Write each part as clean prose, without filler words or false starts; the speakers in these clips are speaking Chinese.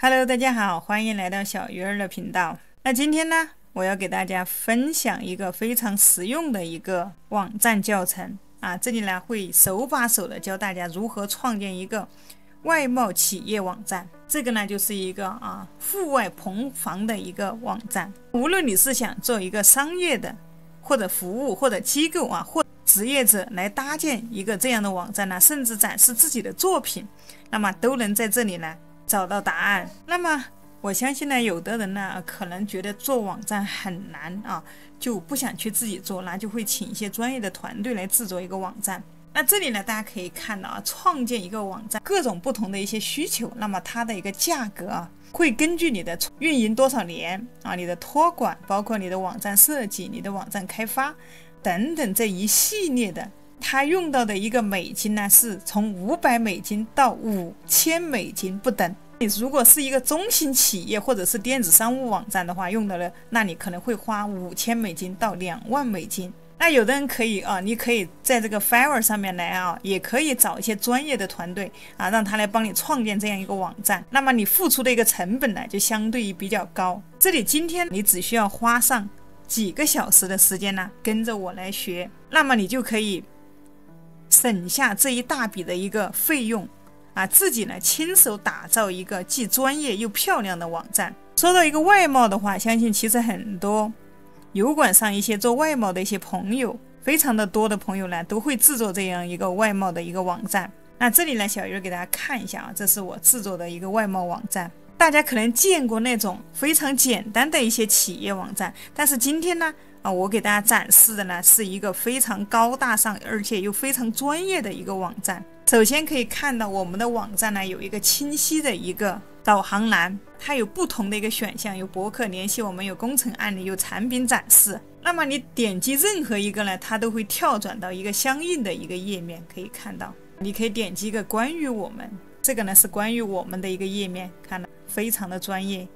Hello， 大家好，欢迎来到小鱼儿的频道。那今天呢，我要给大家分享一个非常实用的一个网站教程啊，这里呢会手把手的教大家如何创建一个外贸企业网站。这个呢就是一个户外棚房的一个网站。无论你是想做一个商业的，或者服务，或者机构或职业者来搭建一个这样的网站呢，甚至展示自己的作品，那么都能在这里呢找到答案。那么我相信呢，有的人呢可能觉得做网站很难就不想去自己做，那就会请一些专业的团队来制作一个网站。那这里呢，大家可以看到创建一个网站各种不同的一些需求，那么它的一个价格会根据你的运营多少年你的托管，包括你的网站设计、你的网站开发等等这一系列的，它用到的一个美金呢是从500美金到5000美金不等。你如果是一个中型企业或者是电子商务网站的话，用到了，那你可能会花5000美金到2万美金。那有的人可以你可以在这个 Fiverr 上面来也可以找一些专业的团队让他来帮你创建这样一个网站。那么你付出的一个成本呢，就相对于比较高。这里今天你只需要花上几个小时的时间呢，跟着我来学，那么你就可以省下这一大笔的一个费用自己呢亲手打造一个既专业又漂亮的网站。说到一个外贸的话，相信其实很多油管上一些做外贸的一些朋友，非常的多的朋友呢，都会制作这样一个外贸的一个网站。那这里呢，小鱼给大家看一下这是我制作的一个外贸网站。大家可能见过那种非常简单的一些企业网站，但是今天呢我给大家展示的呢是一个非常高大上而且又非常专业的一个网站。首先可以看到我们的网站呢有一个清晰的一个导航栏，它有不同的一个选项，有博客联系我们，有工程案例，有产品展示。那么你点击任何一个呢，它都会跳转到一个相应的一个页面。可以看到你可以点击一个关于我们，这个呢是关于我们的一个页面，看了非常的专业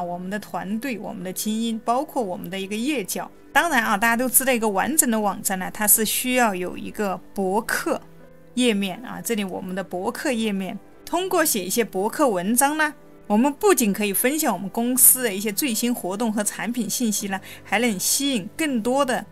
我们的团队，我们的精英，包括我们的一个页脚。当然大家都知道一个完整的网站呢，它是需要有一个博客页面这里我们的博客页面，通过写一些博客文章呢，我们不仅可以分享我们公司的一些最新活动和产品信息呢，还能吸引更多的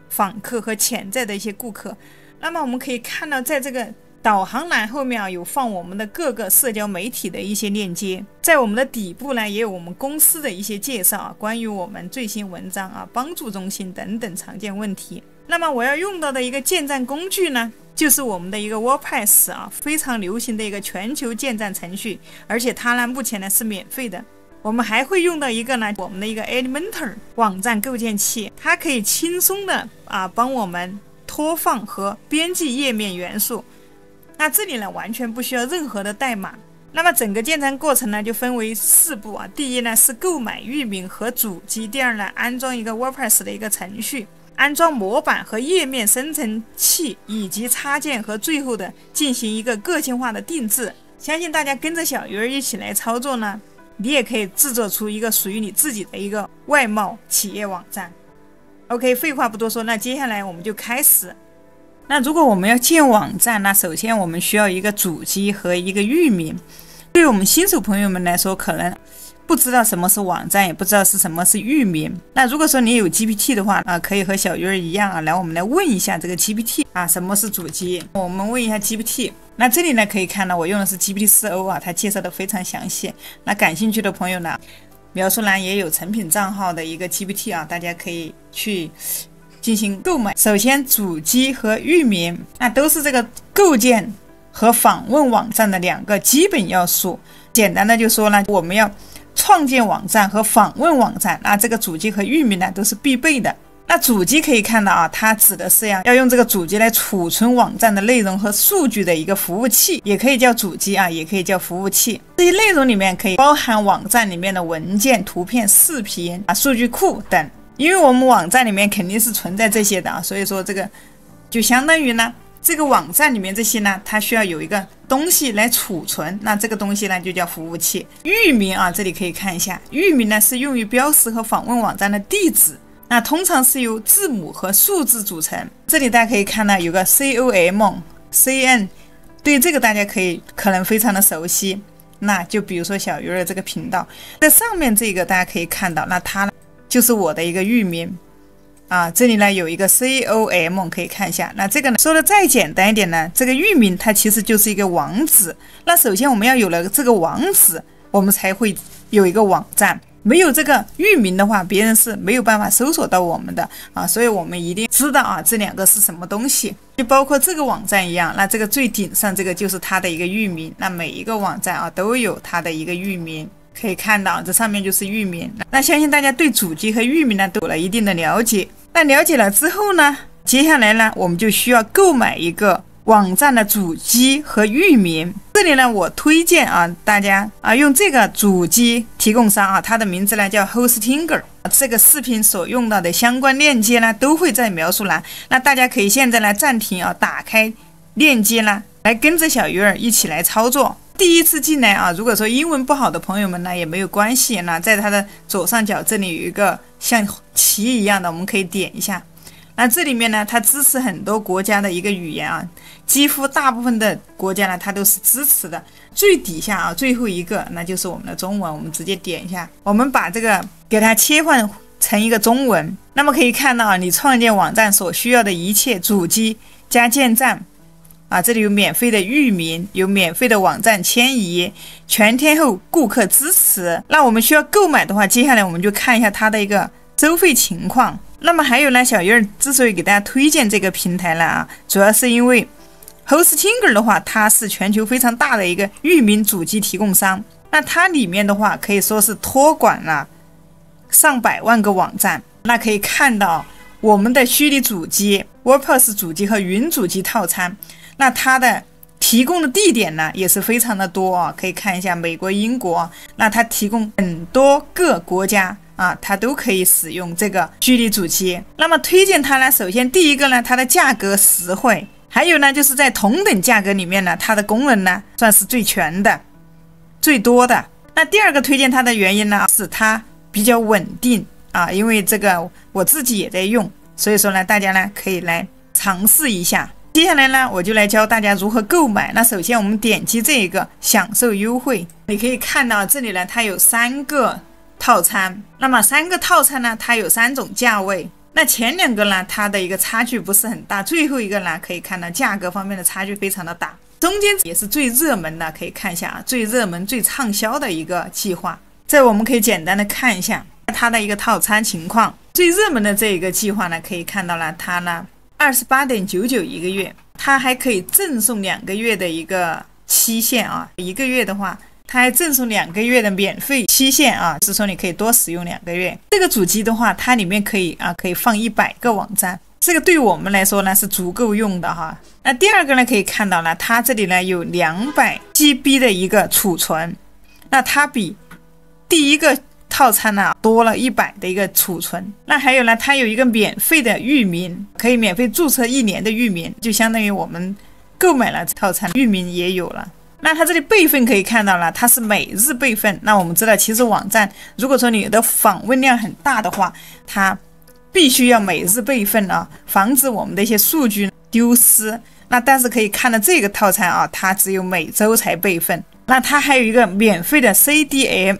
访客和潜在的一些顾客。那么我们可以看到在这个导航栏后面有放我们的各个社交媒体的一些链接，在我们的底部呢也有我们公司的一些介绍关于我们最新文章帮助中心等等常见问题。那么我要用到的一个建站工具呢，就是我们的一个 WordPress 非常流行的一个全球建站程序，而且它呢目前呢是免费的。我们还会用到一个呢我们的一个 Elementor 网站构建器，它可以轻松的帮我们拖放和编辑页面元素。那这里呢完全不需要任何的代码。那么整个建站过程呢就分为4步第一呢是购买域名和主机，第二呢安装一个 WordPress 的一个程序，安装模板和页面生成器以及插件，和最后的进行一个个性化的定制。相信大家跟着小鱼儿一起来操作呢，你也可以制作出一个属于你自己的一个外贸企业网站。 OK， 废话不多说，那接下来我们就开始。那如果我们要建网站，那首先我们需要一个主机和一个域名。对于我们新手朋友们来说，可能不知道什么是网站，也不知道是什么是域名。那如果说你有 GPT 的话可以和小鱼儿一样我们来问一下这个 GPT 什么是主机。我们问一下 GPT。那这里呢可以看到我用的是 GPT-4o它介绍的非常详细。那感兴趣的朋友呢，描述栏也有成品账号的一个 GPT 大家可以去进行购买。首先主机和域名都是这个构建和访问网站的2个基本要素。简单的就说呢，我们要创建网站和访问网站，这个主机和域名呢都是必备的。那主机可以看到它指的是要用这个主机来储存网站的内容和数据的一个服务器，也可以叫主机也可以叫服务器。这些内容里面可以包含网站里面的文件、图片、视频数据库等。因为我们网站里面肯定是存在这些的所以说这个就相当于呢这个网站里面这些呢，它需要有一个东西来储存，那这个东西呢就叫服务器。域名这里可以看一下，域名呢是用于标识和访问网站的地址，那通常是由字母和数字组成。这里大家可以看到有个 COM、CN， 对这个大家可能非常的熟悉那就比如说小鱼儿这个频道，在上面这个大家可以看到，那它就是我的一个域名啊。这里呢有一个 com 可以看一下。那这个呢说的再简单一点呢，这个域名它其实就是一个网址。那首先我们要有了这个网址，我们才会有一个网站。没有这个域名的话，别人是没有办法搜索到我们的啊，所以我们一定知道啊，这两个是什么东西。就包括这个网站一样，那这个最顶上这个就是它的一个域名。那每一个网站啊都有它的一个域名，可以看到这上面就是域名。那相信大家对主机和域名呢都有了一定的了解。那了解了之后呢，接下来呢我们就需要购买一个网站的主机和域名。这里呢我推荐啊大家啊用这个主机提供商啊，它的名字呢叫 Hostinger。这个视频所用到的相关链接呢都会在描述栏，那大家可以现在呢暂停啊，打开链接呢来跟着小鱼儿一起来操作。第一次进来啊，如果说英文不好的朋友们呢也没有关系，那在它的左上角这里有一个像旗一样的，我们可以点一下。那这里面呢它支持很多国家的一个语言啊，几乎大部分的国家呢它都是支持的。最底下啊最后一个那就是我们的中文，我们直接点一下，我们把这个给它切换成一个中文。那么可以看到啊，你创建网站所需要的一切主机加建站啊，这里有免费的域名，有免费的网站迁移，全天候顾客支持。那我们需要购买的话，接下来我们就看一下它的一个收费情况。那么还有呢，小鱼儿之所以给大家推荐这个平台了啊，主要是因为 Hostinger 的话，它是全球非常大的一个域名主机提供商。那它里面的话可以说是托管了上百万个网站。那可以看到我们的虚拟主机、WordPress 主机和云主机套餐，那它的提供的地点呢也是非常的多啊。可以看一下美国、英国，那它提供很多个国家啊，它都可以使用这个虚拟主机。那么推荐它呢，首先第一个呢，它的价格实惠，还有呢就是在同等价格里面呢，它的功能呢算是最全的、最多的。那第二个推荐它的原因呢，是它比较稳定啊，因为这个我自己也在用，所以说呢，大家呢可以来尝试一下。接下来呢，我就来教大家如何购买。那首先我们点击这一个享受优惠，你可以看到这里呢，它有3个套餐。那么3个套餐呢，它有3种价位。那前2个呢，它的一个差距不是很大，最后一个呢，可以看到价格方面的差距非常的大。中间也是最热门的，可以看一下啊，最热门、最畅销的一个计划。这我们可以简单的看一下它的一个套餐情况。最热门的这一个计划呢，可以看到了，它呢28.99一个月，它还可以赠送2个月的一个期限啊。1个月的话，它还赠送2个月的免费期限啊，是说你可以多使用2个月。这个主机的话，它里面可以放100个网站，这个对我们来说呢是足够用的哈。那第二个呢，可以看到呢，它这里呢有200GB 的一个储存，那它比第一个套餐呢多了100的一个储存。那还有呢，它有一个免费的域名，可以免费注册1年的域名，就相当于我们购买了套餐，域名也有了。那它这里备份可以看到了，它是每日备份。那我们知道，其实网站如果说你的访问量很大的话，它必须要每日备份啊，防止我们的一些数据丢失。那但是可以看到这个套餐啊，它只有每周才备份。那它还有一个免费的 CDN。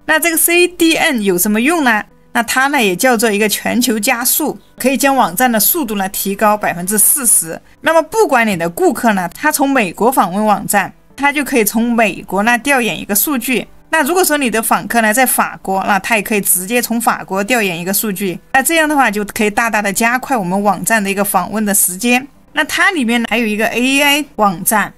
那这个 CDN 有什么用呢？那它呢也叫做一个全球加速，可以将网站的速度呢提高40%。那么不管你的顾客呢，他从美国访问网站，他就可以从美国呢调研一个数据。那如果说你的访客呢在法国，那他也可以直接从法国调研一个数据。那这样的话就可以大大的加快我们网站的一个访问的时间。那它里面呢还有一个 AI 网站。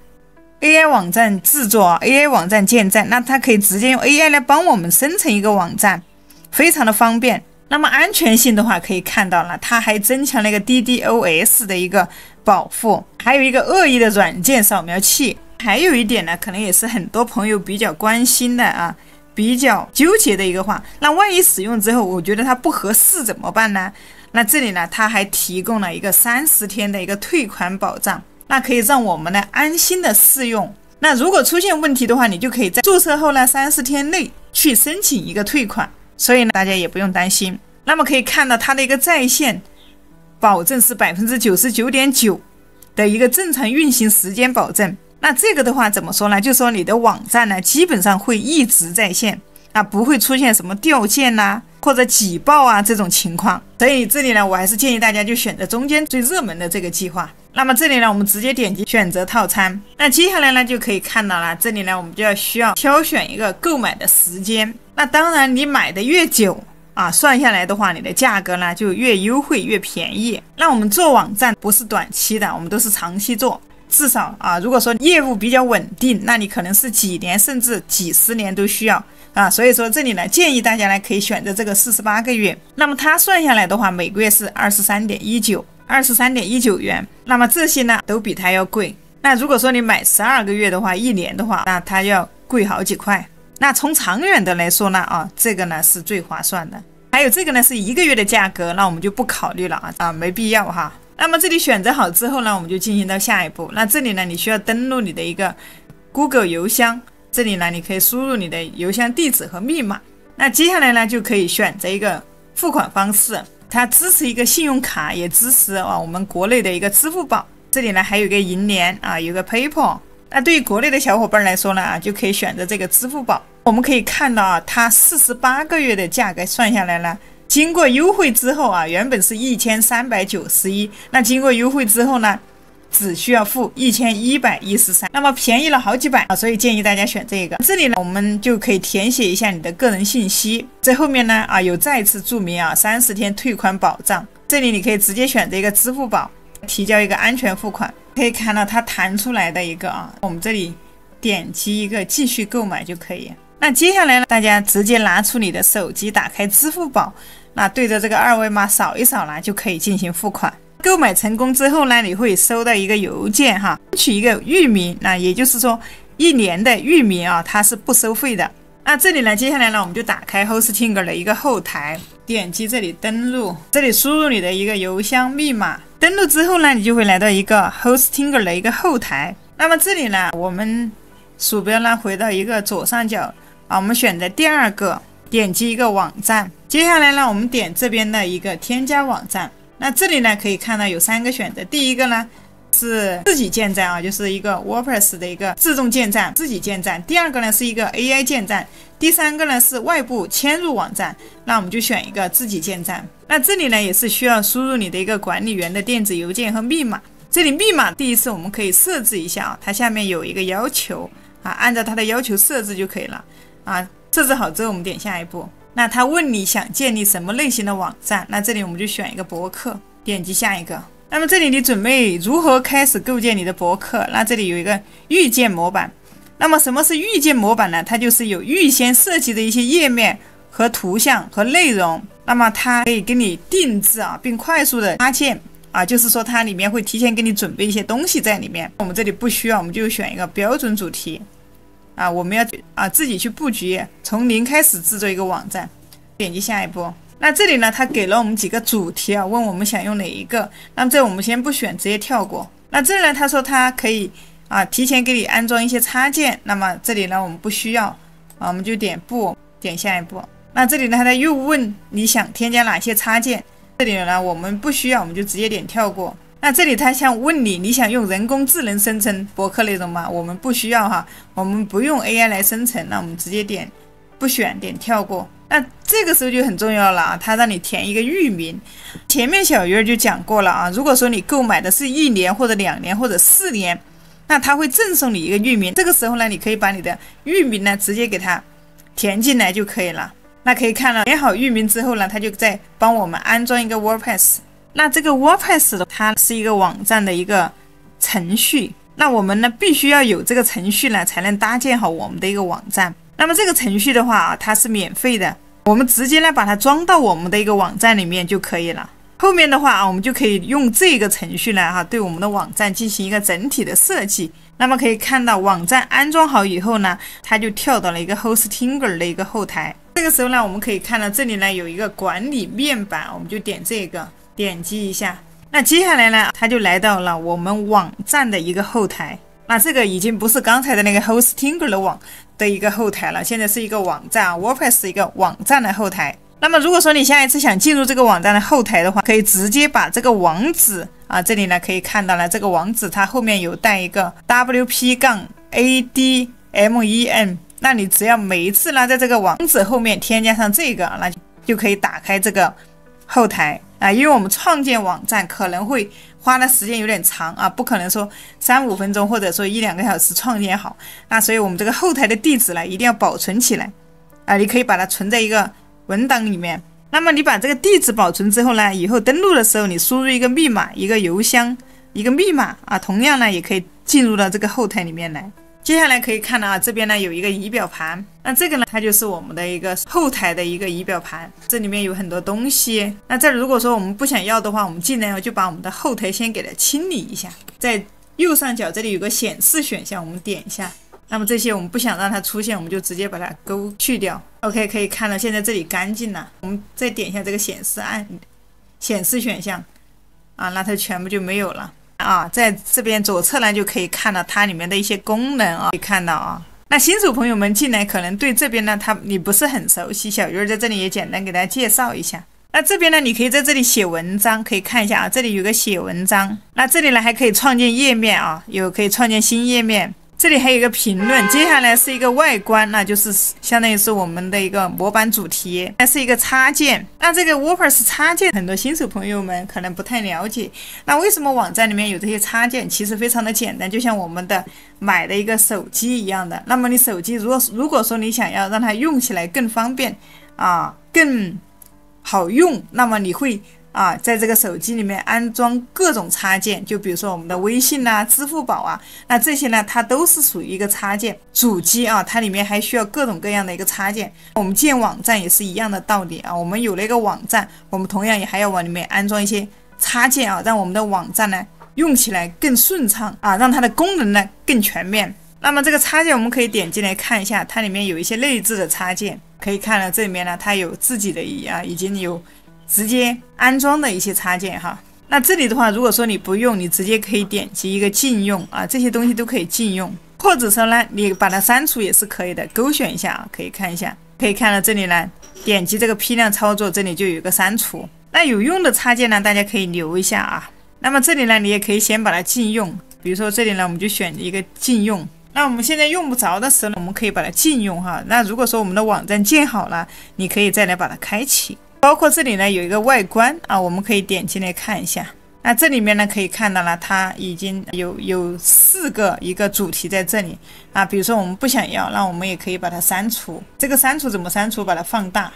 AI 网站制作 AI 网站建站，那它可以直接用 AI 来帮我们生成一个网站，非常的方便。那么安全性的话，可以看到了，它还增强了一个 DDoS 的一个保护，还有一个恶意的软件扫描器。还有一点呢，可能也是很多朋友比较关心的啊，比较纠结的一个话，那万一使用之后，我觉得它不合适怎么办呢？那这里呢，它还提供了一个30天的一个退款保障。那可以让我们呢安心的试用。那如果出现问题的话，你就可以在注册后呢30天内去申请一个退款，所以呢大家也不用担心。那么可以看到它的一个在线保证是99.9%的一个正常运行时间保证。那这个的话怎么说呢？就说你的网站呢，基本上会一直在线啊，不会出现什么掉件呐，或者挤爆啊这种情况。所以这里呢，我还是建议大家就选择中间最热门的这个计划。那么这里呢，我们直接点击选择套餐。那接下来呢，就可以看到了，这里呢，我们就需要挑选一个购买的时间。那当然，你买的越久啊，算下来的话，你的价格呢就越优惠越便宜。那我们做网站不是短期的，我们都是长期做。至少啊，如果说业务比较稳定，那你可能是几年甚至几十年都需要啊。所以说这里呢，建议大家呢可以选择这个48个月。那么它算下来的话，每个月是23.19元。那么这些呢都比它要贵。那如果说你买12个月的话，一年的话，那它要贵好几块。那从长远的来说呢，啊，这个呢是最划算的。还有这个呢是1个月的价格，那我们就不考虑了啊，没必要哈。那么这里选择好之后呢，我们就进行到下一步。那这里呢，你需要登录你的一个 Google 邮箱，这里呢，你可以输入你的邮箱地址和密码。那接下来呢，就可以选择一个付款方式，它支持一个信用卡，也支持我们国内的一个支付宝。这里呢还有一个银联啊，有个 PayPal。那对于国内的小伙伴来说呢，就可以选择这个支付宝。我们可以看到啊，它48个月的价格算下来呢，经过优惠之后啊，原本是1391，那经过优惠之后呢，只需要付1113，那么便宜了好几百啊，所以建议大家选这个。这里呢，我们就可以填写一下你的个人信息，在后面呢有再次注明30天退款保障。这里你可以直接选择一个支付宝，提交一个安全付款，可以看到它弹出来的一个我们这里点击一个继续购买就可以。那接下来呢，大家直接拿出你的手机，打开支付宝，那对着这个二维码扫一扫呢，就可以进行付款。购买成功之后呢，你会收到一个邮件取一个域名，那也就是说1年的域名它是不收费的。那这里呢，接下来呢，我们就打开 Hostinger 的一个后台，点击这里登录，这里输入你的一个邮箱密码。登录之后呢，你就会来到一个 Hostinger 的一个后台。那么这里呢，我们鼠标呢回到一个左上角我们选择第2个，点击一个网站。接下来呢，我们点这边的一个添加网站。那这里呢可以看到有3个选择，第一个呢是自己建站就是一个 WordPress 的一个自动建站，自己建站。第2个呢是一个 AI 建站，第3个呢是外部嵌入网站。那我们就选一个自己建站。那这里呢也是需要输入你的一个管理员的电子邮件和密码。这里密码第一次我们可以设置一下它下面有一个要求按照它的要求设置就可以了设置好之后我们点下一步。那他问你想建立什么类型的网站，那这里我们就选一个博客，点击下一个。那么这里你准备如何开始构建你的博客，那这里有一个预建模板。那么什么是预建模板呢？它就是有预先设计的一些页面和图像和内容，那么它可以给你定制并快速的搭建就是说它里面会提前给你准备一些东西在里面。我们这里不需要，我们就选一个标准主题我们要自己去布局，从零开始制作一个网站，点击下一步。那这里呢，它给了我们几个主题问我们想用哪一个。那么这我们先不选，直接跳过。那这里呢，他说它可以提前给你安装一些插件，那么这里呢我们不需要我们就点不，点下一步。那这里呢，它又问你想添加哪些插件，这里呢我们不需要，我们就直接点跳过。那这里他想问你想用人工智能生成博客内容吗？我们不需要我们不用 AI 来生成，那我们直接点不选，点跳过。那这个时候就很重要了他让你填一个域名。前面小鱼儿就讲过了如果说你购买的是1年或者2年或者4年，那他会赠送你一个域名。这个时候呢，你可以把你的域名呢直接给它填进来就可以了。那可以看了填好域名之后呢，他就再帮我们安装一个 WordPress。那这个 WordPress 它是一个网站的一个程序，那我们呢必须要有这个程序呢才能搭建好我们的一个网站。那么这个程序的话它是免费的，我们直接呢把它装到我们的一个网站里面就可以了。后面的话我们就可以用这个程序呢对我们的网站进行一个整体的设计。那么可以看到网站安装好以后呢，它就跳到了一个 Hostinger 的一个后台。这个时候呢，我们可以看到这里呢有一个管理面板，我们就点这个，点击一下。那接下来呢，它就来到了我们网站的一个后台。那这个已经不是刚才的那个 Hostinger 的网的一个后台了，现在是一个网站WordPress 一个网站的后台。那么如果说你下一次想进入这个网站的后台的话，可以直接把这个网址啊，这里呢可以看到了，这个网址它后面有带一个 wp-admin， 那你只要每一次呢在这个网址后面添加上这个，那就可以打开这个后台啊。因为我们创建网站可能会花的时间有点长啊，不可能说3-5分钟或者说1-2个小时创建好，那所以我们这个后台的地址呢一定要保存起来啊，你可以把它存在一个文档里面。那么你把这个地址保存之后呢，以后登录的时候你输入一个密码、一个邮箱、一个密码啊，同样呢也可以进入到这个后台里面来。接下来可以看到啊，这边呢有一个仪表盘，那这个呢它就是我们的一个后台的一个仪表盘，这里面有很多东西。那这如果说我们不想要的话，我们进来就把我们的后台先给它清理一下，在右上角这里有个显示选项，我们点一下。那么这些我们不想让它出现，我们就直接把它勾去掉。OK， 可以看到现在这里干净了。我们再点一下这个显示选项啊，那它全部就没有了啊。在这边左侧呢就可以看到它里面的一些功能啊，可以看到啊。那新手朋友们进来可能对这边呢你不是很熟悉，小鱼儿在这里也简单给大家介绍一下。那这边呢你可以在这里写文章，可以看一下啊，这里有个写文章。那这里呢还可以创建页面啊，可以创建新页面。这里还有一个评论，接下来是一个外观，那就是相当于是我们的一个模板主题，还是一个插件。那这个 WordPress 插件，很多新手朋友们可能不太了解。那为什么网站里面有这些插件？其实非常的简单，就像我们的买的一个手机一样的。那么你手机如果说你想要让它用起来更方便啊，更好用，那么你会在这个手机里面安装各种插件，就比如说我们的微信啊、支付宝啊，那这些呢它都是属于一个插件。主机啊，它里面还需要各种各样的一个插件。我们建网站也是一样的道理啊，我们有了一个网站，我们同样也还要往里面安装一些插件啊，让我们的网站呢用起来更顺畅啊，让它的功能呢更全面。那么这个插件我们可以点进来看一下，它里面有一些内置的插件，可以看到这里面呢它有自己的已经有直接安装的一些插件哈。那这里的话，如果说你不用，你直接可以点击一个禁用啊，这些东西都可以禁用，或者说呢你把它删除也是可以的，勾选一下啊，可以看一下，可以看到这里呢点击这个批量操作，这里就有一个删除。那有用的插件呢大家可以留一下啊。那么这里呢你也可以先把它禁用，比如说这里呢我们就选一个禁用。那我们现在用不着的时候呢，我们可以把它禁用哈。那如果说我们的网站建好了，你可以再来把它开启。包括这里呢有一个外观啊，我们可以点进来看一下。那这里面呢可以看到了，它已经有4个一个主题在这里啊。比如说我们不想要，那我们也可以把它删除。这个删除怎么删除？把它放大，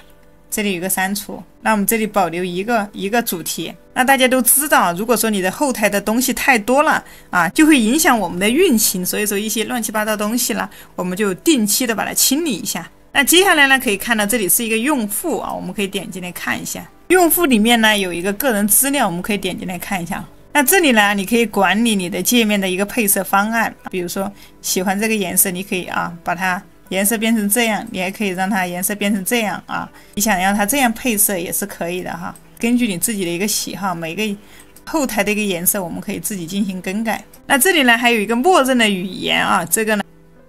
这里有个删除。那我们这里保留一个主题。那大家都知道，如果说你的后台的东西太多了啊，就会影响我们的运行。所以说一些乱七八糟东西了，我们就定期的把它清理一下。那接下来呢，可以看到这里是一个用户啊，我们可以点进来看一下。用户里面呢有一个个人资料，我们可以点进来看一下。那这里呢，你可以管理你的界面的一个配色方案，比如说喜欢这个颜色，你可以把它颜色变成这样，你还可以让它颜色变成这样啊。你想要它这样配色也是可以的哈，根据你自己的一个喜好，每个后台的一个颜色我们可以自己进行更改。那这里呢还有一个默认的语言啊，这个呢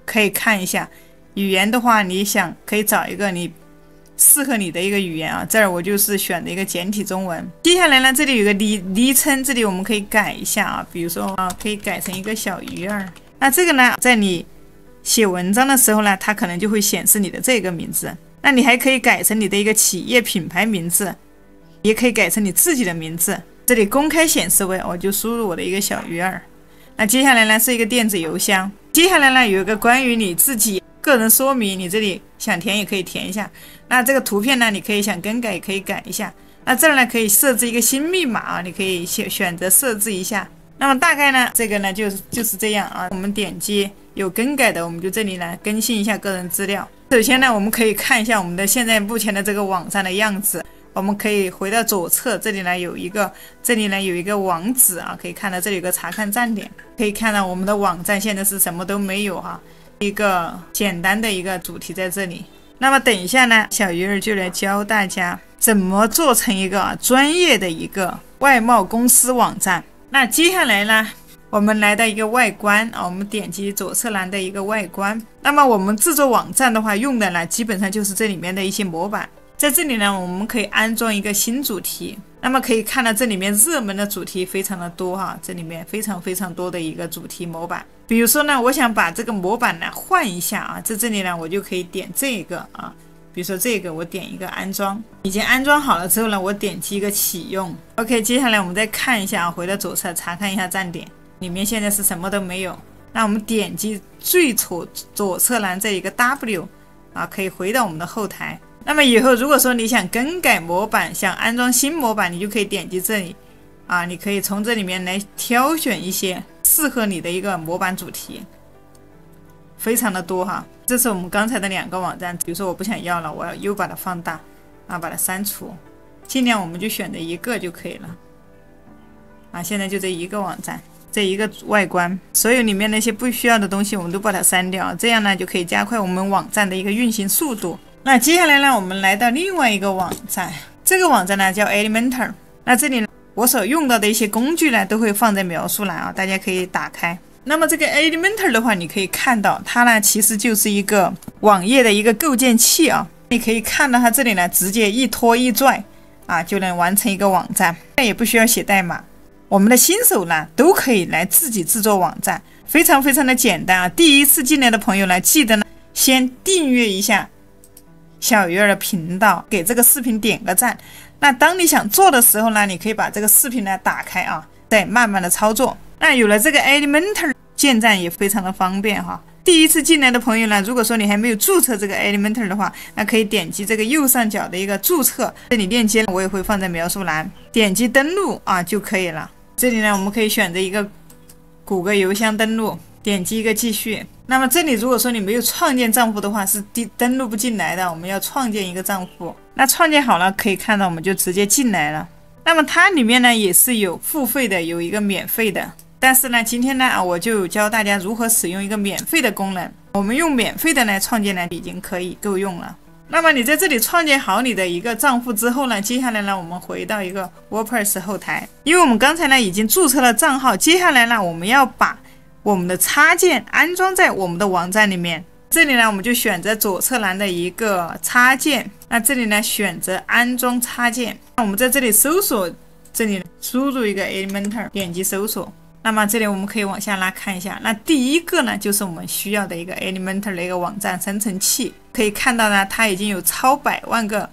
可以看一下。语言的话，你想可以找一个你适合你的一个语言啊。这儿我就是选的一个简体中文。接下来呢，这里有个昵称，这里我们可以改一下啊，比如说可以改成一个小鱼儿。那这个呢，在你写文章的时候呢，它可能就会显示你的这个名字。那你还可以改成你的一个企业品牌名字，也可以改成你自己的名字。这里公开显示为，我就输入我的一个小鱼儿。那接下来呢是一个电子邮箱。接下来呢有一个关于你自己个人说明，你这里想填也可以填一下。那这个图片呢，你可以想更改也可以改一下。那这儿呢可以设置一个新密码啊，你可以选择设置一下。那么大概呢，这个呢就是这样啊。我们点击有更改的，我们就这里呢更新一下个人资料。首先呢，我们可以看一下我们的现在目前的这个网站的样子。我们可以回到左侧，这里呢有一个网址啊，可以看到这里有个查看站点，可以看到我们的网站现在是什么都没有哈。一个简单的一个主题在这里。那么等一下呢，小鱼儿就来教大家怎么做成一个专业的一个外贸公司网站。那接下来呢，我们来到一个外观啊，我们点击左侧栏的一个外观。那么我们制作网站的话，用的呢基本上就是这里面的一些模板。在这里呢，我们可以安装一个新主题。那么可以看到这里面热门的主题非常的多哈，这里面非常多的一个主题模板。比如说呢，我想把这个模板呢换一下啊，在这里呢我就可以点这个啊，比如说这个我点一个安装，已经安装好了之后呢，我点击一个启用。OK， 接下来我们再看一下啊，回到左侧查看一下站点，里面现在是什么都没有。那我们点击最左侧栏这一个 W 啊，可以回到我们的后台。那么以后如果说你想更改模板，想安装新模板，你就可以点击这里啊，你可以从这里面来挑选一些适合你的一个模板主题，非常的多哈。这是我们刚才的2个网站，比如说我不想要了，我要又把它放大啊，把它删除，尽量我们就选择一个就可以了啊。现在就这一个网站，这一个外观，所有里面那些不需要的东西我们都把它删掉，这样呢就可以加快我们网站的一个运行速度。那接下来呢，我们来到另外一个网站，这个网站呢叫 Elementor。那这里我所用到的一些工具呢，都会放在描述栏啊，大家可以打开。那么这个 Elementor 的话，你可以看到它呢其实就是一个网页的一个构建器啊。你可以看到它这里呢，直接一拖一拽啊，就能完成一个网站，也不需要写代码。我们的新手呢都可以来自己制作网站，非常的简单啊。第一次进来的朋友呢，记得呢先订阅一下小鱼儿的频道，给这个视频点个赞。那当你想做的时候呢，你可以把这个视频呢打开啊，再慢慢的操作。那有了这个 Elementor 建站也非常的方便哈。第一次进来的朋友呢，如果说你还没有注册这个 Elementor 的话，那可以点击这个右上角的一个注册，这里链接我也会放在描述栏，点击登录啊就可以了。这里呢，我们可以选择一个谷歌邮箱登录，点击一个继续。那么这里如果说你没有创建账户的话，是登录不进来的，我们要创建一个账户。那创建好了，可以看到我们就直接进来了。那么它里面呢也是有付费的，有一个免费的。但是呢，今天呢我就教大家如何使用一个免费的功能。我们用免费的来创建呢，已经可以够用了。那么你在这里创建好你的一个账户之后呢，接下来呢我们回到一个 WordPress 后台，因为我们刚才呢已经注册了账号，接下来呢我们要把我们的插件安装在我们的网站里面。这里呢我们就选择左侧栏的一个插件，那这里呢选择安装插件。那我们在这里搜索，这里输入一个 Elementor， 点击搜索。那么这里我们可以往下拉看一下，那第一个呢就是我们需要的一个 Elementor 的一个网站生成器。可以看到呢，它已经有超100万个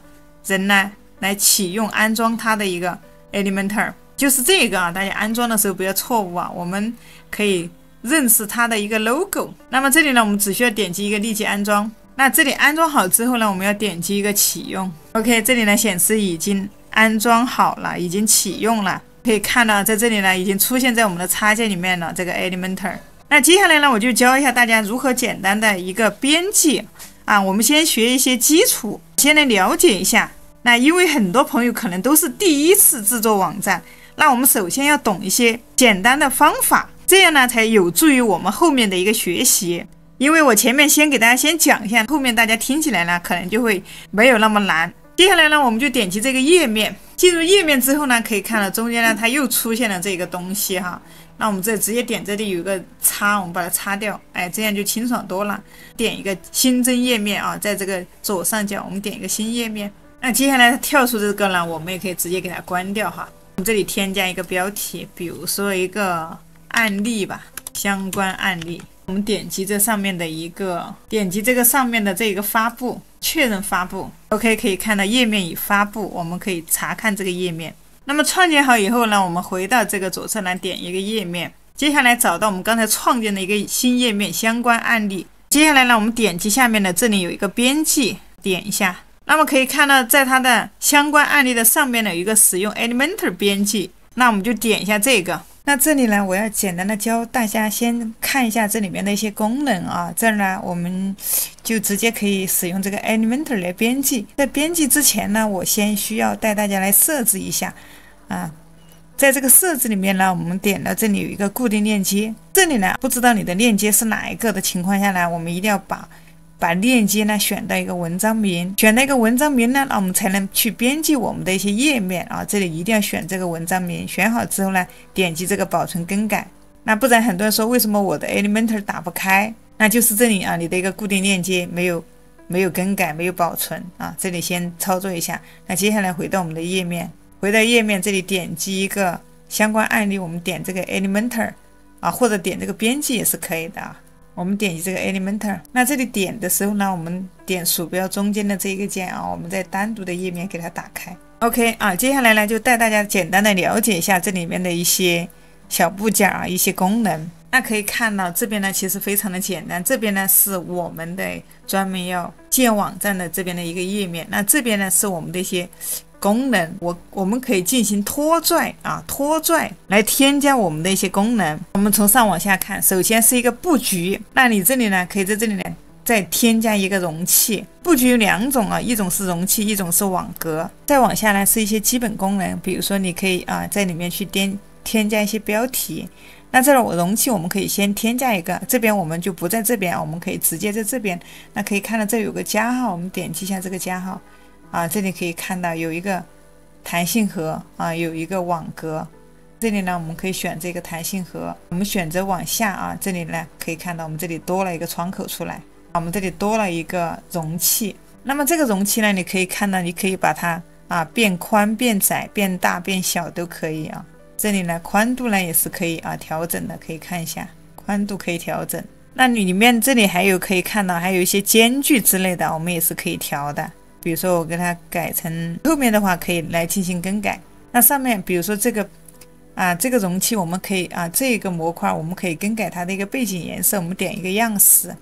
人呢来启用安装它的一个 Elementor， 就是这个啊，大家安装的时候不要错误啊，我们可以认识它的一个 logo。 那么这里呢我们只需要点击一个立即安装。那这里安装好之后呢，我们要点击一个启用。 OK， 这里呢显示已经安装好了，已经启用了。可以看到在这里呢已经出现在我们的插件里面了，这个 Elementor。 那接下来呢我就教一下大家如何简单的一个编辑啊。我们先学一些基础，先来了解一下。那因为很多朋友可能都是第一次制作网站，那我们首先要懂一些简单的方法，这样呢才有助于我们后面的一个学习。因为我前面先给大家先讲一下，后面大家听起来呢可能就会没有那么难。接下来呢我们就点击这个页面，进入页面之后呢，可以看到中间呢它又出现了这个东西哈。那我们这直接点这里有一个叉，我们把它擦掉，哎，这样就清爽多了。点一个新增页面啊，在这个左上角我们点一个新页面。那接下来它跳出这个呢，我们也可以直接给它关掉哈。我们这里添加一个标题，比如说一个案例吧，相关案例。我们点击这上面的一个，点击这个上面的这个发布，确认发布。 OK， 可以看到页面已发布，我们可以查看这个页面。那么创建好以后呢，我们回到这个左侧栏点一个页面，接下来找到我们刚才创建的一个新页面相关案例。接下来呢我们点击下面的这里有一个编辑，点一下。那么可以看到在它的相关案例的上面呢有一个使用 Elementor 编辑，那我们就点一下这个。那这里呢我要简单的教大家先看一下这里面的一些功能啊。这儿呢我们就直接可以使用这个 Elementor 来编辑。在编辑之前呢，我先需要带大家来设置一下啊。在这个设置里面呢，我们点到这里有一个固定链接，这里呢不知道你的链接是哪一个的情况下呢，我们一定要把链接呢选到一个文章名，选到一个文章名呢，那我们才能去编辑我们的一些页面啊。这里一定要选这个文章名，选好之后呢，点击这个保存更改。那不然很多人说为什么我的 Elementor 打不开，那就是这里啊，你的一个固定链接没有没有更改，没有保存啊。这里先操作一下，那接下来回到我们的页面，回到页面这里点击一个相关案例，我们点这个 Elementor 啊，或者点这个编辑也是可以的啊。我们点击这个 Elementor， 那这里点的时候呢，我们点鼠标中间的这一个键啊，我们再单独的页面给它打开。OK 啊，接下来呢就带大家简单的了解一下这里面的一些小部件啊，一些功能。那可以看到这边呢其实非常的简单，这边呢是我们的专门要建网站的这边的一个页面，那这边呢是我们的一些功能，我们可以进行拖拽啊，拖拽来添加我们的一些功能。我们从上往下看，首先是一个布局，那你这里呢可以在这里呢再添加一个容器。布局有2种啊，一种是容器，一种是网格。再往下呢是一些基本功能，比如说你可以在里面去添加一些标题。那这种容器我们可以先添加一个，这边我们就不在这边，我们可以直接在这边。那可以看到这有个加号，我们点击一下这个加号啊，这里可以看到有一个弹性盒啊，有一个网格。这里呢我们可以选这个弹性盒，我们选择往下啊，这里呢可以看到我们这里多了一个窗口出来，我们这里多了一个容器。那么这个容器呢，你可以看到，你可以把它变宽、变窄、变大、变小都可以啊。这里呢宽度呢也是可以调整的，可以看一下宽度可以调整。那里面这里还有可以看到还有一些间距之类的，我们也是可以调的。比如说我给它改成后面的话可以来进行更改。那上面比如说这个这个容器我们可以这个模块我们可以更改它的一个背景颜色，我们点一个样式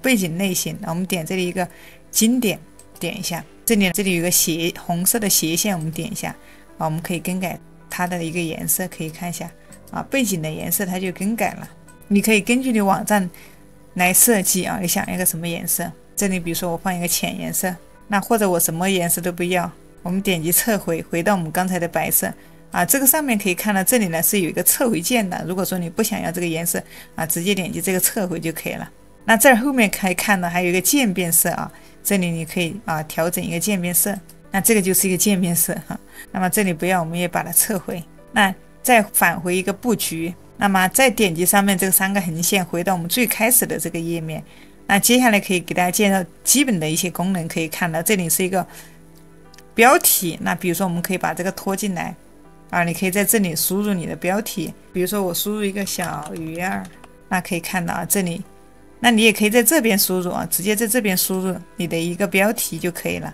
背景类型，我们点这里一个经典，点一下这里有一个红色的斜线，我们点一下我们可以更改它的一个颜色，可以看一下背景的颜色它就更改了。你可以根据你网站来设计你想一个什么颜色，这里比如说我放一个浅颜色，那或者我什么颜色都不要，我们点击撤回，回到我们刚才的白色这个上面可以看到这里呢是有一个撤回键的，如果说你不想要这个颜色直接点击这个撤回就可以了。那这儿后面可以看到还有一个渐变色这里你可以调整一个渐变色，那这个就是一个渐变色那么这里不要，我们也把它撤回。那再返回一个布局，那么再点击上面这个3个横线，回到我们最开始的这个页面。那接下来可以给大家介绍基本的一些功能，可以看到这里是一个标题，那比如说我们可以把这个拖进来你可以在这里输入你的标题，比如说我输入一个小鱼儿，那可以看到这里，那你也可以在这边输入直接在这边输入你的一个标题就可以了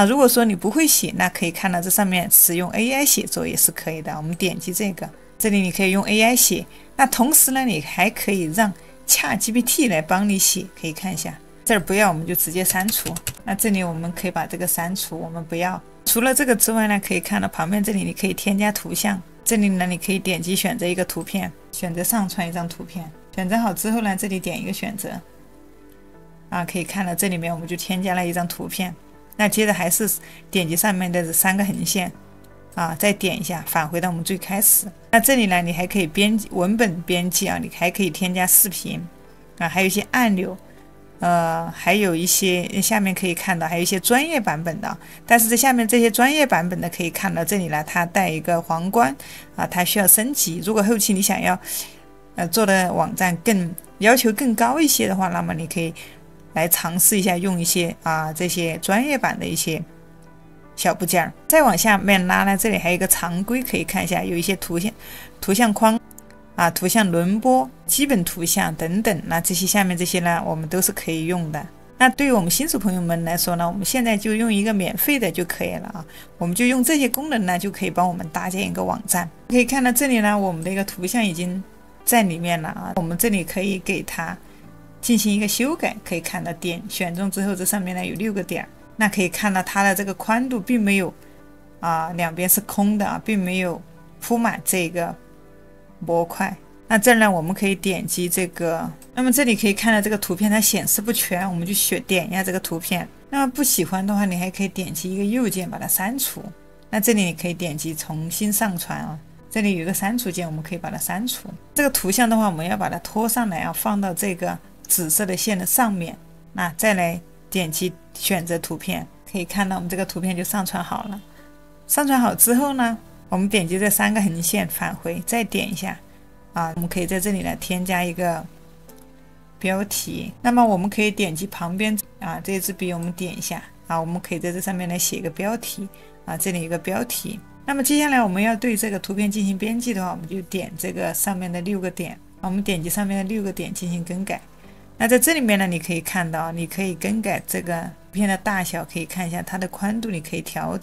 如果说你不会写，那可以看到这上面使用 AI 写作也是可以的，我们点击这个，这里你可以用 AI 写，那同时呢你还可以让 ChatGPT 来帮你写，可以看一下，这儿不要我们就直接删除，那这里我们可以把这个删除，我们不要。除了这个之外呢，可以看到旁边这里你可以添加图像，这里呢你可以点击选择一个图片，选择上传一张图片，选择好之后呢，这里点一个选择可以看到这里面我们就添加了一张图片。那接着还是点击上面的这3个横线再点一下，返回到我们最开始。那这里呢你还可以编辑文本编辑你还可以添加视频还有一些按钮还有一些下面可以看到还有一些专业版本的，但是在下面这些专业版本的可以看到这里呢它带一个皇冠它需要升级，如果后期你想要做的网站要求更高一些的话，那么你可以来尝试一下用一些这些专业版的一些小部件。再往下面拉呢，这里还有一个常规，可以看一下有一些图像框图像轮播、基本图像等等，那这些下面这些呢我们都是可以用的。那对于我们新手朋友们来说呢，我们现在就用一个免费的就可以了我们就用这些功能呢就可以帮我们搭建一个网站。可以看到这里呢我们的一个图像已经在里面了我们这里可以给它进行一个修改，可以看到选中之后，这上面呢有6个点，那可以看到它的这个宽度并没有两边是空的并没有铺满这个模块。那这儿呢我们可以点击这个，那么这里可以看到这个图片它显示不全，我们就点一下这个图片。那么不喜欢的话，你还可以点击一个右键把它删除。那这里你可以点击重新上传这里有一个删除键，我们可以把它删除。这个图像的话，我们要把它拖上来放到这个紫色的线的上面，那再来点击选择图片，可以看到我们这个图片就上传好了。上传好之后呢，我们点击这3个横线返回，再点一下我们可以在这里呢添加一个标题。那么我们可以点击旁边这支笔，我们点一下我们可以在这上面来写一个标题这里有一个标题。那么接下来我们要对这个图片进行编辑的话，我们就点这个上面的6个点我们点击上面的6个点进行更改。那在这里面呢，你可以看到你可以更改这个图片的大小，可以看一下它的宽度，你可以调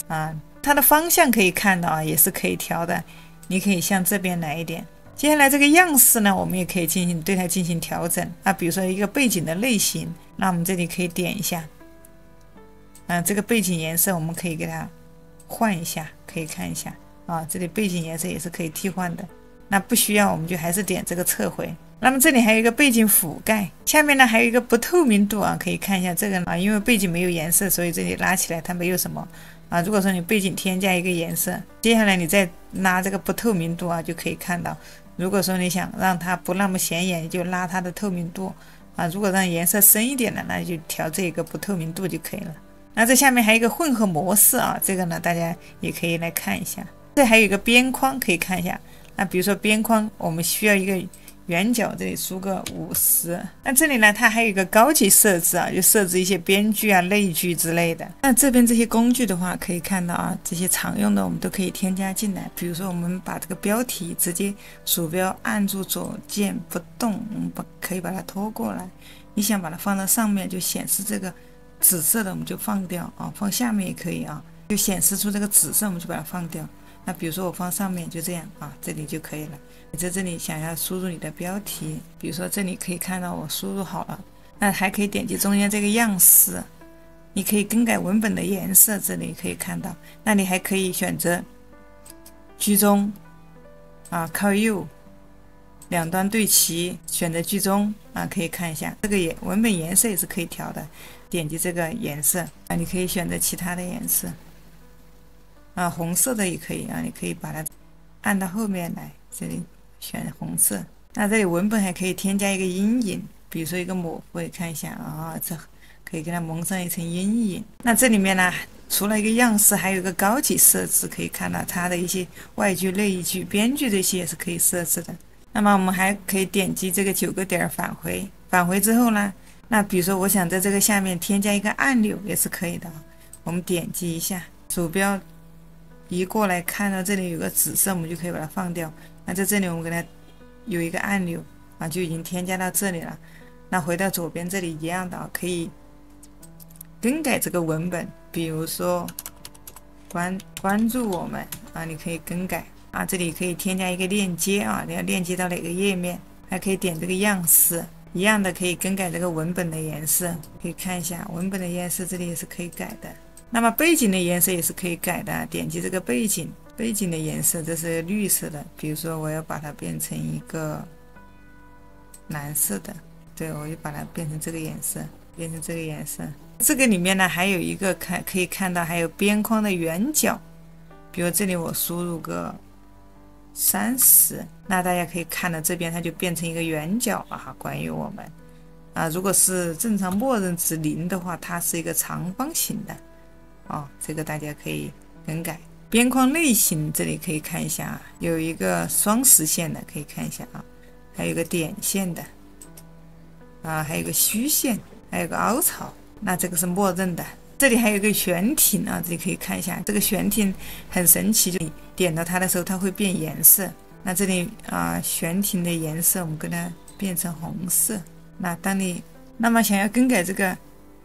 它的方向可以看到也是可以调的，你可以向这边来一点。接下来这个样式呢，我们也可以对它进行调整比如说一个背景的类型，那我们这里可以点一下这个背景颜色我们可以给它换一下，可以看一下这里背景颜色也是可以替换的。那不需要我们就还是点这个撤回。那么这里还有一个背景覆盖，下面呢还有一个不透明度可以看一下这个因为背景没有颜色，所以这里拉起来它没有什么如果说你背景添加一个颜色，接下来你再拉这个不透明度就可以看到。如果说你想让它不那么显眼，你就拉它的透明度如果让颜色深一点的，那就调这个不透明度就可以了。那这下面还有一个混合模式这个呢大家也可以来看一下。这还有一个边框可以看一下。那比如说边框我们需要一个圆角，这里输个50。那这里呢它还有一个高级设置就设置一些边距类距之类的。那这边这些工具的话可以看到这些常用的我们都可以添加进来。比如说我们把这个标题直接鼠标按住左键不动，我们可以把它拖过来。你想把它放到上面，就显示这个紫色的我们就放掉放下面也可以就显示出这个紫色我们就把它放掉。那比如说我放上面就这样这里就可以了。你在这里想要输入你的标题，比如说这里可以看到我输入好了，那还可以点击中间这个样式，你可以更改文本的颜色，这里可以看到。那你还可以选择居中靠右两端对齐，选择居中可以看一下这个文本颜色也是可以调的。点击这个颜色你可以选择其他的颜色红色的也可以你可以把它按到后面来，这里选红色。那这里文本还可以添加一个阴影，比如说一个模糊，也看一下这可以给它蒙上一层阴影。那这里面呢除了一个样式，还有一个高级设置，可以看到它的一些外句、内句、边句这些也是可以设置的。那么我们还可以点击这个9个点返回，返回之后呢，那比如说我想在这个下面添加一个按钮也是可以的。我们点击一下，鼠标移过来，看到这里有个紫色，我们就可以把它放掉。那在这里我们给它有一个按钮就已经添加到这里了。那回到左边这里一样的可以更改这个文本，比如说关注我们你可以更改这里可以添加一个链接你要链接到哪个页面，还可以点这个样式，一样的可以更改这个文本的颜色，可以看一下文本的颜色这里也是可以改的。那么背景的颜色也是可以改的，点击这个背景的颜色，这是绿色的，比如说我要把它变成一个蓝色的，对，我就把它变成这个颜色，这个里面呢还有一个可以看到还有边框的圆角，比如这里我输入个30，那大家可以看到这边它就变成一个圆角了关于我们如果是正常默认值0的话，它是一个长方形的这个大家可以更改。边框类型这里可以看一下有一个双实线的，可以看一下还有一个点线的还有一个虚线，还有个凹槽，那这个是默认的。这里还有一个悬停这里可以看一下，这个悬停很神奇，就你点到它的时候它会变颜色。那这里悬停的颜色我们给它变成红色。那么想要更改这个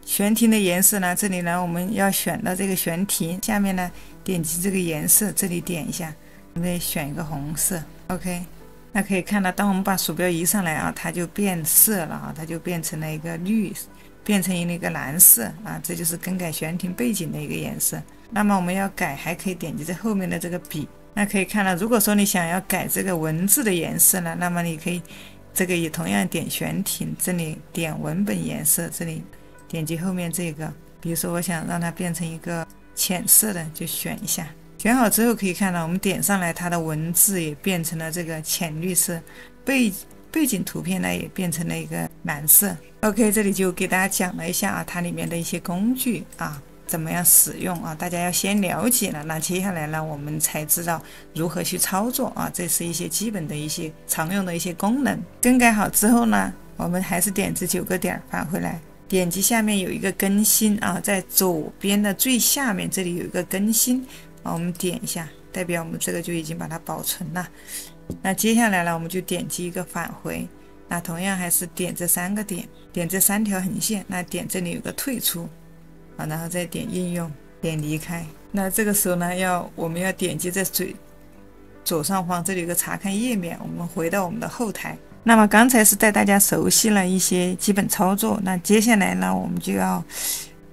悬停的颜色呢，这里呢我们要选到这个悬停，下面呢点击这个颜色，这里点一下，我们选一个红色 OK。 那可以看到当我们把鼠标移上来它就变色了它就变成了一个绿，变成了一个蓝色这就是更改悬停背景的一个颜色。那么我们要改还可以点击这后面的这个笔，那可以看到如果说你想要改这个文字的颜色呢，那么你可以这个也同样点悬停，这里点文本颜色，这里点击后面这个，比如说我想让它变成一个浅色的，就选一下，选好之后可以看到我们点上来它的文字也变成了这个浅绿色，背景图片呢也变成了一个蓝色。 OK， 这里就给大家讲了一下它里面的一些工具怎么样使用大家要先了解了，那接下来呢我们才知道如何去操作这是一些基本的一些常用的一些功能。更改好之后呢，我们还是点这9个点返回来，点击下面有一个更新啊，在左边的最下面这里有一个更新啊，我们点一下，代表我们这个就已经把它保存了。那接下来呢，我们就点击一个返回，那同样还是点这3个点，点这3条横线，那点这里有个退出啊，然后再点应用，点离开。那这个时候呢，我们要点击这左上方这里有个查看页面，我们回到我们的后台。那么刚才是带大家熟悉了一些基本操作，那接下来呢，我们就要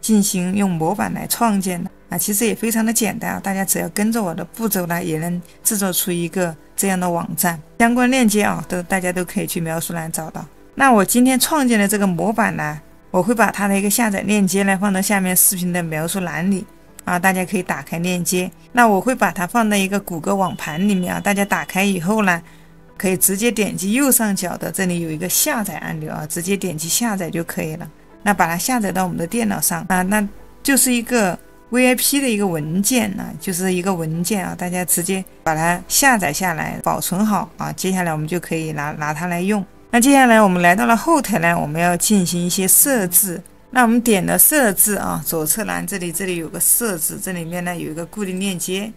进行用模板来创建啊，其实也非常的简单啊，大家只要跟着我的步骤呢，也能制作出一个这样的网站。相关链接啊，大家都可以去描述栏找到。那我今天创建的这个模板呢，我会把它的一个下载链接呢放到下面视频的描述栏里啊，大家可以打开链接。那我会把它放在一个谷歌网盘里面啊，大家打开以后呢，可以直接点击右上角的这里有一个下载按钮啊，直接点击下载就可以了。那把它下载到我们的电脑上啊，那就是一个 VIP 的一个文件啊，就是一个文件啊，大家直接把它下载下来，保存好啊。接下来我们就可以拿它来用。那接下来我们来到了后台呢，我们要进行一些设置。那我们点了设置啊，左侧栏这里有个设置，这里面呢有一个固定链接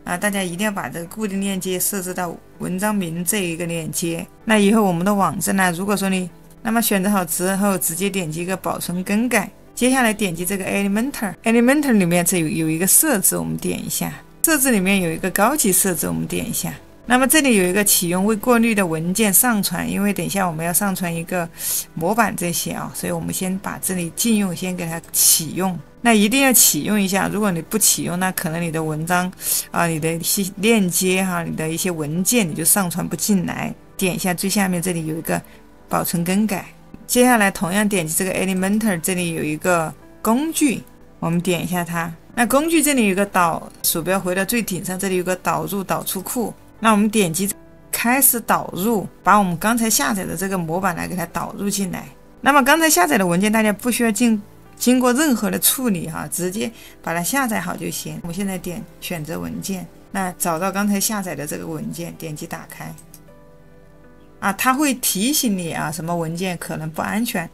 啊，大家一定要把这个固定链接设置到文章名这一个链接。那以后我们的网站呢，如果说你那么选择好之后，直接点击一个保存更改，接下来点击这个 Elementor 里面这有一个设置，我们点一下，设置里面有一个高级设置，我们点一下。那么这里有一个启用未过滤的文件上传，因为等一下我们要上传一个模板这些啊，所以我们先把这里禁用先给它启用。那一定要启用一下，如果你不启用，那可能你的文章啊、你的一些链接哈、你的一些文件你就上传不进来。点一下最下面这里有一个保存更改，接下来同样点击这个 Elementor， 这里有一个工具，我们点一下它。那工具这里有一个鼠标回到最顶上，这里有个导入导出库。那我们点击开始导入，把我们刚才下载的这个模板来给它导入进来。那么刚才下载的文件大家不需要经过任何的处理哈，直接把它下载好就行。我们现在点选择文件，那找到刚才下载的这个文件，点击打开啊，它会提醒你啊，什么文件可能不安全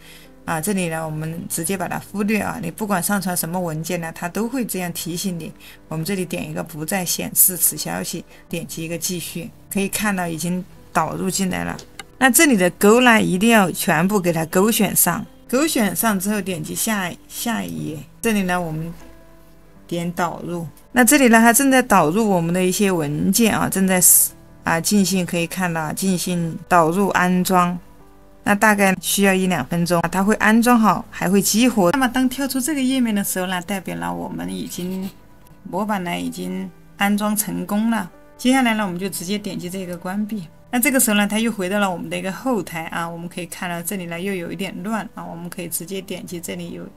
啊，这里呢我们直接把它忽略啊，你不管上传什么文件呢，它都会这样提醒你。我们这里点一个不再显示此消息，点击一个继续，可以看到已经导入进来了。那这里的勾呢，一定要全部给它勾选上，勾选上之后点击下一页，这里呢我们点导入，那这里呢它正在导入我们的一些文件啊，正在进行，可以看到进行导入安装。那大概需要1-2分钟，它会安装好，还会激活。那么当跳出这个页面的时候呢，代表了我们模板呢已经安装成功了。接下来呢，我们就直接点击这个关闭。那这个时候呢，它又回到了我们的一个后台啊，我们可以看到这里呢又有一点乱啊，我们可以直接点击这里有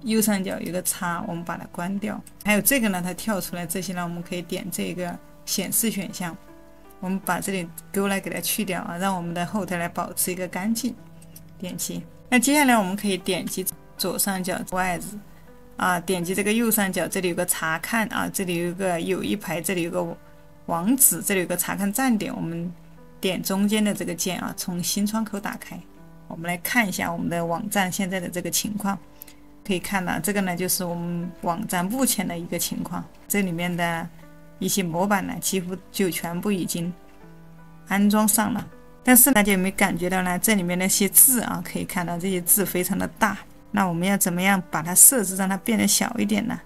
右上角有一个叉，我们把它关掉。还有这个呢，它跳出来这些呢，我们可以点这个显示选项。我们把这里勾来给它去掉啊，让我们的后台来保持一个干净。点击，那接下来我们可以点击左上角外置啊，点击这个右上角，这里有个查看啊，这里有一排，这里有个网址，这里有个查看站点，我们点中间的这个键啊，从新窗口打开。我们来看一下我们的网站现在的这个情况，可以看到这个呢就是我们网站目前的一个情况，这里面的一些模板呢，几乎就全部已经安装上了。但是大家有没有感觉到呢？这里面那些字啊，可以看到这些字非常的大。那我们要怎么样把它设置让它变得小一点呢？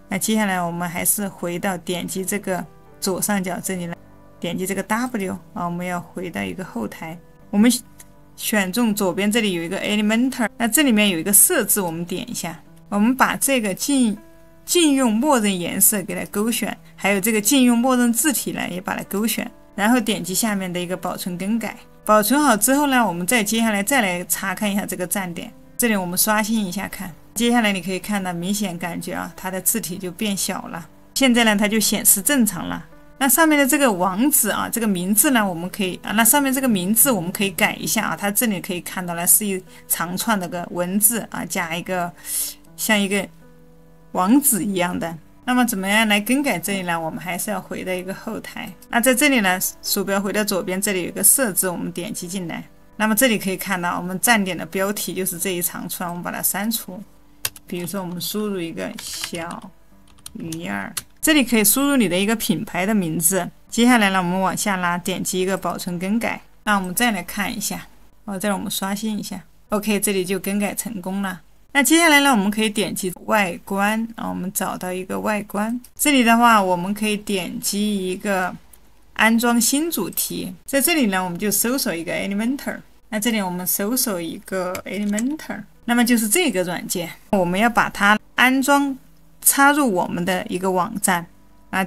那接下来我们还是回到点击这个左上角这里来，点击这个 W 啊，我们要回到一个后台，我们选中左边这里有一个 Elementor， 那这里面有一个设置，我们点一下，我们把这个禁用默认颜色给它勾选，还有这个禁用默认字体呢也把它勾选，然后点击下面的一个保存更改。保存好之后呢，我们接下来再来查看一下这个站点，这里我们刷新一下看，接下来你可以看到明显感觉啊，它的字体就变小了。现在呢它就显示正常了。那上面的这个网址啊，这个名字呢我们可以那上面这个名字我们可以改一下啊，它这里可以看到了是一长串的个文字啊，加一个像一个网址一样的。那么怎么样来更改这里呢？我们还是要回到一个后台。那在这里呢，鼠标回到左边，这里有一个设置，我们点击进来。那么这里可以看到，我们站点的标题就是这一长串，我们把它删除。比如说，我们输入一个小鱼儿，这里可以输入你的一个品牌的名字。接下来呢，我们往下拉，点击一个保存更改。那我们再来看一下，再让我们刷新一下。OK， 这里就更改成功了。那接下来呢，我们可以点击外观，我们找到一个外观。这里的话，我们可以点击一个安装新主题。在这里呢，我们就搜索一个 Elementor。那这里我们搜索一个 Elementor， 那么就是这个软件，我们要把它安装插入我们的一个网站。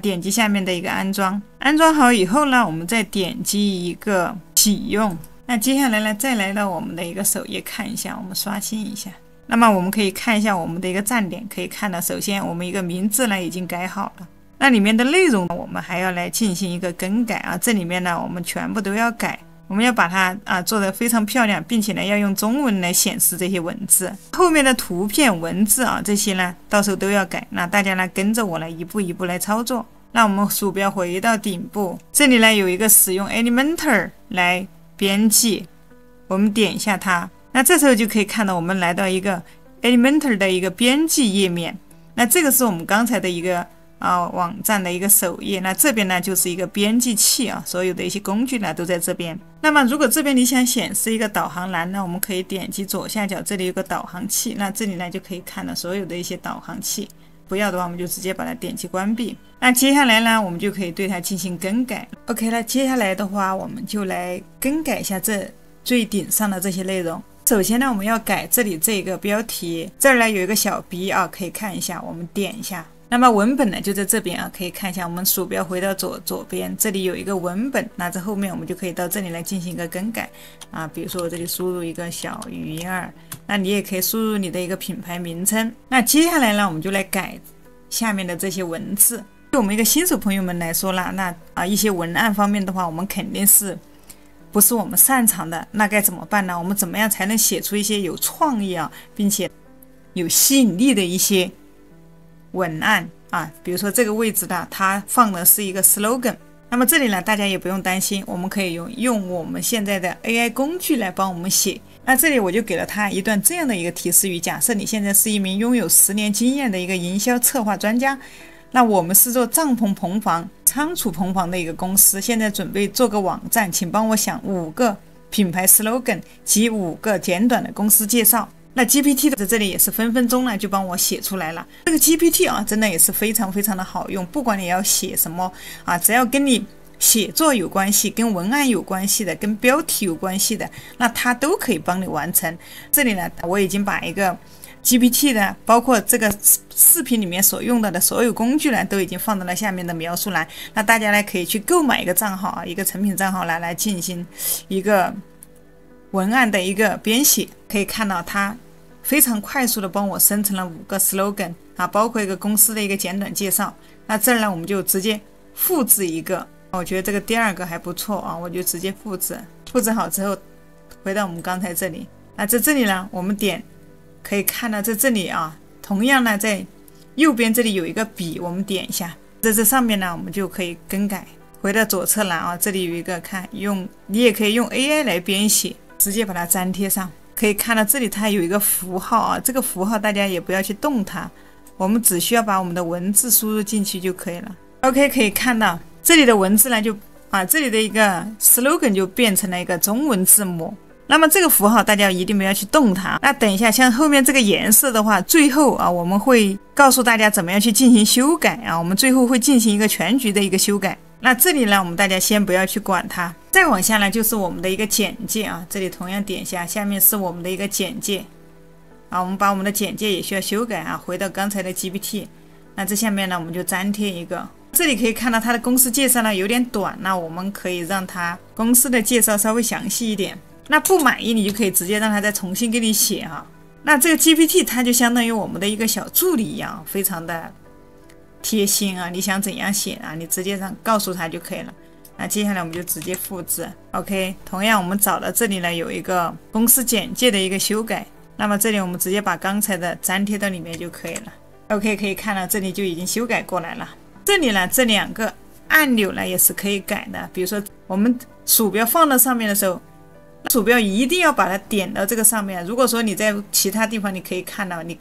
点击下面的一个安装，安装好以后呢，我们再点击一个启用。那接下来呢，再来到我们的一个首页看一下，我们刷新一下。那么我们可以看一下我们的一个站点，可以看到，首先我们一个名字呢已经改好了，那里面的内容我们还要来进行一个更改这里面呢我们全部都要改。我们要把它做得非常漂亮，并且呢要用中文来显示这些文字，后面的图片、文字这些呢到时候都要改。那大家呢跟着我来一步一步来操作。那我们鼠标回到顶部，这里呢有一个使用 Elementor 来编辑，我们点一下它，那这时候就可以看到我们来到一个 Elementor 的一个编辑页面。那这个是我们刚才的一个网站的一个首页，那这边呢就是一个编辑器所有的一些工具呢都在这边。那么如果这边你想显示一个导航栏呢，我们可以点击左下角，这里有个导航器，那这里呢就可以看到所有的一些导航器。不要的话，我们就直接把它点击关闭。那接下来呢，我们就可以对它进行更改。OK， 那接下来的话，我们就来更改一下这最顶上的这些内容。首先呢，我们要改这里这个标题，这儿呢有一个小 B 可以看一下，我们点一下。那么文本呢就在这边可以看一下，我们鼠标回到左边，这里有一个文本，那这后面我们就可以到这里来进行一个更改比如说我这里输入一个小鱼儿，那你也可以输入你的一个品牌名称。那接下来呢，我们就来改下面的这些文字。对我们一个新手朋友们来说啦，那一些文案方面的话，我们肯定是不是我们擅长的，那该怎么办呢？我们怎么样才能写出一些有创意并且有吸引力的一些文案比如说这个位置的它放的是一个 slogan， 那么这里呢大家也不用担心，我们可以用我们现在的 AI 工具来帮我们写。那这里我就给了他一段这样的一个提示语，假设你现在是一名拥有10年经验的一个营销策划专家，那我们是做帐篷棚房、仓储棚房的一个公司，现在准备做个网站，请帮我想5个品牌 slogan 及5个简短的公司介绍。那 GPT 在这里也是分分钟呢就帮我写出来了。这个 GPT 真的也是非常非常的好用，不管你要写什么只要跟你写作有关系、跟文案有关系的、跟标题有关系的，那它都可以帮你完成。这里呢我已经把一个 GPT 的包括这个视频里面所用到的所有工具呢都已经放到了下面的描述栏，那大家呢可以去购买一个账号一个成品账号来进行一个文案的一个编写。可以看到它非常快速的帮我生成了5个 slogan 包括一个公司的一个简短介绍。那这儿呢我们就直接复制一个，我觉得这个第2个还不错我就直接复制好之后回到我们刚才这里。那在这里呢我们点可以看到在这里同样呢在右边这里有一个笔，我们点一下，在这上面呢我们就可以更改。回到左侧栏这里有一个你也可以用 AI 来编写，直接把它粘贴上。可以看到这里它有一个符号这个符号大家也不要去动它，我们只需要把我们的文字输入进去就可以了。 OK， 可以看到这里的文字呢就这里的一个 slogan 就变成了一个中文字母。那么这个符号大家一定不要去动它。那等一下像后面这个颜色的话，最后我们会告诉大家怎么样去进行修改我们最后会进行一个全局的一个修改。那这里呢我们大家先不要去管它。再往下呢就是我们的一个简介这里同样点一下，下面是我们的一个简介我们把我们的简介也需要修改回到刚才的 GPT。 那这下面呢我们就粘贴一个，这里可以看到它的公司介绍呢有点短，那我们可以让它公司的介绍稍微详细一点。那不满意你就可以直接让它再重新给你写那这个 GPT 它就相当于我们的一个小助理一样，非常的贴心你想怎样写你直接告诉他就可以了。那接下来我们就直接复制 OK。 同样我们找到这里呢有一个公司简介的一个修改，那么这里我们直接把刚才的粘贴到里面就可以了。 OK， 可以看到这里就已经修改过来了。这里呢这2个按钮呢也是可以改的，比如说我们鼠标放到上面的时候，鼠标一定要把它点到这个上面。如果说你在其他地方你可以看到，你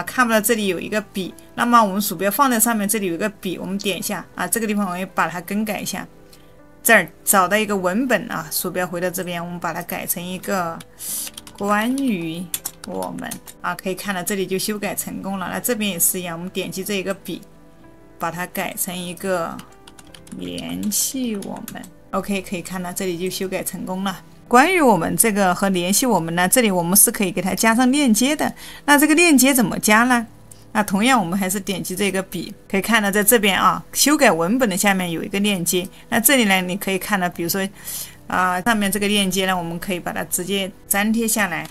看不到这里有一个笔，那么我们鼠标放在上面，这里有一个笔，我们点一下这个地方我也把它更改一下。这儿找到一个文本鼠标回到这边，我们把它改成一个关于我们可以看到这里就修改成功了。那这边也是一样，我们点击这一个笔，把它改成一个联系我们。OK， 可以看到这里就修改成功了。关于我们这个和联系我们呢，这里我们是可以给它加上链接的。那这个链接怎么加呢？同样我们还是点击这个笔，可以看到在这边修改文本的下面有一个链接。那这里呢，你可以看到，比如说上面这个链接呢，我们可以把它直接粘贴下来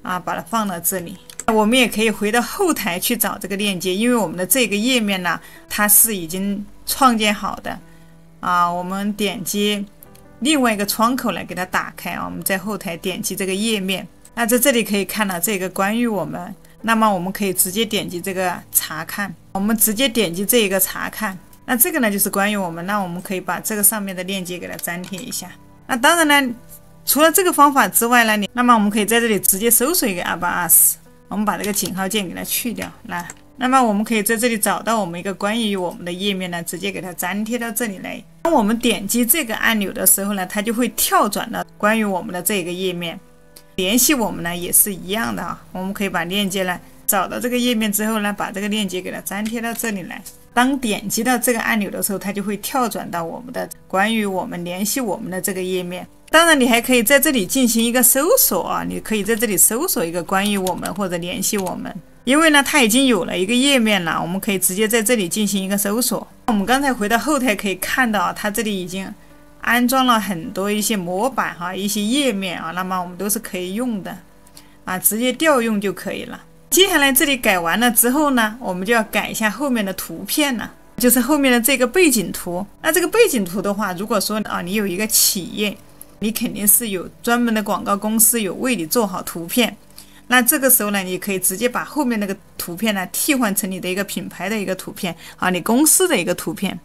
把它放到这里。我们也可以回到后台去找这个链接，因为我们的这个页面呢，它是已经创建好的我们点击另外一个窗口来给它打开我们在后台点击这个页面，那在这里可以看到这个关于我们，那么我们可以直接点击这个查看，我们直接点击这一个查看，那这个呢就是关于我们，那我们可以把这个上面的链接给它粘贴一下。那当然呢，除了这个方法之外呢，那么我们可以在这里直接搜索一个 About Us， 我们把这个井号键给它去掉，那么我们可以在这里找到我们一个关于我们的页面呢，直接给它粘贴到这里来。当我们点击这个按钮的时候呢，它就会跳转到关于我们的这个页面。联系我们呢也是一样的我们可以把链接呢找到这个页面之后呢，把这个链接给它粘贴到这里来。当点击到这个按钮的时候，它就会跳转到我们的关于我们联系我们的这个页面。当然你还可以在这里进行一个搜索你可以在这里搜索一个关于我们或者联系我们，因为呢它已经有了一个页面了，我们可以直接在这里进行一个搜索。我们刚才回到后台可以看到它这里已经安装了很多一些模板一些页面那么我们都是可以用的直接调用就可以了。接下来这里改完了之后呢，我们就要改一下后面的图片了，就是后面的这个背景图。那这个背景图的话，如果说你有一个企业，你肯定是有专门的广告公司有为你做好图片，那这个时候呢，你可以直接把后面那个图片呢替换成你的一个品牌的一个图片你公司的一个图片。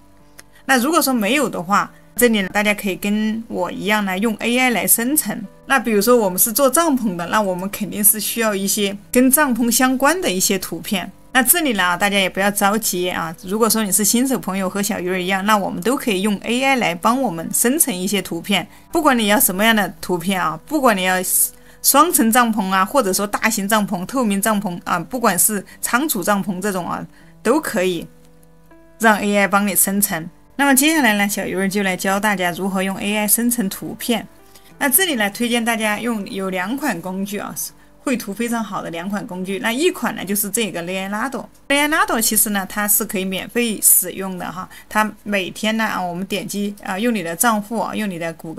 那如果说没有的话，这里大家可以跟我一样呢，用 AI 来生成。那比如说我们是做帐篷的，那我们肯定是需要一些跟帐篷相关的一些图片。那这里呢，大家也不要着急如果说你是新手朋友和小鱼儿一样，那我们都可以用 AI 来帮我们生成一些图片。不管你要什么样的图片不管你要双层帐篷或者说大型帐篷、透明帐篷不管是仓储帐篷这种都可以让 AI 帮你生成。那么接下来呢，小鱼儿就来教大家如何用 AI 生成图片。那这里呢，推荐大家有2款工具绘图非常好的2款工具。那一款呢就是这个 Leonardo 其实呢它是可以免费使用的它每天呢我们点击用你的账户用你的谷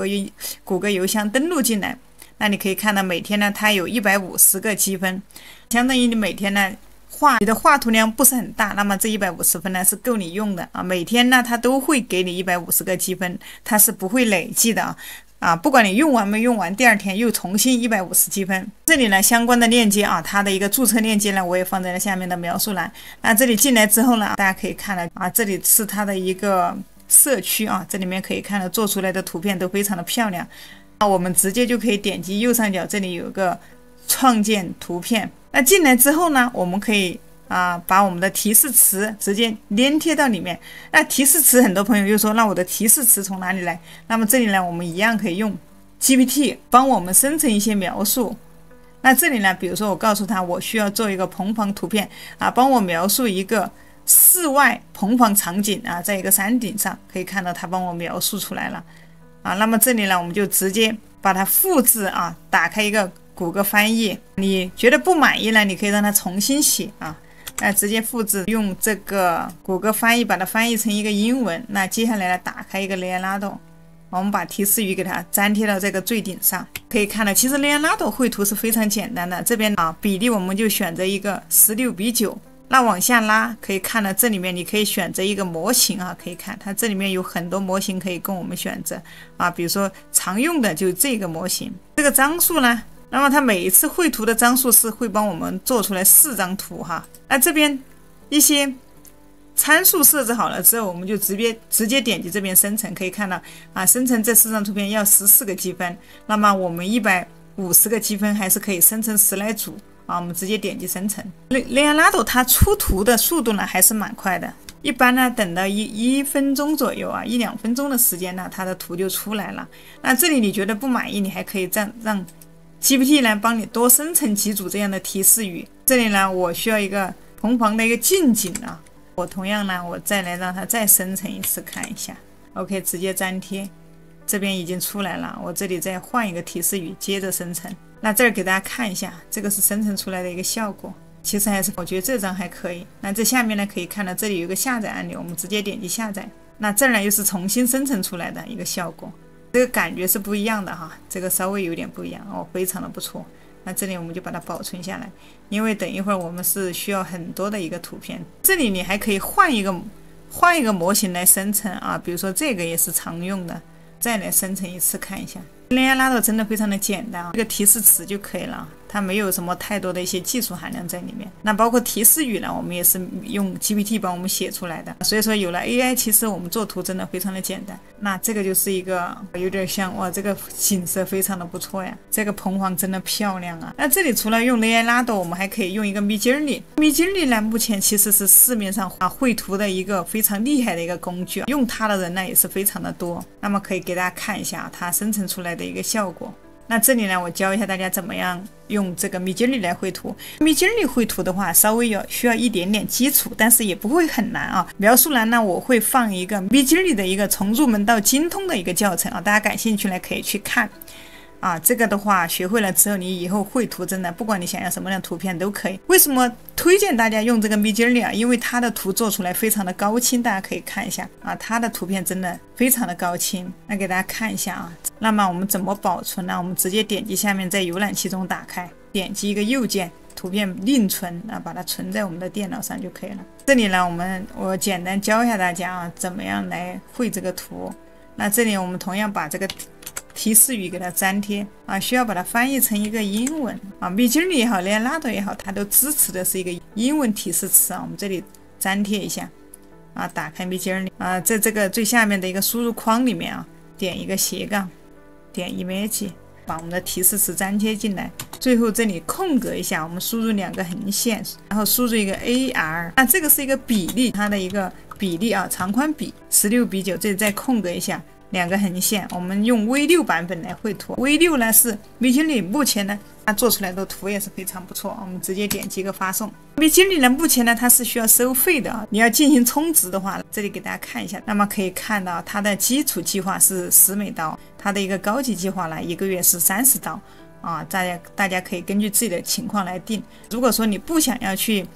歌邮箱登录进来，那你可以看到每天呢它有150个积分，相当于你每天呢你的画图量不是很大，那么这150分呢是够你用的每天呢它都会给你150个积分，它是不会累计的不管你用完没用完，第二天又重新150积分。这里呢相关的链接它的一个注册链接呢我也放在了下面的描述栏。那这里进来之后呢，大家可以看到这里是它的一个社区这里面可以看到做出来的图片都非常的漂亮我们直接就可以点击右上角这里有个创建图片。那进来之后呢，我们可以把我们的提示词直接粘贴到里面。那提示词很多朋友又说，那我的提示词从哪里来？那么这里呢，我们一样可以用 GPT 帮我们生成一些描述。那这里呢，比如说我告诉他我需要做一个棚房图片帮我描述一个室外棚房场景在一个山顶上，可以看到他帮我描述出来了那么这里呢，我们就直接把它复制打开一个谷歌翻译。你觉得不满意呢，你可以让它重新写直接复制，用这个谷歌翻译把它翻译成一个英文。那接下来呢，打开一个 Leonardo， 我们把提示语给它粘贴到这个最顶上。可以看到，其实 Leonardo 绘图是非常简单的。这边比例我们就选择一个16:9。那往下拉，可以看到这里面你可以选择一个模型可以看它这里面有很多模型可以供我们选择比如说常用的就是这个模型。这个张数呢，那么它每一次绘图的张数是会帮我们做出来4张图那这边一些参数设置好了之后，我们就直接点击这边生成，可以看到啊，生成这4张图片要14个积分，那么我们150个积分还是可以生成10来组啊。我们直接点击生成。Leonardo 它出图的速度呢还是蛮快的，一般呢等到一分钟左右啊，1-2分钟的时间呢，它的图就出来了。那这里你觉得不满意，你还可以让 GPT 呢帮你多生成几组这样的提示语。这里呢，我需要一个棚房的一个近景啊。我同样呢，我再来让它再生成一次看一下 ，OK， 直接粘贴，这边已经出来了。我这里再换一个提示语，接着生成。那这儿给大家看一下，这个是生成出来的一个效果。其实还是我觉得这张还可以。那这下面呢可以看到这里有一个下载按钮，我们直接点击下载。那这儿呢又是重新生成出来的一个效果，这个感觉是不一样的哈，这个稍微有点不一样哦，非常的不错。那这里我们就把它保存下来，因为等一会儿我们是需要很多的一个图片。这里你还可以换一个模型来生成啊，比如说这个也是常用的，再来生成一次看一下。Leonardo 真的非常的简单，这个提示词就可以了，它没有什么太多的一些技术含量在里面。那包括提示语呢，我们也是用 GPT 帮我们写出来的。所以说有了 AI， 其实我们做图真的非常的简单。那这个就是一个有点像哇，这个景色非常的不错呀，这个棚房真的漂亮啊。那这里除了用 Leonardo， 我们还可以用一个 Midjourney。Midjourney 呢，目前其实是市面上绘图的一个非常厉害的一个工具，用它的人呢也是非常的多。那么可以给大家看一下它生成出来的一个效果。那这里呢，我教一下大家怎么样用这个 Midjourney 来绘图。Midjourney 绘图的话，稍微需要一点点基础，但是也不会很难啊。描述栏呢，我会放一个 Midjourney 的一个从入门到精通的一个教程啊，大家感兴趣呢可以去看。啊，这个的话学会了之后，你以后绘图真的不管你想要什么样的图片都可以。为什么推荐大家用这个 Midjourney 啊？因为它的图做出来非常的高清，大家可以看一下啊，它的图片真的非常的高清。那给大家看一下啊，那么我们怎么保存呢？我们直接点击下面在浏览器中打开，点击一个右键，图片另存啊，把它存在我们的电脑上就可以了。这里呢，我简单教一下大家啊，怎么样来绘这个图。那这里我们同样把这个提示语给它粘贴啊，需要把它翻译成一个英文啊。Midjourney 也好 ，Leonardo 也好，它都支持的是一个英文提示词啊。我们这里粘贴一下啊，打开 Midjourney 啊，在这个最下面的一个输入框里面啊，点一个斜杠，点 Image， 把我们的提示词粘贴进来。最后这里空格一下，我们输入2个横线，然后输入一个 AR， 那这个是一个比例，它的一个比例啊，长宽比16:9，这里再空格一下。2个横线，我们用 V6 版本来绘图。V6 呢是 Midjourney 目前呢它做出来的图也是非常不错，我们直接点击一个发送。Midjourney 呢目前呢它是需要收费的啊，你要进行充值的话，这里给大家看一下，那么可以看到它的基础计划是$10，它的一个高级计划呢1个月是$30啊，大家可以根据自己的情况来定。如果说你不想要去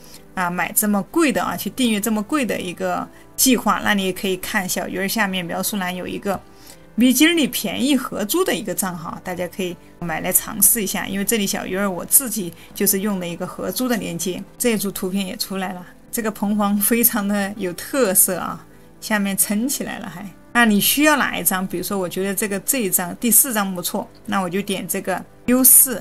买这么贵的啊，去订阅这么贵的一个计划，那你也可以看小鱼儿下面描述栏有一个 Midjourney 便宜合租的一个账号，大家可以买来尝试一下。因为这里小鱼儿我自己就是用的一个合租的链接，这组图片也出来了，这个棚房非常的有特色啊，下面撑起来了还。那你需要哪一张？比如说我觉得这一张第4张不错，那我就点这个 U4，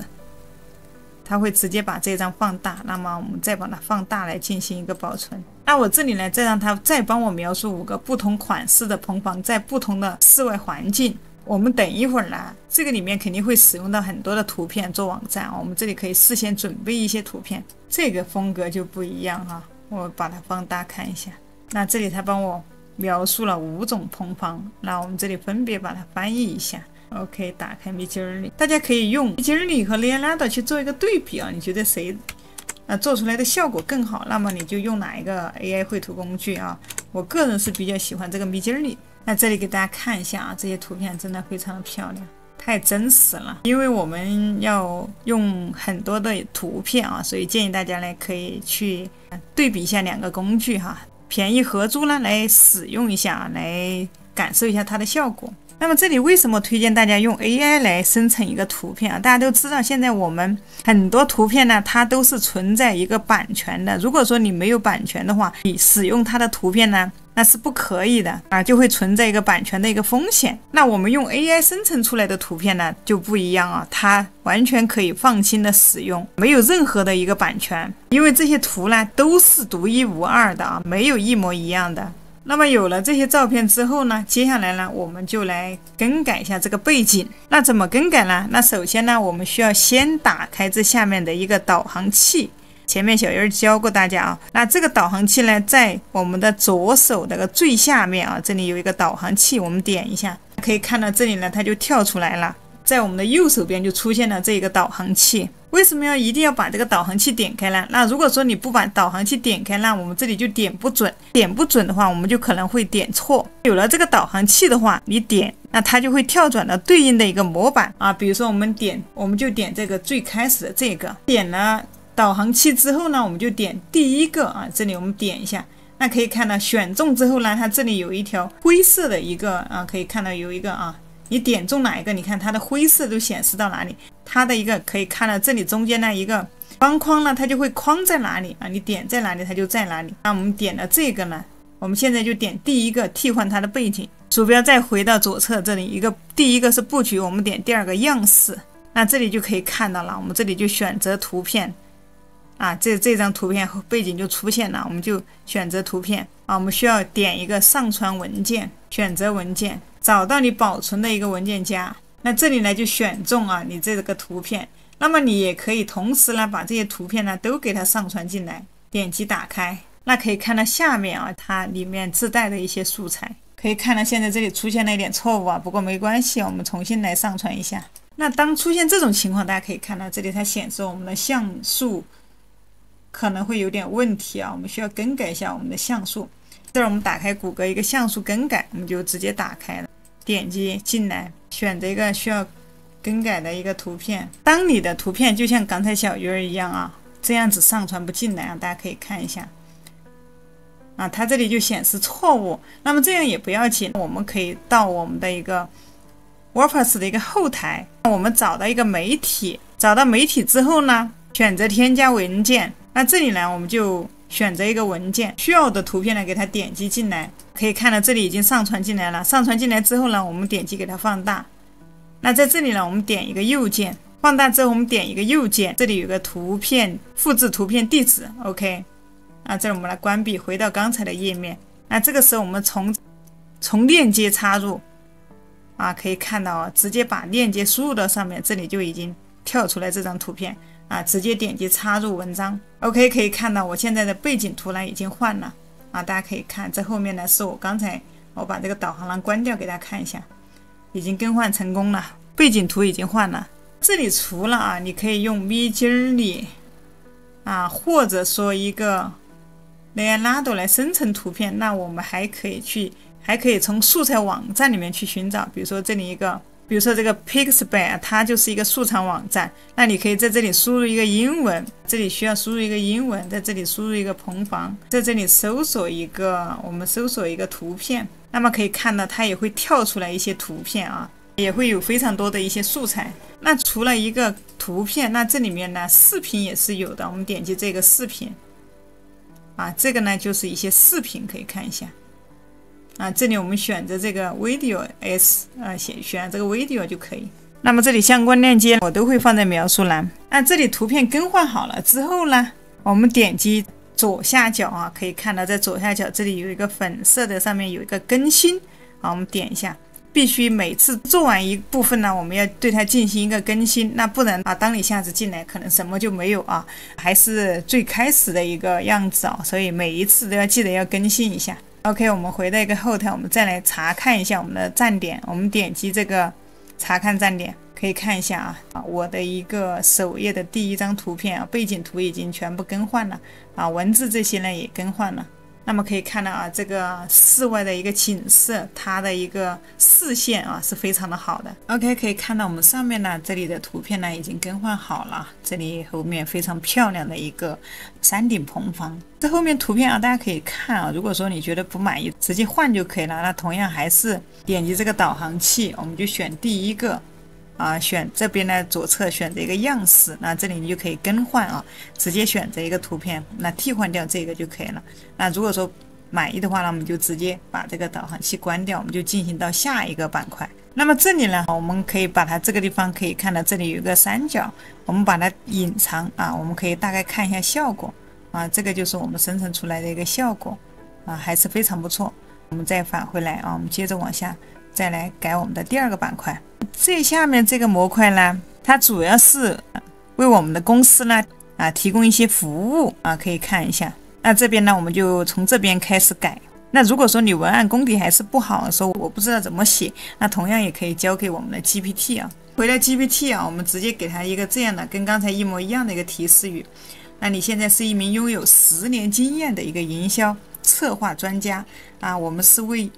它会直接把这张放大，那么我们再把它放大来进行一个保存。那我这里呢，再让它再帮我描述5个不同款式的棚房在不同的室外环境。我们等一会儿呢，这个里面肯定会使用到很多的图片做网站，我们这里可以事先准备一些图片，这个风格就不一样哈。我把它放大看一下，那这里它帮我描述了5种棚房，那我们这里分别把它翻译一下。OK， 打开 Midjourney， 大家可以用 Midjourney 和 Leonardo 去做一个对比啊，你觉得谁做出来的效果更好，那么你就用哪一个 AI 绘图工具啊。我个人是比较喜欢这个 Midjourney。那这里给大家看一下啊，这些图片真的非常的漂亮，太真实了。因为我们要用很多的图片啊，所以建议大家呢可以去对比一下2个工具哈，便宜合租呢来使用一下，来感受一下它的效果。那么这里为什么推荐大家用 AI 来生成一个图片啊？大家都知道现在我们很多图片呢，它都是存在一个版权的。如果说你没有版权的话，你使用它的图片呢，那是不可以的啊，就会存在一个版权的一个风险。那我们用 AI 生成出来的图片呢就不一样啊，它完全可以放心的使用，没有任何的一个版权，因为这些图呢都是独一无二的啊，没有一模一样的。那么有了这些照片之后呢，接下来呢我们就来更改一下这个背景。那怎么更改呢？那首先呢我们需要先打开这下面的一个导航器，前面小鱼教过大家啊。那这个导航器呢在我们的左手的最下面啊，这里有一个导航器，我们点一下可以看到这里呢它就跳出来了，在我们的右手边就出现了这个导航器。为什么一定要把这个导航器点开呢？那如果说你不把导航器点开，那我们这里就点不准，点不准的话我们就可能会点错。有了这个导航器的话，你点那它就会跳转到对应的一个模板啊。比如说我们就点这个最开始的这个，点了导航器之后呢，我们就点第一个啊，这里我们点一下，那可以看到选中之后呢，它这里有一条灰色的一个啊，可以看到有一个啊，你点中哪一个，你看它的灰色都显示到哪里，它的一个可以看到这里中间的一个方框呢，它就会框在哪里啊，你点在哪里它就在哪里。那我们点了这个呢，我们现在就点第一个替换它的背景，鼠标再回到左侧这里第一个是布局，我们点第二个样式，那这里就可以看到了，我们这里就选择图片啊，这张图片背景就出现了，我们就选择图片啊，我们需要点一个上传文件，选择文件，找到你保存的一个文件夹，那这里呢就选中啊你这个图片，那么你也可以同时呢把这些图片呢都给它上传进来，点击打开，那可以看到下面啊它里面自带的一些素材，可以看到现在这里出现了一点错误啊，不过没关系，我们重新来上传一下。那当出现这种情况，大家可以看到这里它显示我们的像素可能会有点问题啊，我们需要更改一下我们的像素。这儿我们打开谷歌一个像素更改，我们就直接打开了，点击进来，选择一个需要更改的一个图片。当你的图片就像刚才小鱼儿一样啊，这样子上传不进来啊，大家可以看一下啊，它这里就显示错误。那么这样也不要紧，我们可以到我们的一个 WordPress 的一个后台，我们找到一个媒体，找到媒体之后呢，选择添加文件。那这里呢，我们就选择一个文件，需要的图片呢，给它点击进来，可以看到这里已经上传进来了。上传进来之后呢，我们点击给它放大。那在这里呢，我们点一个右键，放大之后我们点一个右键，这里有个图片，复制图片地址 ，OK。啊，这里我们来关闭，回到刚才的页面。那这个时候我们从链接插入啊，可以看到啊，直接把链接输入到上面，这里就已经跳出来这张图片。啊，直接点击插入文章 ，OK， 可以看到我现在的背景图呢已经换了啊，大家可以看这后面呢是我刚才我把这个导航栏关掉给大家看一下，已经更换成功了，背景图已经换了。这里除了啊，你可以用 Midjourney 啊，或者说一个 Leonardo 来生成图片，那我们还可以从素材网站里面去寻找，比如说这里一个。比如说这个 Pixabay 它就是一个素材网站，那你可以在这里输入一个英文，这里需要输入一个英文，在这里输入一个棚房，在这里我们搜索一个图片，那么可以看到它也会跳出来一些图片啊，也会有非常多的一些素材。那除了一个图片，那这里面呢视频也是有的，我们点击这个视频啊，这个呢就是一些视频，可以看一下。啊，这里我们选择这个 Video S 啊，选这个 Video 就可以。那么这里相关链接我都会放在描述栏。那这里图片更换好了之后呢，我们点击左下角啊，可以看到在左下角这里有一个粉色的，上面有一个更新啊，我们点一下。必须每次做完一部分呢，我们要对它进行一个更新，那不然啊，当你下次进来可能什么就没有啊，还是最开始的一个样子啊，所以每一次都要记得要更新一下。OK， 我们回到一个后台，我们再来查看一下我们的站点。我们点击这个查看站点，可以看一下啊，我的一个首页的第一张图片啊，背景图已经全部更换了啊，文字这些呢也更换了。那么可以看到啊，这个室外的一个景色，它的一个视线啊是非常的好的。OK， 可以看到我们上面呢，这里的图片呢已经更换好了，这里后面非常漂亮的一个山顶棚房。这后面图片啊，大家可以看啊，如果说你觉得不满意，直接换就可以了。那同样还是点击这个导航器，我们就选第一个。啊，选这边呢左侧选择一个样式，那这里你就可以更换啊，直接选择一个图片，那替换掉这个就可以了。那如果说满意的话呢，我们就直接把这个导航器关掉，我们就进行到下一个板块。那么这里呢，我们可以把它这个地方可以看到这里有一个三角，我们把它隐藏啊，我们可以大概看一下效果啊，这个就是我们生成出来的一个效果啊，还是非常不错。我们再返回来啊，我们接着往下再来改我们的第二个板块。最下面这个模块呢，它主要是为我们的公司呢提供一些服务啊，可以看一下。那这边呢，我们就从这边开始改。那如果说你文案功底还是不好，说我不知道怎么写，那同样也可以交给我们的 GPT 啊。回到 GPT 啊，我们直接给它一个这样的，跟刚才一模一样的一个提示语。那你现在是一名拥有10年经验的一个营销策划专家啊，我们是为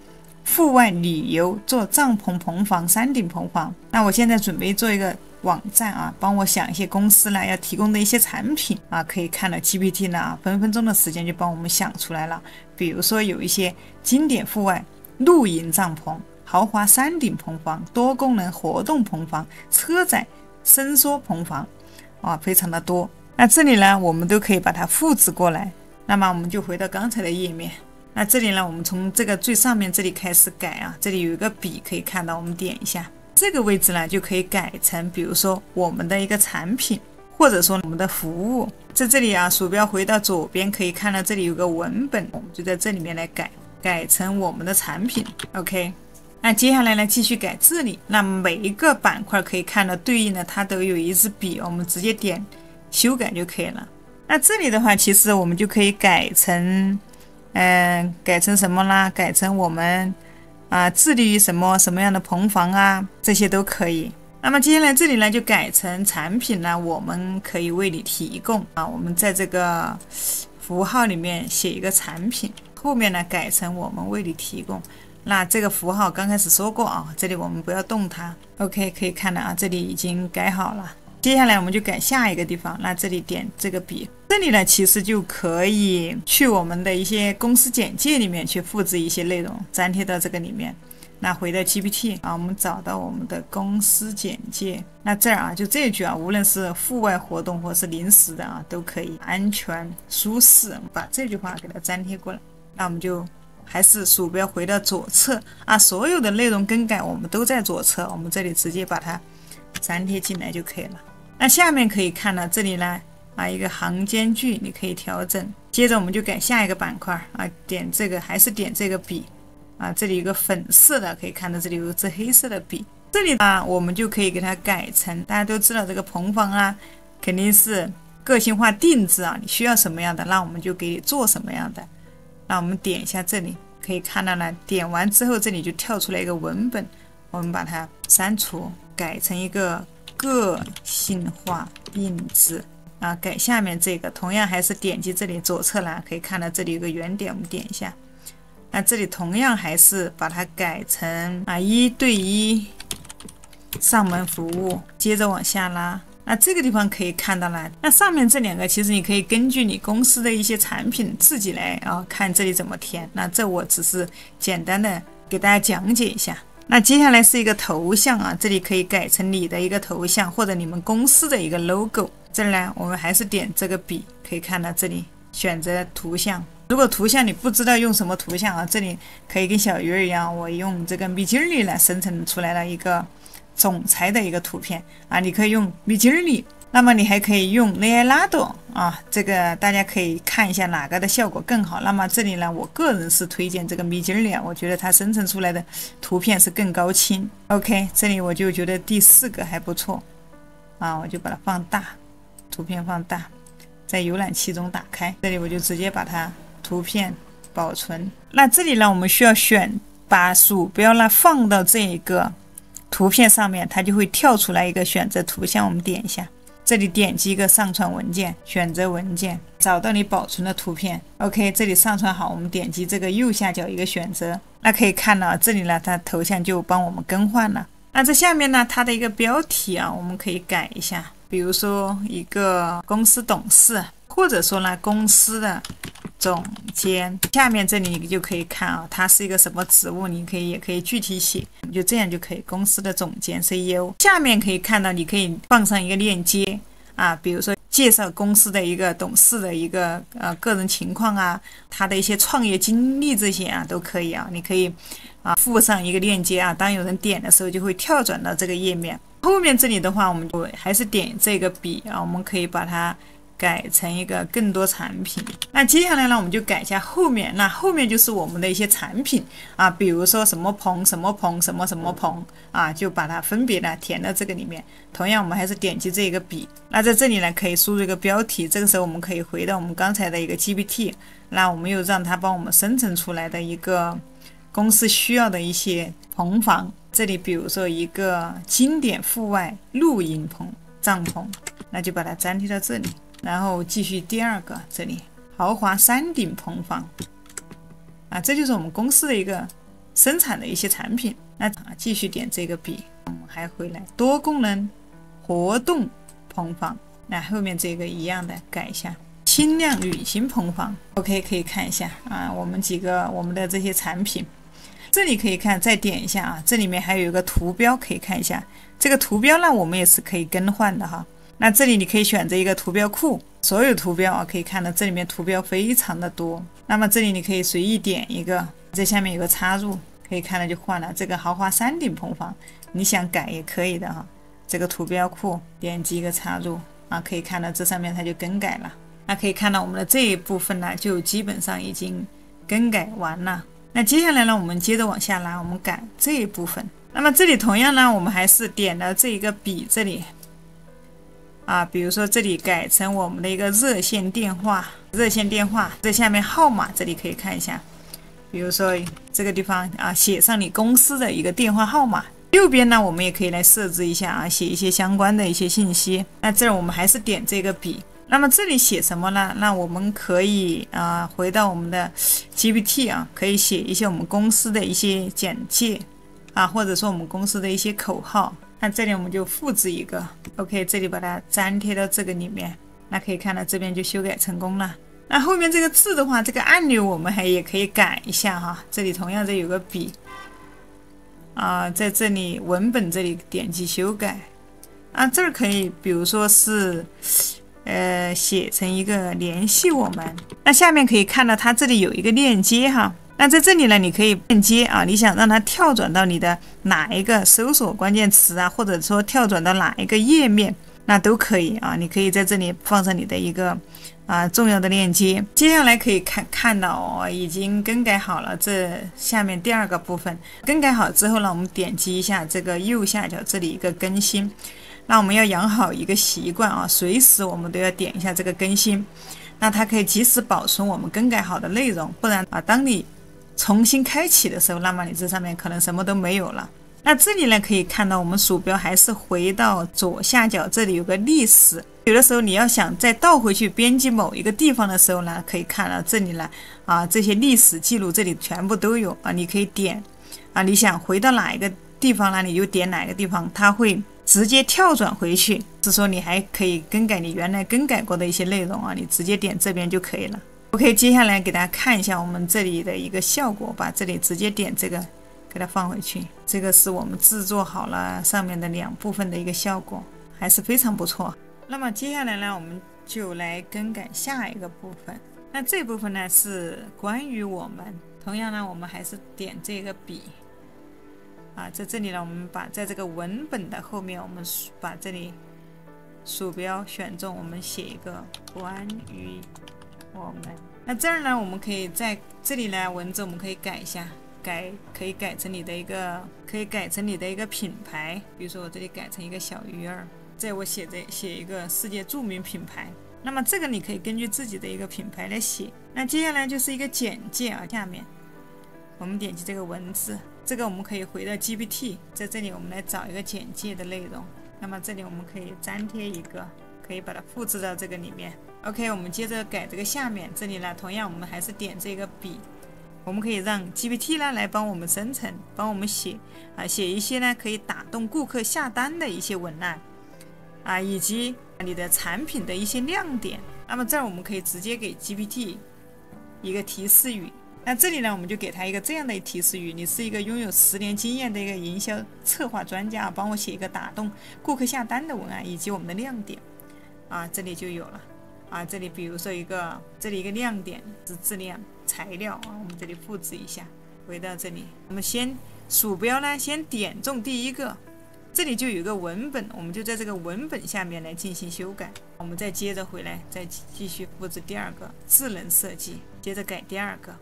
户外旅游做帐篷棚房、山顶棚房。那我现在准备做一个网站啊，帮我想一些公司呢要提供的一些产品啊，可以看到 GPT 呢分分钟的时间就帮我们想出来了。比如说有一些经典户外露营帐篷、豪华山顶棚房、多功能活动棚房、车载伸缩棚房啊，非常的多。那这里呢，我们都可以把它复制过来。那么我们就回到刚才的页面。那这里呢，我们从这个最上面这里开始改啊，这里有一个笔可以看到，我们点一下这个位置呢，就可以改成比如说我们的一个产品，或者说我们的服务。在这里啊，鼠标回到左边可以看到这里有个文本，我们就在这里面来改成我们的产品。 OK， 那接下来呢，继续改这里。那每一个板块可以看到对应的它都有一支笔，我们直接点修改就可以了。那这里的话，其实我们就可以改成什么啦？改成我们致力于什么样的棚房啊，这些都可以。那么接下来这里呢，就改成产品呢，我们可以为你提供啊，我们在这个符号里面写一个产品，后面呢改成我们为你提供。那这个符号刚开始说过啊，这里我们不要动它。OK， 可以看到啊，这里已经改好了。接下来我们就改下一个地方，那这里点这个笔，这里呢其实就可以去我们的一些公司简介里面去复制一些内容，粘贴到这个里面。那回到 GPT 啊，我们找到我们的公司简介，那这儿啊就这一句啊，无论是户外活动或是临时的啊，都可以安全舒适，把这句话给它粘贴过来。那我们就还是鼠标回到左侧啊，所有的内容更改我们都在左侧，我们这里直接把它粘贴进来就可以了。那下面可以看到这里呢一个行间距你可以调整。接着我们就改下一个板块啊，点这个还是点这个笔啊，这里有个粉色的，可以看到这里有一支黑色的笔。这里啊，我们就可以给它改成，大家都知道这个棚房啊，肯定是个性化定制啊，你需要什么样的，那我们就给你做什么样的。那我们点一下这里，可以看到呢，点完之后这里就跳出来一个文本，我们把它删除，改成一个个性化定制啊，改下面这个，同样还是点击这里左侧栏，可以看到这里有个圆点，我们点一下。那这里同样还是把它改成1对1上门服务，接着往下拉。那这个地方可以看到了，那上面这两个其实你可以根据你公司的一些产品自己来看这里怎么填。那这我只是简单的给大家讲解一下。那接下来是一个头像啊，这里可以改成你的一个头像或者你们公司的一个 logo。这里呢，我们还是点这个笔，可以看到这里选择图像。如果图像你不知道用什么图像啊，这里可以跟小鱼儿一样，我用这个 Midjourney 来生成出来了一个总裁的一个图片啊，你可以用 Midjourney， 那么你还可以用 Leonardo 啊，这个大家可以看一下哪个的效果更好。那么这里呢，我个人是推荐这个 Midjourney， 我觉得它生成出来的图片是更高清。OK， 这里我就觉得第4个还不错啊，我就把它放大，图片放大，在浏览器中打开，这里我就直接把它图片保存。那这里呢，我们需要把鼠标呢放到这一个图片上面，它就会跳出来一个选择图像，我们点一下，这里点击一个上传文件，选择文件，找到你保存的图片。 OK， 这里上传好，我们点击这个右下角一个选择，那可以看到这里呢，它头像就帮我们更换了。那这下面呢，它的一个标题啊，我们可以改一下，比如说一个公司董事，或者说呢公司的总监。下面这里你就可以看啊，它是一个什么职务，你也可以具体写，就这样就可以，公司的总监 CEO。下面可以看到，你可以放上一个链接啊，比如说介绍公司的一个董事的一个个人情况啊，他的一些创业经历这些啊都可以啊，你可以附上一个链接啊，当有人点的时候就会跳转到这个页面。后面这里的话，我们就还是点这个笔啊，我们可以把它改成一个更多产品。那接下来呢，我们就改一下后面，那后面就是我们的一些产品啊，比如说什么棚、什么棚、什么什么棚啊，就把它分别的填到这个里面。同样，我们还是点击这个笔，那在这里呢可以输入一个标题，这个时候我们可以回到我们刚才的一个 GPT， 那我们又让它帮我们生成出来的一个公司需要的一些棚房。这里比如说一个经典户外露营棚帐篷，那就把它粘贴到这里。然后继续第二个，这里豪华山顶棚房啊，这就是我们公司的一个生产的一些产品。那继续点这个笔，我们还回来多功能活动棚房，那后面这个一样的改一下轻量旅行棚房。 OK， 可以看一下啊，我们的这些产品，这里可以看，再点一下啊，这里面还有一个图标，可以看一下这个图标呢，我们也是可以更换的哈。那这里你可以选择一个图标库，所有图标啊，可以看到这里面图标非常的多。那么这里你可以随意点一个，这下面有个插入，可以看到就换了这个豪华山顶棚房，你想改也可以的哈。这个图标库点击一个插入啊，可以看到这上面它就更改了。那可以看到我们的这一部分呢，就基本上已经更改完了。那接下来呢，我们接着往下拉，我们改这一部分。那么这里同样呢，我们还是点了这个笔这里啊，比如说这里改成我们的一个热线电话，这下面号码这里可以看一下，比如说这个地方啊，写上你公司的一个电话号码。右边呢，我们也可以来设置一下啊，写一些相关的一些信息。那这儿我们还是点这个笔。那么这里写什么呢？那我们可以回到我们的 GPT 啊，可以写一些我们公司的一些简介啊，或者说我们公司的一些口号。那这里我们就复制一个 ，OK， 这里把它粘贴到这个里面。那可以看到这边就修改成功了。那后面这个字的话，这个按钮我们也可以改一下哈。这里同样这有个笔啊，在这里文本这里点击修改啊，这儿可以比如说是写成一个联系我们。那下面可以看到它这里有一个链接哈。那在这里呢，你可以链接啊，你想让它跳转到你的哪一个搜索关键词啊，或者说跳转到哪一个页面，那都可以啊。你可以在这里放上你的一个重要的链接。接下来可以看到已经更改好了，这下面第二个部分更改好之后呢，我们点击一下这个右下角这里一个更新。那我们要养好一个习惯啊，随时我们都要点一下这个更新，那它可以及时保存我们更改好的内容，不然当你重新开启的时候，那么你这上面可能什么都没有了。那这里呢，可以看到我们鼠标还是回到左下角，这里有个历史。有的时候你要想再倒回去编辑某一个地方的时候呢，可以看到这里呢这些历史记录这里全部都有啊，你可以点你想回到哪一个地方呢，你就点哪个地方，它会直接跳转回去。是说你还可以更改你原来更改过的一些内容啊，你直接点这边就可以了。OK， 接下来给大家看一下我们这里的一个效果，把这里直接点这个给它放回去，这个是我们制作好了上面的2部分的一个效果，还是非常不错。那么接下来呢，我们就来更改下一个部分。那这部分呢是关于我们，同样呢我们还是点这个笔在这里呢，我们把在这个文本的后面，我们把这里鼠标选中，我们写一个关于我们。那这儿呢，我们可以在这里呢，文字我们可以改一下，可以改成你的一个品牌，比如说我这里改成一个小鱼儿，这我写一个世界著名品牌。那么这个你可以根据自己的一个品牌来写。那接下来就是一个简介啊，下面我们点击这个文字，这个我们可以回到 GPT， 在这里我们来找一个简介的内容。那么这里我们可以粘贴一个，可以把它复制到这个里面。OK， 我们接着改这个下面，这里呢同样我们还是点这个笔，我们可以让 GPT 呢来帮我们生成，帮我们写一些呢可以打动顾客下单的一些文案以及你的产品的一些亮点。那么这儿我们可以直接给 GPT 一个提示语。那这里呢，我们就给他一个这样的提示语：你是一个拥有10年经验的一个营销策划专家，帮我写一个打动顾客下单的文案以及我们的亮点。啊，这里就有了啊。这里比如说这里一个亮点是质量材料啊，我们这里复制一下，回到这里，我们先鼠标呢先点中第一个，这里就有一个文本，我们就在这个文本下面来进行修改。我们再接着回来，再继续复制第二个智能设计，接着改第二个，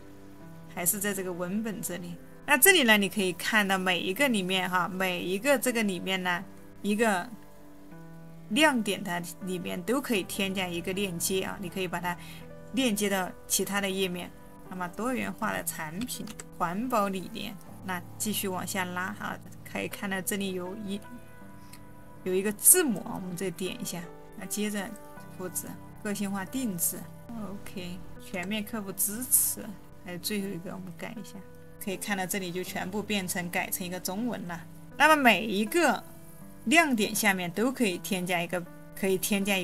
还是在这个文本这里。那这里呢，你可以看到每一个里面哈，每一个这个里面呢，一个亮点它里面都可以添加一个链接啊，你可以把它链接到其他的页面。那么多元化的产品、环保理念，那继续往下拉哈，可以看到这里有一个字母啊，我们再点一下，那接着复制个性化定制 ，OK， 全面客户支持，还有最后一个我们改一下。可以看到这里就全部改成一个中文了。那么每一个亮点下面都可以添加一个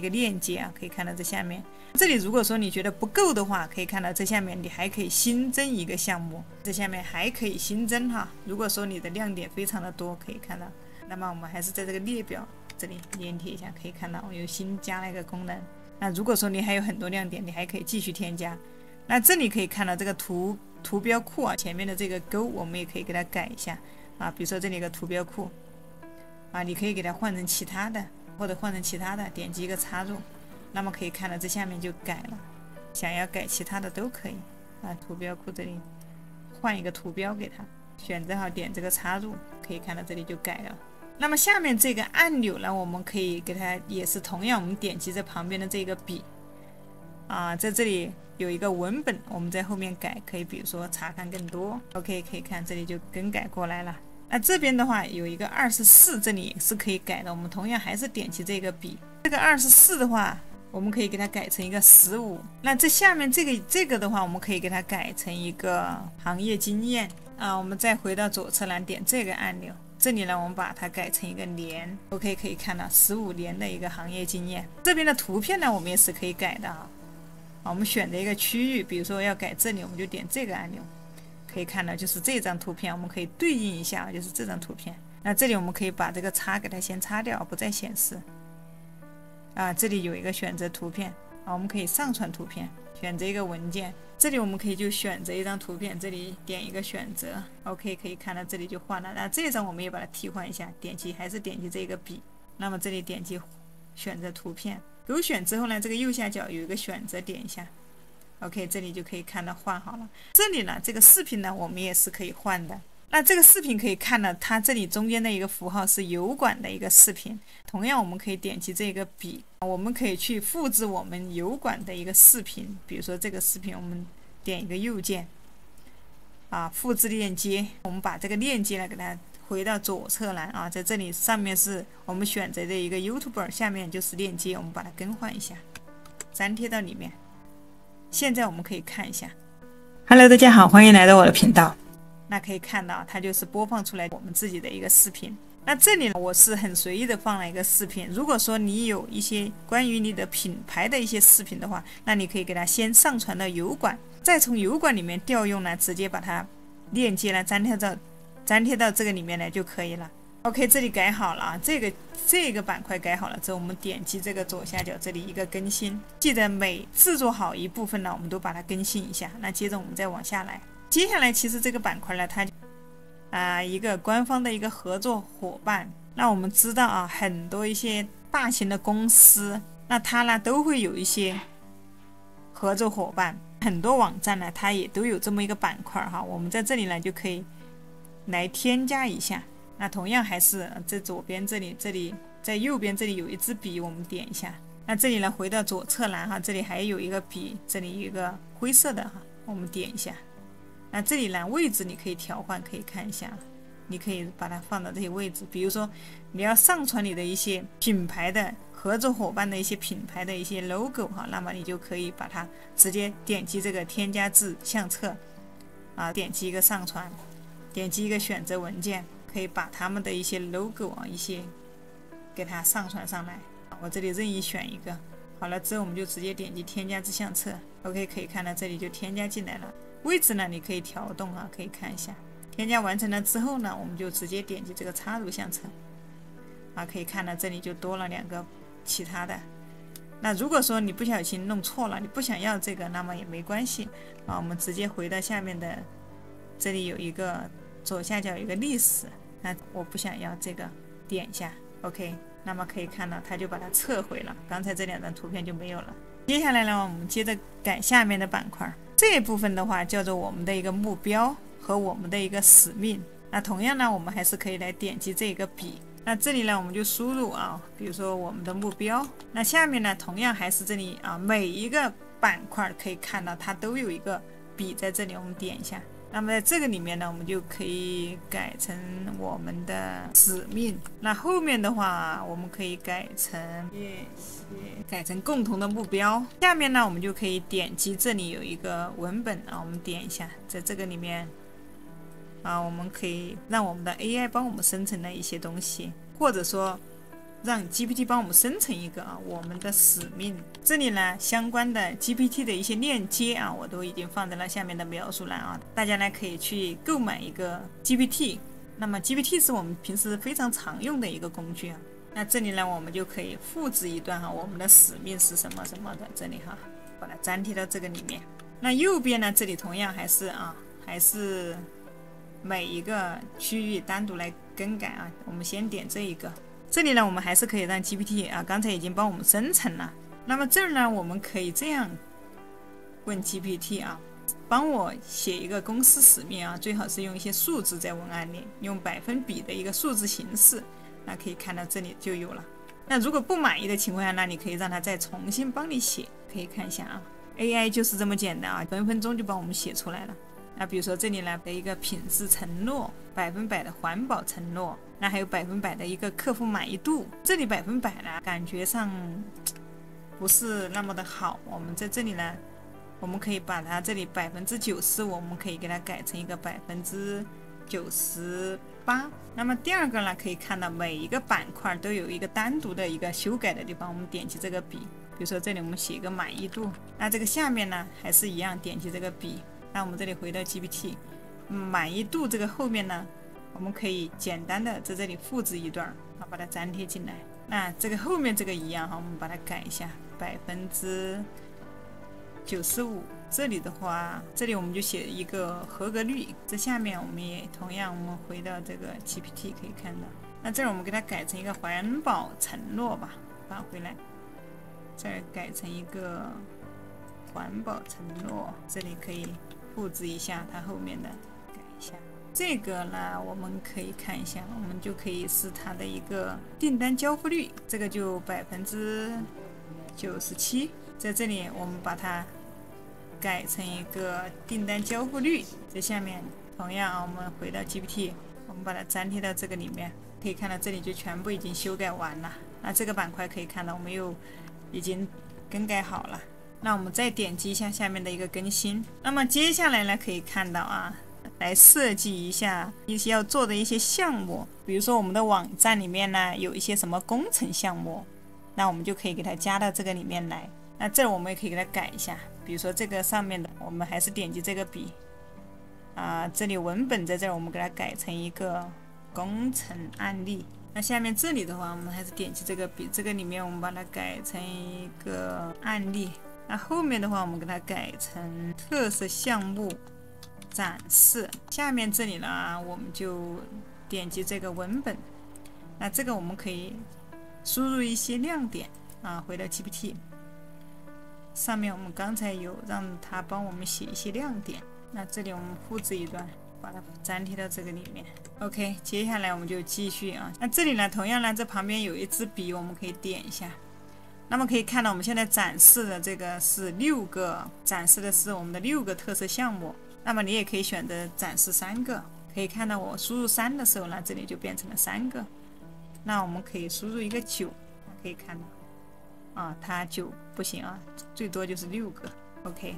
链接啊，可以看到这下面。这里如果说你觉得不够的话，可以看到这下面你还可以新增一个项目，这下面还可以新增哈。如果说你的亮点非常的多，可以看到，那么我们还是在这个列表这里粘贴一下，可以看到我又新加了一个功能。那如果说你还有很多亮点，你还可以继续添加。那这里可以看到这个图标库啊，前面的这个勾我们也可以给它改一下啊，比如说这里有个图标库啊，你可以给它换成其他的，或者换成其他的，点击一个插入，那么可以看到这下面就改了。想要改其他的都可以啊，图标库这里换一个图标给它，选择好点这个插入，可以看到这里就改了。那么下面这个按钮呢，我们可以给它也是同样，我们点击这旁边的这个笔啊，在这里有一个文本，我们在后面改，可以比如说查看更多 ，OK， 可以看这里就更改过来了。那这边的话有一个24，这里也是可以改的，我们同样还是点击这个笔，这个24的话，我们可以给它改成一个15。那这下面这个的话，我们可以给它改成一个行业经验啊。我们再回到左侧栏点这个按钮，这里呢我们把它改成一个年 ，OK， 可以看到15年的一个行业经验。这边的图片呢，我们也是可以改的啊。我们选择一个区域，比如说要改这里，我们就点这个按钮，可以看到就是这张图片，我们可以对应一下，就是这张图片。那这里我们可以把这个叉给它先擦掉，不再显示。啊，这里有一个选择图片啊，我们可以上传图片，选择一个文件，这里我们可以就选择一张图片，这里点一个选择 ，OK， 可以看到这里就换了。那这张我们也把它替换一下，还是点击这个笔，那么这里点击选择图片。勾选之后呢，这个右下角有一个选择，点一下 ，OK， 这里就可以看到换好了。这里呢，这个视频呢，我们也是可以换的。那这个视频可以看到，它这里中间的一个符号是油管的一个视频。同样，我们可以点击这个笔，我们可以去复制我们油管的一个视频。比如说这个视频，我们点一个右键，啊，复制链接。我们把这个链接呢，给它回到左侧栏啊，在这里上面是我们选择的一个 YouTuber， 下面就是链接，我们把它更换一下，粘贴到里面。现在我们可以看一下 ，Hello， 大家好，欢迎来到我的频道。那可以看到，它就是播放出来我们自己的一个视频。那这里呢，我是很随意的放了一个视频。如果说你有一些关于你的品牌的一些视频的话，那你可以给它先上传到油管，再从油管里面调用呢，直接把它链接呢粘贴到这个里面来就可以了。OK， 这里改好了啊，这个板块改好了之后，我们点击这个左下角这里一个更新，记得每制作好一部分呢，我们都把它更新一下。那接着我们再往下来，接下来其实这个板块呢，它一个官方的一个合作伙伴。那我们知道啊，很多一些大型的公司，那它呢都会有一些合作伙伴，很多网站呢它也都有这么一个板块哈。我们在这里呢就可以来添加一下。那同样还是在左边这里在右边这里有一支笔，我们点一下。那这里呢回到左侧栏哈，这里还有一个笔，这里有一个灰色的哈，我们点一下。那这里呢位置你可以调换，可以看一下，你可以把它放到这些位置。比如说你要上传你的一些品牌的合作伙伴的一些品牌的一些 logo 哈，那么你就可以把它直接点击这个添加至相册啊，点击一个上传，点击一个选择文件，可以把他们的一些 logo 啊一些给它上传上来。我这里任意选一个，好了之后我们就直接点击添加至相册 ，OK， 可以看到这里就添加进来了。位置呢你可以调动啊，可以看一下。添加完成了之后呢，我们就直接点击这个插入相册啊，可以看到这里就多了2个其他的那如果说你不小心弄错了，你不想要这个，那么也没关系啊，我们直接回到下面的，这里有一个左下角有一个历史，那我不想要这个，点一下 OK， 那么可以看到它就把它撤回了，刚才这2张图片就没有了。接下来呢，我们接着改下面的板块，这一部分的话叫做我们的一个目标和我们的一个使命。那同样呢，我们还是可以来点击这个笔，那这里呢我们就输入啊，比如说我们的目标，那下面呢同样还是这里啊，每一个板块可以看到它都有一个笔在这里，我们点一下。那么在这个里面呢，我们就可以改成我们的使命。那后面的话，我们可以改成共同的目标。下面呢，我们就可以点击这里有一个文本啊，我们点一下，在这个里面啊，我们可以让我们的 AI 帮我们生成了一些东西，或者说让 GPT 帮我们生成一个啊我们的使命。这里呢相关的 GPT 的一些链接啊，我都已经放在了下面的描述栏啊，大家呢可以去购买一个 GPT。那么 GPT 是我们平时非常常用的一个工具啊。那这里呢我们就可以复制一段哈，我们的使命是什么什么的，这里哈把它粘贴到这个里面。那右边呢这里同样还是每一个区域单独来更改啊。我们先点这一个，这里呢我们还是可以让 GPT 啊，刚才已经帮我们生成了。那么这儿呢我们可以这样问 GPT 啊，帮我写一个公司使命啊，最好是用一些数字在文案里，用百分比的一个数字形式。那可以看到这里就有了。那如果不满意的情况下，那你可以让它再重新帮你写，可以看一下啊 AI 就是这么简单啊，分分钟就帮我们写出来了。那比如说这里呢的一个品质承诺，100%的环保承诺，那还有100%的一个客户满意度，这里100%呢感觉上不是那么的好，我们在这里呢我们可以把它这里90%我们可以给它改成一个98%。那么第二个呢，可以看到每一个板块都有一个单独的一个修改的地方，我们点击这个笔，比如说这里我们写一个满意度，那这个下面呢还是一样点击这个笔，那我们这里回到 GPT， 满意度这个后面呢我们可以简单的在这里复制一段啊，把它粘贴进来。那这个后面这个一样哈，我们把它改一下95%。这里的话，这里我们就写一个合格率，这下面我们也同样，我们回到这个 GPT 可以看到，那这儿我们给它改成一个环保承诺吧，返回来，再改成一个环保承诺，这里可以复制一下它后面的，改一下。这个呢，我们可以看一下，我们就可以是它的一个订单交付率，这个就97%，在这里我们把它改成一个订单交付率，这下面同样我们回到 GPT， 我们把它粘贴到这个里面，可以看到这里就全部已经修改完了。那这个板块可以看到我们又已经更改好了。那我们再点击一下下面的一个更新，那么接下来呢可以看到啊，来设计一下一些要做的一些项目，比如说我们的网站里面呢有一些什么工程项目，那我们就可以给它加到这个里面来。那这我们也可以给它改一下，比如说这个上面的我们还是点击这个笔啊，这里文本在这儿我们给它改成一个工程案例。那下面这里的话我们还是点击这个笔，这个里面我们把它改成一个案例。那后面的话我们给它改成特色项目展示。下面这里呢我们就点击这个文本，那这个我们可以输入一些亮点啊，回到 GPT。上面我们刚才有让它帮我们写一些亮点，那这里我们复制一段，把它粘贴到这个里面。OK， 接下来我们就继续啊。那这里呢，同样呢，这旁边有一支笔，我们可以点一下。那么可以看到，我们现在展示的这个是6个，展示的是我们的6个特色项目。那么你也可以选择展示3个。可以看到我输入3的时候呢，这里就变成了3个。那我们可以输入一个9，可以看到。啊，它9不行啊，最多就是6个。OK，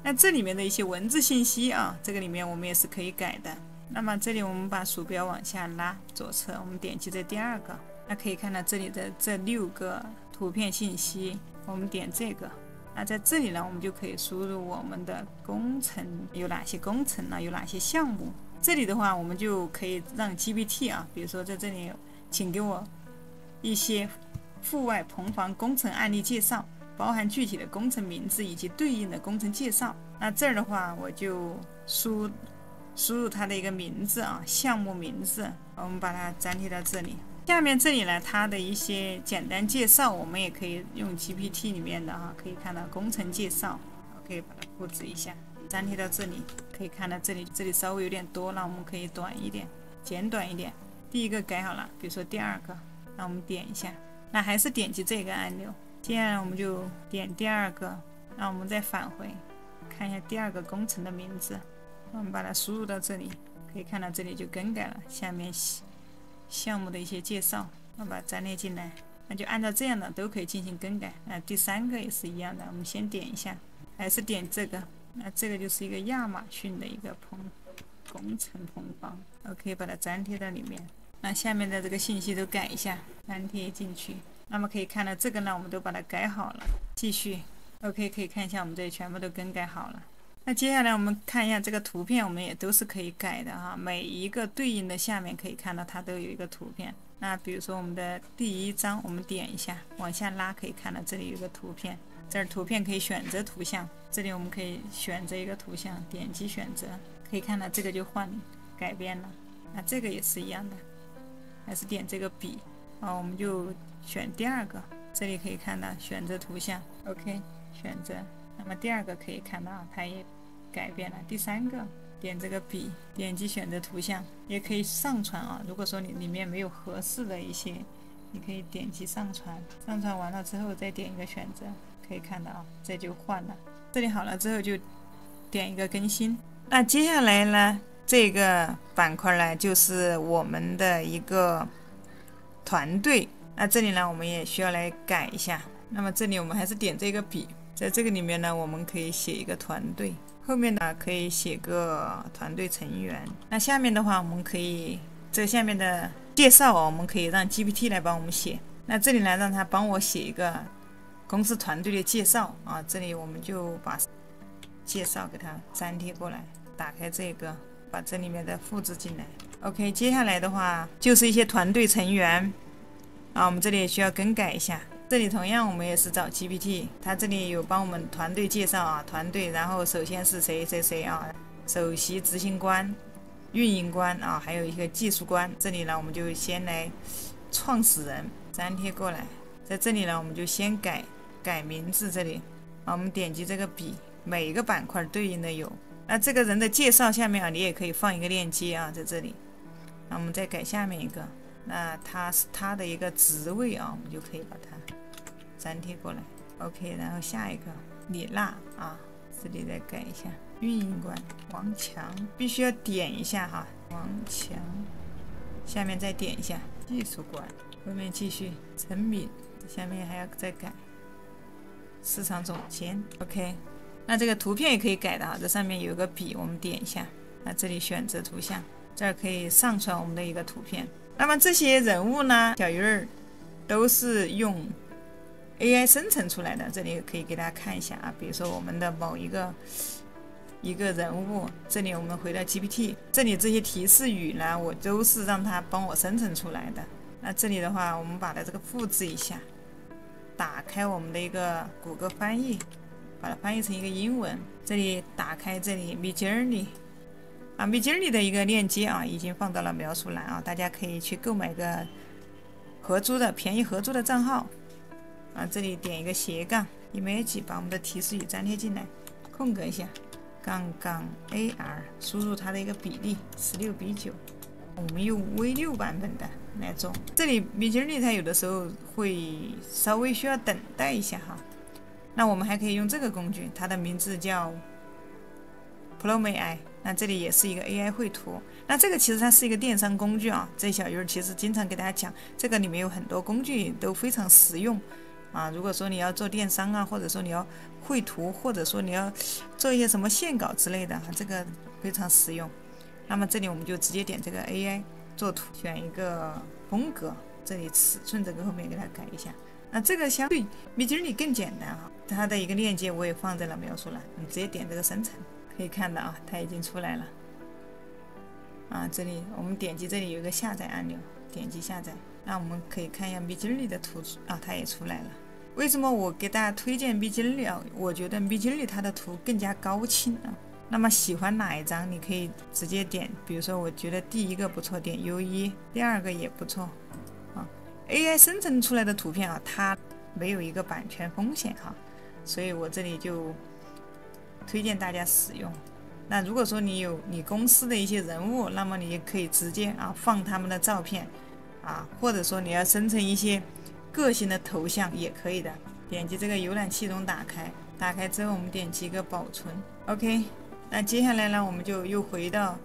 那这里面的一些文字信息啊，这个里面我们也是可以改的。那么这里我们把鼠标往下拉，左侧我们点击这第2个，那可以看到这里的这6个图片信息，我们点这个。那在这里呢，我们就可以输入我们的工程有哪些工程呢？有哪些项目？这里的话，我们就可以让 GPT 啊，比如说在这里，请给我一些户外棚房工程案例介绍，包含具体的工程名字以及对应的工程介绍。那这儿的话，我就输入它的一个名字啊，项目名字，我们把它粘贴到这里。下面这里呢，它的一些简单介绍，我们也可以用 GPT 里面的可以看到工程介绍，我可以把它复制一下，粘贴到这里。可以看到这里稍微有点多，那我们可以短一点，简短一点。第一个改好了，比如说第二个，那我们点一下，那还是点击这个按钮。接下来我们就点第二个，那我们再返回，看一下第二个工程的名字，我们把它输入到这里，可以看到这里就更改了。下面项目的一些介绍，我把它粘贴进来，那就按照这样的都可以进行更改。那第三个也是一样的，我们先点一下，还是点这个。那这个就是一个亚马逊的一个工程棚房，我可以把它粘贴到里面。那下面的这个信息都改一下，粘贴进去。那么可以看到这个呢，我们都把它改好了。继续 ，OK， 可以看一下我们这里全部都更改好了。那接下来我们看一下这个图片，我们也都是可以改的哈。每一个对应的下面可以看到它都有一个图片。那比如说我们的第一张，我们点一下，往下拉，可以看到这里有一个图片。这儿图片可以选择图像，这里我们可以选择一个图像，点击选择，可以看到这个就改变了。那这个也是一样的，还是点这个笔，我们就选第二个，这里可以看到选择图像 ，OK， 选择。那么第二个可以看到它也改变了。第三个点这个笔，点击选择图像，也可以上传啊。如果说你里面没有合适的一些，你可以点击上传，上传完了之后再点一个选择。可以看到这就换了，这里好了之后就点一个更新。那接下来呢，这个板块呢就是我们的一个团队。那这里呢我们也需要来改一下。那么这里我们还是点这个笔，在这个里面呢我们可以写一个团队，后面呢可以写个团队成员。那下面的话我们可以这下面的介绍我们可以让 GPT 来帮我们写。那这里呢让它帮我写一个公司团队的介绍啊，这里我们就把介绍给它粘贴过来，打开这个，把这里面的复制进来。OK， 接下来的话就是一些团队成员啊，我们这里也需要更改一下。这里同样我们也是找 GPT， 它这里有帮我们团队介绍啊，团队，然后首先是谁啊，首席执行官、运营官啊，还有一个技术官。这里呢我们就先来创始人粘贴过来，在这里呢我们就先改名字，这里我们点击这个笔，每一个板块对应的有。那这个人的介绍下面你也可以放一个链接啊，在这里。那我们再改下面一个，那它是他的一个职位啊，我们就可以把它粘贴过来。OK， 然后下一个李娜啊，这里再改一下，运营官王强，必须要点一下哈，王强，下面再点一下技术官，后面继续陈敏，下面还要再改。市场总监 ，OK， 那这个图片也可以改的哈，这上面有个笔，我们点一下，那这里选择图像，这儿可以上传我们的一个图片。那么这些人物呢，小鱼儿都是用 AI 生成出来的，这里可以给大家看一下啊，比如说我们的某一个人物，这里我们回到 GPT， 这里这些提示语呢，我都是让它帮我生成出来的。那这里的话，我们把它这个复制一下。打开我们的一个谷歌翻译，把它翻译成一个英文。这里打开这里 Midjourney 啊 ，Midjourney 的一个链接啊，已经放到了描述栏啊，大家可以去购买个便宜合租的账号啊。这里点一个斜杠 image， 把我们的提示语粘贴进来，空格一下，杠杠 AR， 输入它的一个比例16:9。我们用 V6 版本的来做，这里 Midjourney 它有的时候会稍微需要等待一下哈。那我们还可以用这个工具，它的名字叫 ProMai， 那这里也是一个 AI 绘图。那这个其实它是一个电商工具啊，这小鱼儿其实经常给大家讲，这个里面有很多工具都非常实用啊。如果说你要做电商啊，或者说你要绘图，或者说你要做一些什么线稿之类的啊，这个非常实用。那么这里我们就直接点这个 AI 做图，选一个风格，这里尺寸这个后面给它改一下。那这个相对 Midjourney 更简单啊，它的一个链接我也放在了描述栏，你直接点这个生成，可以看到啊，它已经出来了。啊，这里我们点击这里有一个下载按钮，点击下载，那我们可以看一下 Midjourney 的图啊，它也出来了。为什么我给大家推荐 B 经理啊？我觉得 B 经理它的图更加高清啊。那么喜欢哪一张，你可以直接点，比如说我觉得第一个不错，点 U1，第二个也不错啊。AI 生成出来的图片啊，它没有一个版权风险哈，所以我这里就推荐大家使用。那如果说你有你公司的一些人物，那么你也可以直接放他们的照片或者说你要生成一些个性的头像也可以的。点击这个浏览系统打开，打开之后我们点击一个保存 ，OK。那接下来呢，我们就又回到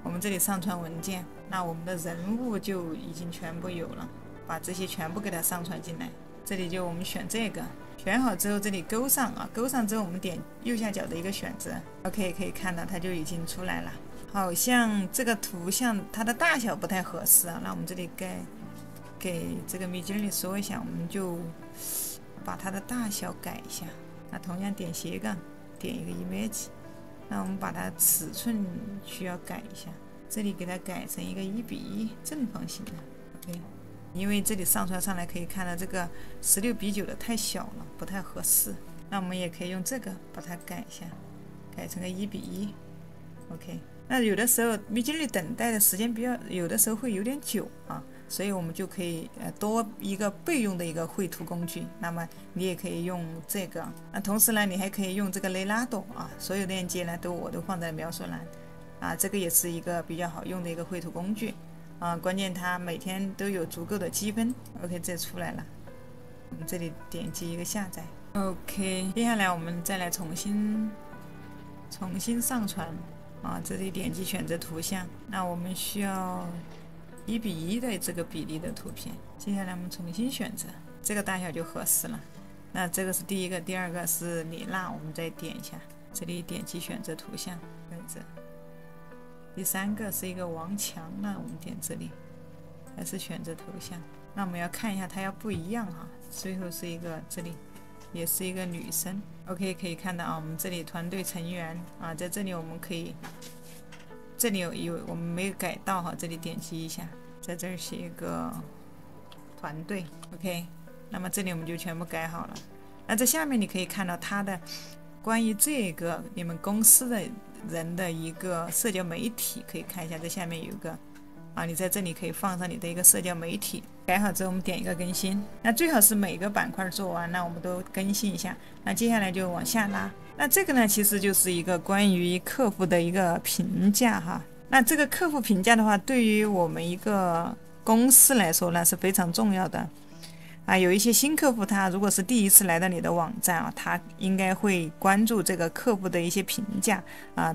我们这里上传文件，那我们的人物就已经全部有了，把这些全部给它上传进来。这里就我们选这个，选好之后这里勾上勾上之后我们点右下角的一个选择 ，OK， 可以看到它就已经出来了。好像这个图像它的大小不太合适那我们这里给这个米经理说一下，我们就把它的大小改一下。那同样点斜杠，点一个 image。那我们把它尺寸需要改一下，这里给它改成一个1:1正方形的 ，OK。因为这里上传上来可以看到这个16:9的太小了，不太合适。那我们也可以用这个把它改一下，改成个1:1 ，OK。那有的时候Midjourney等待的时间有的时候会有点久所以我们就可以多一个备用的一个绘图工具。那么你也可以用这个，那同时呢，你还可以用这个雷拉多所有链接呢我都放在描述栏这个也是一个比较好用的一个绘图工具关键它每天都有足够的积分。OK， 这出来了，我们这里点击一个下载。OK， 接下来我们再来重新上传这里点击选择图像，那我们需要1:1的这个比例的图片。接下来我们重新选择，这个大小就合适了。那这个是第一个，第二个是李娜，我们再点一下，这里点击选择图像，选择。第三个是一个王强，那我们点这里，还是选择头像。那我们要看一下它要不一样最后是一个这里也是一个女生。OK， 可以看到我们这里团队成员在这里我们可以，这里有我们没有改到这里点击一下，在这儿写一个团队 OK。那么这里我们就全部改好了。那这下面你可以看到它的关于这个你们公司的人的一个社交媒体，可以看一下这下面有一个你在这里可以放上你的一个社交媒体。改好之后我们点一个更新，那最好是每个板块做完，那我们都更新一下。那接下来就往下拉，那这个呢其实就是一个关于客户的一个评价那这个客户评价的话，对于我们一个公司来说呢是非常重要的有一些新客户他如果是第一次来到你的网站他应该会关注这个客户的一些评价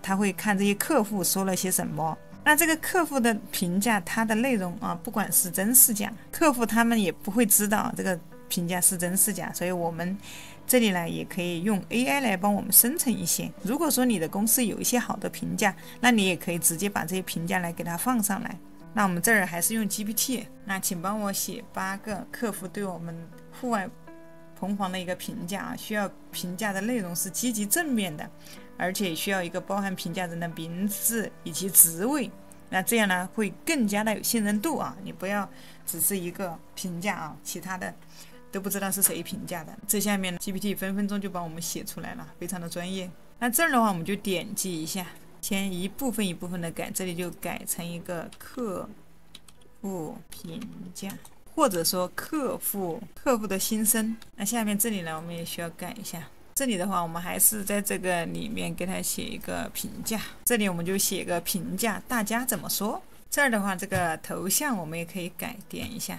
他会看这些客户说了些什么。那这个客户的评价它的内容不管是真是假，客户他们也不会知道这个评价是真是假，所以我们这里呢也可以用 AI 来帮我们生成一些。如果说你的公司有一些好的评价，那你也可以直接把这些评价来给它放上来。那我们这儿还是用 GPT， 那请帮我写8个客户对我们户外棚房的一个评价需要评价的内容是积极正面的，而且需要一个包含评价人的名字以及职位，那这样呢会更加的有信任度你不要只是一个评价其他的都不知道是谁评价的。这下面 GPT 分分钟就帮我们写出来了，非常的专业。那这儿的话我们就点击一下，先一部分一部分的改，这里就改成一个客户评价，或者说客户的心声。那下面这里呢我们也需要改一下，这里的话我们还是在这个里面给它写一个评价，这里我们就写个评价大家怎么说。这儿的话这个头像我们也可以改，点一下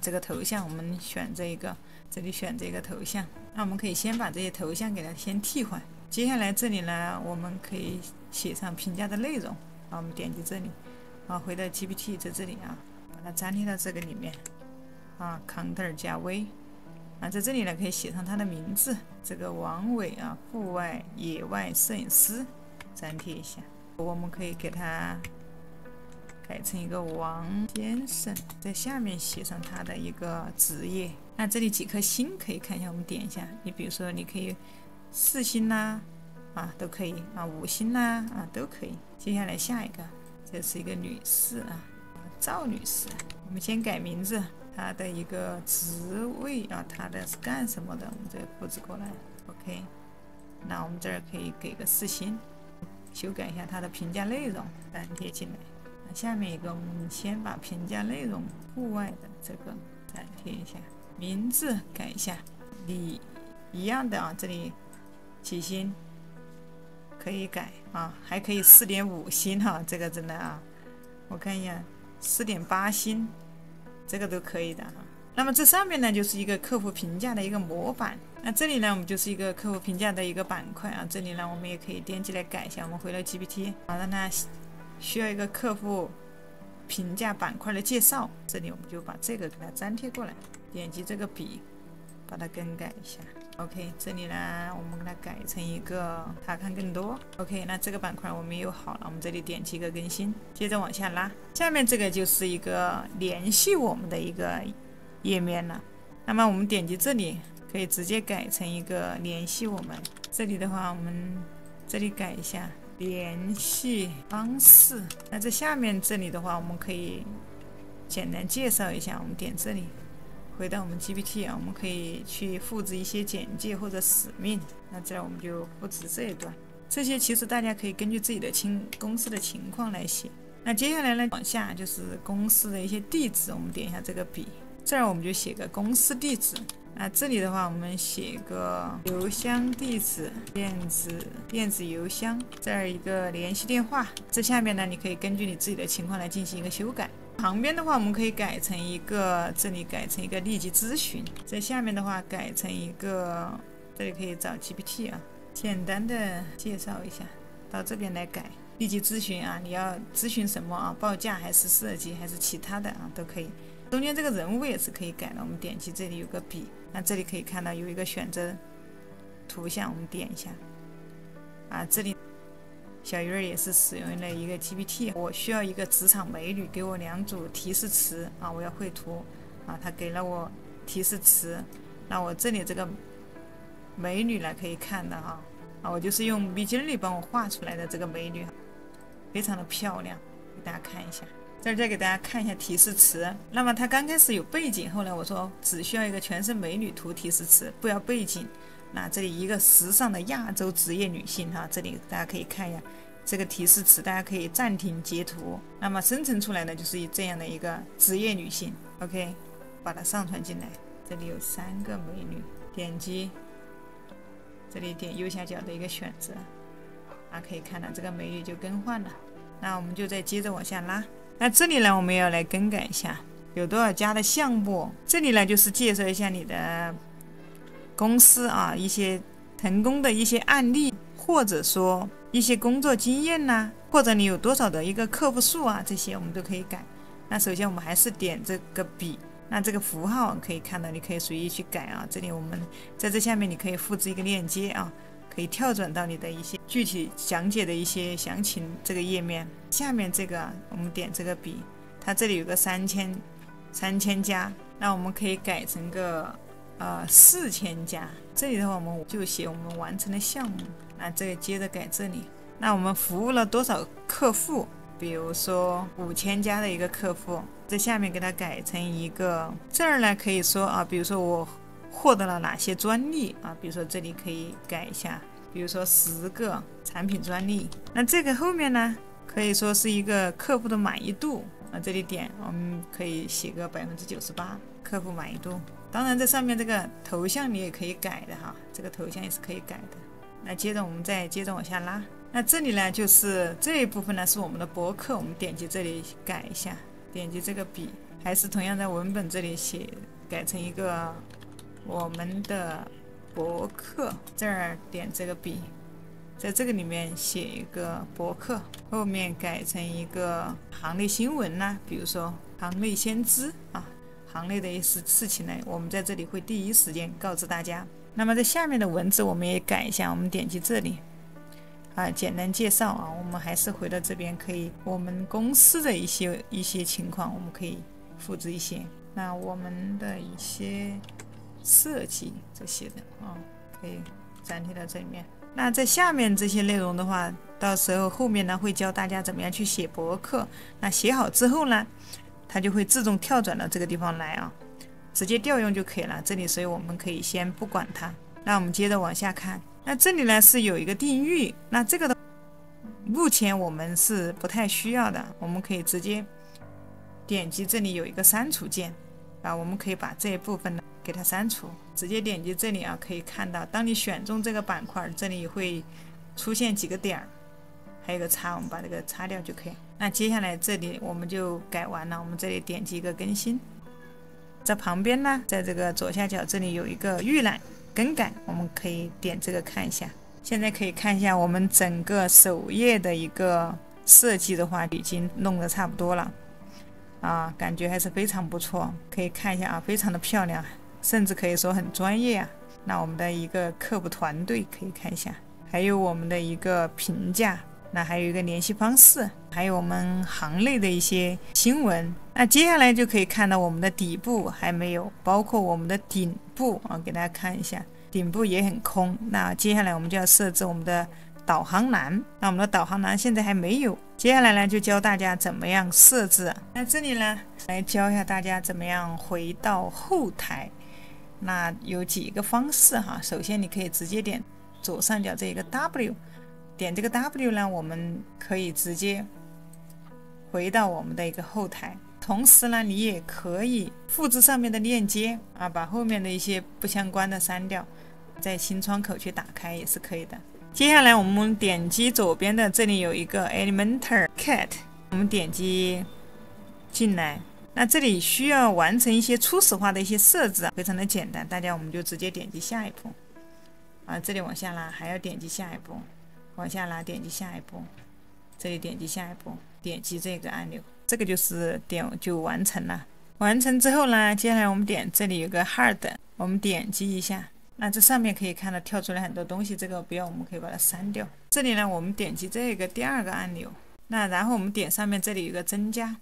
这个头像我们选这一个，这里选这个头像。那我们可以先把这些头像给它先替换，接下来这里呢我们可以写上评价的内容我们点击这里回到 GPT 在这里把它粘贴到这个里面Ctrl 加 V在这里呢可以写上他的名字，这个王伟户外野外摄影师，粘贴一下。我们可以给他改成一个王先生，在下面写上他的一个职业。那这里几颗星可以看一下，我们点一下，你比如说你可以4星都可以5星都可以。接下来下一个，这是一个女士赵女士，我们先改名字，它的一个职位啊，它的是干什么的，我们再复制过来。OK， 那我们这儿可以给个4星，修改一下它的评价内容，粘贴进来。那下面一个，我们先把评价内容户外的这个粘贴一下，名字改一下，你一样的啊，这里几星可以改啊，还可以4.5星哈，这个真的啊，我看一下4.8星。这个都可以的哈。那么这上面呢就是一个客户评价的一个模板，那这里呢我们就是一个客户评价的一个板块啊。这里呢我们也可以点击来改一下，我们回到 GPT 啊，让它需要一个客户评价板块的介绍，这里我们就把这个给它粘贴过来，点击这个笔把它更改一下。OK， 这里呢我们给它改成一个查看更多。OK， 那这个板块我们又好了，我们这里点击一个更新，接着往下拉，下面这个就是一个联系我们的一个页面了。那么我们点击这里可以直接改成一个联系我们，这里的话我们这里改一下联系方式。那这下面这里的话我们可以简单介绍一下，我们点这里回到我们 GPT 啊，我们可以去复制一些简介或者使命。那这样我们就复制这一段，这些其实大家可以根据自己的公司的情况来写。那接下来呢，往下就是公司的一些地址，我们点一下这个笔，这儿我们就写个公司地址。那这里的话，我们写个邮箱地址，电子邮箱，这儿一个联系电话。这下面呢，你可以根据你自己的情况来进行一个修改。旁边的话，我们可以改成一个，这里改成一个立即咨询，在下面的话改成一个，这里可以找 GPT 啊，简单的介绍一下，到这边来改立即咨询啊，你要咨询什么啊？报价还是设计还是其他的啊，都可以。中间这个人物也是可以改的，我们点击这里有个笔，那这里可以看到有一个选择图像，我们点一下啊，这里小鱼儿也是使用了一个 GPT， 我需要一个职场美女，给我2组提示词啊，我要绘图啊，他给了我提示词，那我这里这个美女呢可以看到啊，我就是用 Midjourney 帮我画出来的这个美女，非常的漂亮，给大家看一下。这儿再给大家看一下提示词，那么它刚开始有背景，后来我说只需要一个全身美女图提示词，不要背景。那这里一个时尚的亚洲职业女性哈，这里大家可以看一下这个提示词，大家可以暂停截图，那么生成出来呢就是这样的一个职业女性。OK， 把它上传进来，这里有3个美女，点击这里点右下角的一个选择啊，可以看到这个美女就更换了。那我们就再接着往下拉，那这里呢我们要来更改一下有多少家的项目，这里呢就是介绍一下你的公司啊，一些成功的一些案例，或者说一些工作经验呐，或者你有多少的一个客户数啊，这些我们都可以改。那首先我们还是点这个笔，那这个符号可以看到，你可以随意去改啊。这里我们在这下面你可以复制一个链接啊，可以跳转到你的一些具体讲解的一些详情这个页面。下面这个我们点这个笔，它这里有个3000家，那我们可以改成个4000家，这里的话我们就写我们完成的项目，那这个接着改这里，那我们服务了多少客户，比如说5000家的一个客户，在下面给它改成一个，这儿呢可以说啊，比如说我获得了哪些专利啊，比如说这里可以改一下，比如说10个产品专利，那这个后面呢可以说是一个客户的满意度啊，这里点我们可以写个98%客户满意度。当然这上面这个头像你也可以改的哈，这个头像也是可以改的。那接着我们再接着往下拉，那这里呢就是这一部分呢是我们的博客，我们点击这里改一下，点击这个笔，还是同样在文本这里写改成一个我们的博客，这儿点这个笔，在这个里面写一个博客，后面改成一个行内新闻啦，比如说行内先知啊，行内的一些事情呢，我们在这里会第一时间告知大家。那么在下面的文字我们也改一下，我们点击这里啊，简单介绍啊，我们还是回到这边，可以我们公司的一些情况，我们可以复制一些。那我们的一些设计这些的啊，可以粘贴到这里面。那在下面这些内容的话，到时候后面呢会教大家怎么样去写博客。那写好之后呢，它就会自动跳转到这个地方来啊。直接调用就可以了。这里所以我们可以先不管它。那我们接着往下看，那这里呢是有一个定域，那这个的目前我们是不太需要的，我们可以直接点击这里有一个删除键啊，我们可以把这一部分呢给它删除。直接点击这里啊，可以看到当你选中这个板块，这里会出现几个点儿，还有个叉，我们把这个擦掉就可以。那接下来这里我们就改完了，我们这里点击一个更新，在旁边呢，在这个左下角这里有一个预览更改，我们可以点这个看一下。现在可以看一下我们整个首页的一个设计的话，已经弄得差不多了啊，感觉还是非常不错。可以看一下啊，非常的漂亮，甚至可以说很专业啊。那我们的一个客服团队可以看一下，还有我们的一个评价，那还有一个联系方式，还有我们行内的一些新闻。那接下来就可以看到我们的底部还没有，包括我们的顶部啊，给大家看一下，顶部也很空。那接下来我们就要设置我们的导航栏，那我们的导航栏现在还没有。接下来呢，就教大家怎么样设置。那这里呢，来教一下大家怎么样回到后台。那有几个方式哈，首先你可以直接点左上角这一个 W， 点这个 W 呢，我们可以直接回到我们的一个后台。同时呢，你也可以复制上面的链接啊，把后面的一些不相关的删掉，在新窗口去打开也是可以的。接下来我们点击左边的这里有一个 Elementor Cat， 我们点击进来。那这里需要完成一些初始化的一些设置，非常的简单，大家我们就直接点击下一步啊，这里往下拉还要点击下一步，往下拉点击下一步，这里点击下一步，点击这个按钮，这个就是就完成了。完成之后呢，接下来我们点这里有个 Hard， 我们点击一下，那这上面可以看到跳出来很多东西，这个不要，我们可以把它删掉。这里呢，我们点击这个第二个按钮，那然后我们点上面这里有个增加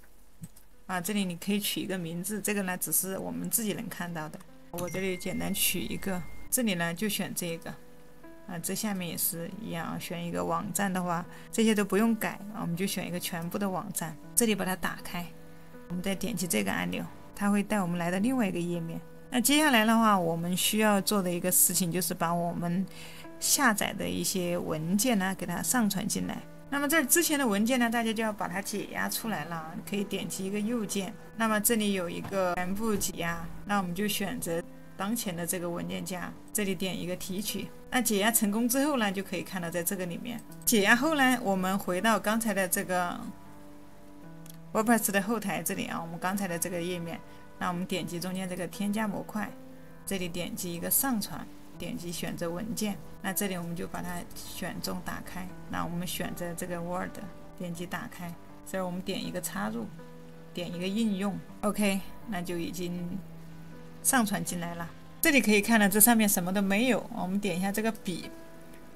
啊，这里你可以取一个名字，这个呢只是我们自己能看到的，我这里简单取一个，这里呢就选这个啊，这下面也是一样啊，选一个网站的话，这些都不用改啊，我们就选一个全部的网站，这里把它打开，我们再点击这个按钮，它会带我们来到另外一个页面。那接下来的话，我们需要做的一个事情就是把我们下载的一些文件呢给它上传进来。那么这之前的文件呢，大家就要把它解压出来了，可以点击一个右键，那么这里有一个全部解压，那我们就选择当前的这个文件夹，这里点一个提取。那解压成功之后呢，就可以看到在这个里面。解压后呢，我们回到刚才的这个 WordPress 的后台这里啊，我们刚才的这个页面，那我们点击中间这个添加模块，这里点击一个上传，点击选择文件，那这里我们就把它选中打开，那我们选择这个 Word， 点击打开，这儿我们点一个插入，点一个应用 OK， 那就已经上传进来了。这里可以看到这上面什么都没有，我们点一下这个笔，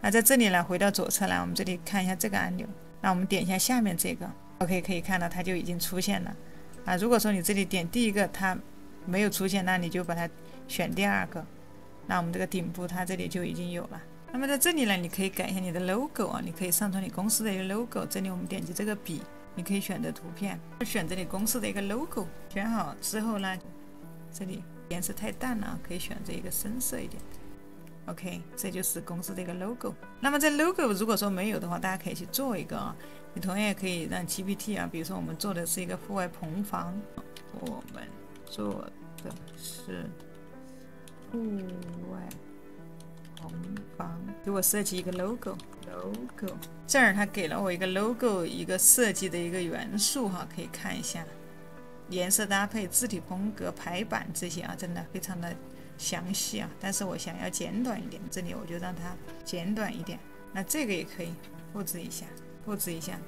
那在这里呢，回到左侧来，我们这里看一下这个按钮，那我们点一下下面这个 OK， 可以看到它就已经出现了啊。如果说你这里点第一个它没有出现，那你就把它选第二个，那我们这个顶部它这里就已经有了。那么在这里呢，你可以改一下你的 logo 啊，你可以上传你公司的一个 logo， 这里我们点击这个笔，你可以选择图片，选择你公司的一个 logo， 选好之后呢，这里颜色太淡了，可以选择一个深色一点。OK， 这就是公司的一个 logo。那么这 logo 如果说没有的话，大家可以去做一个啊。你同样也可以让 GPT 啊，比如说我们做的是一个户外棚房，我们做的是户外棚房，给我设计一个 logo， 这儿它给了我一个 logo 一个设计的一个元素哈，可以看一下。颜色搭配、字体风格、排版这些啊，真的非常的详细啊。但是我想要简短一点，这里我就让它简短一点。那这个也可以复制一下，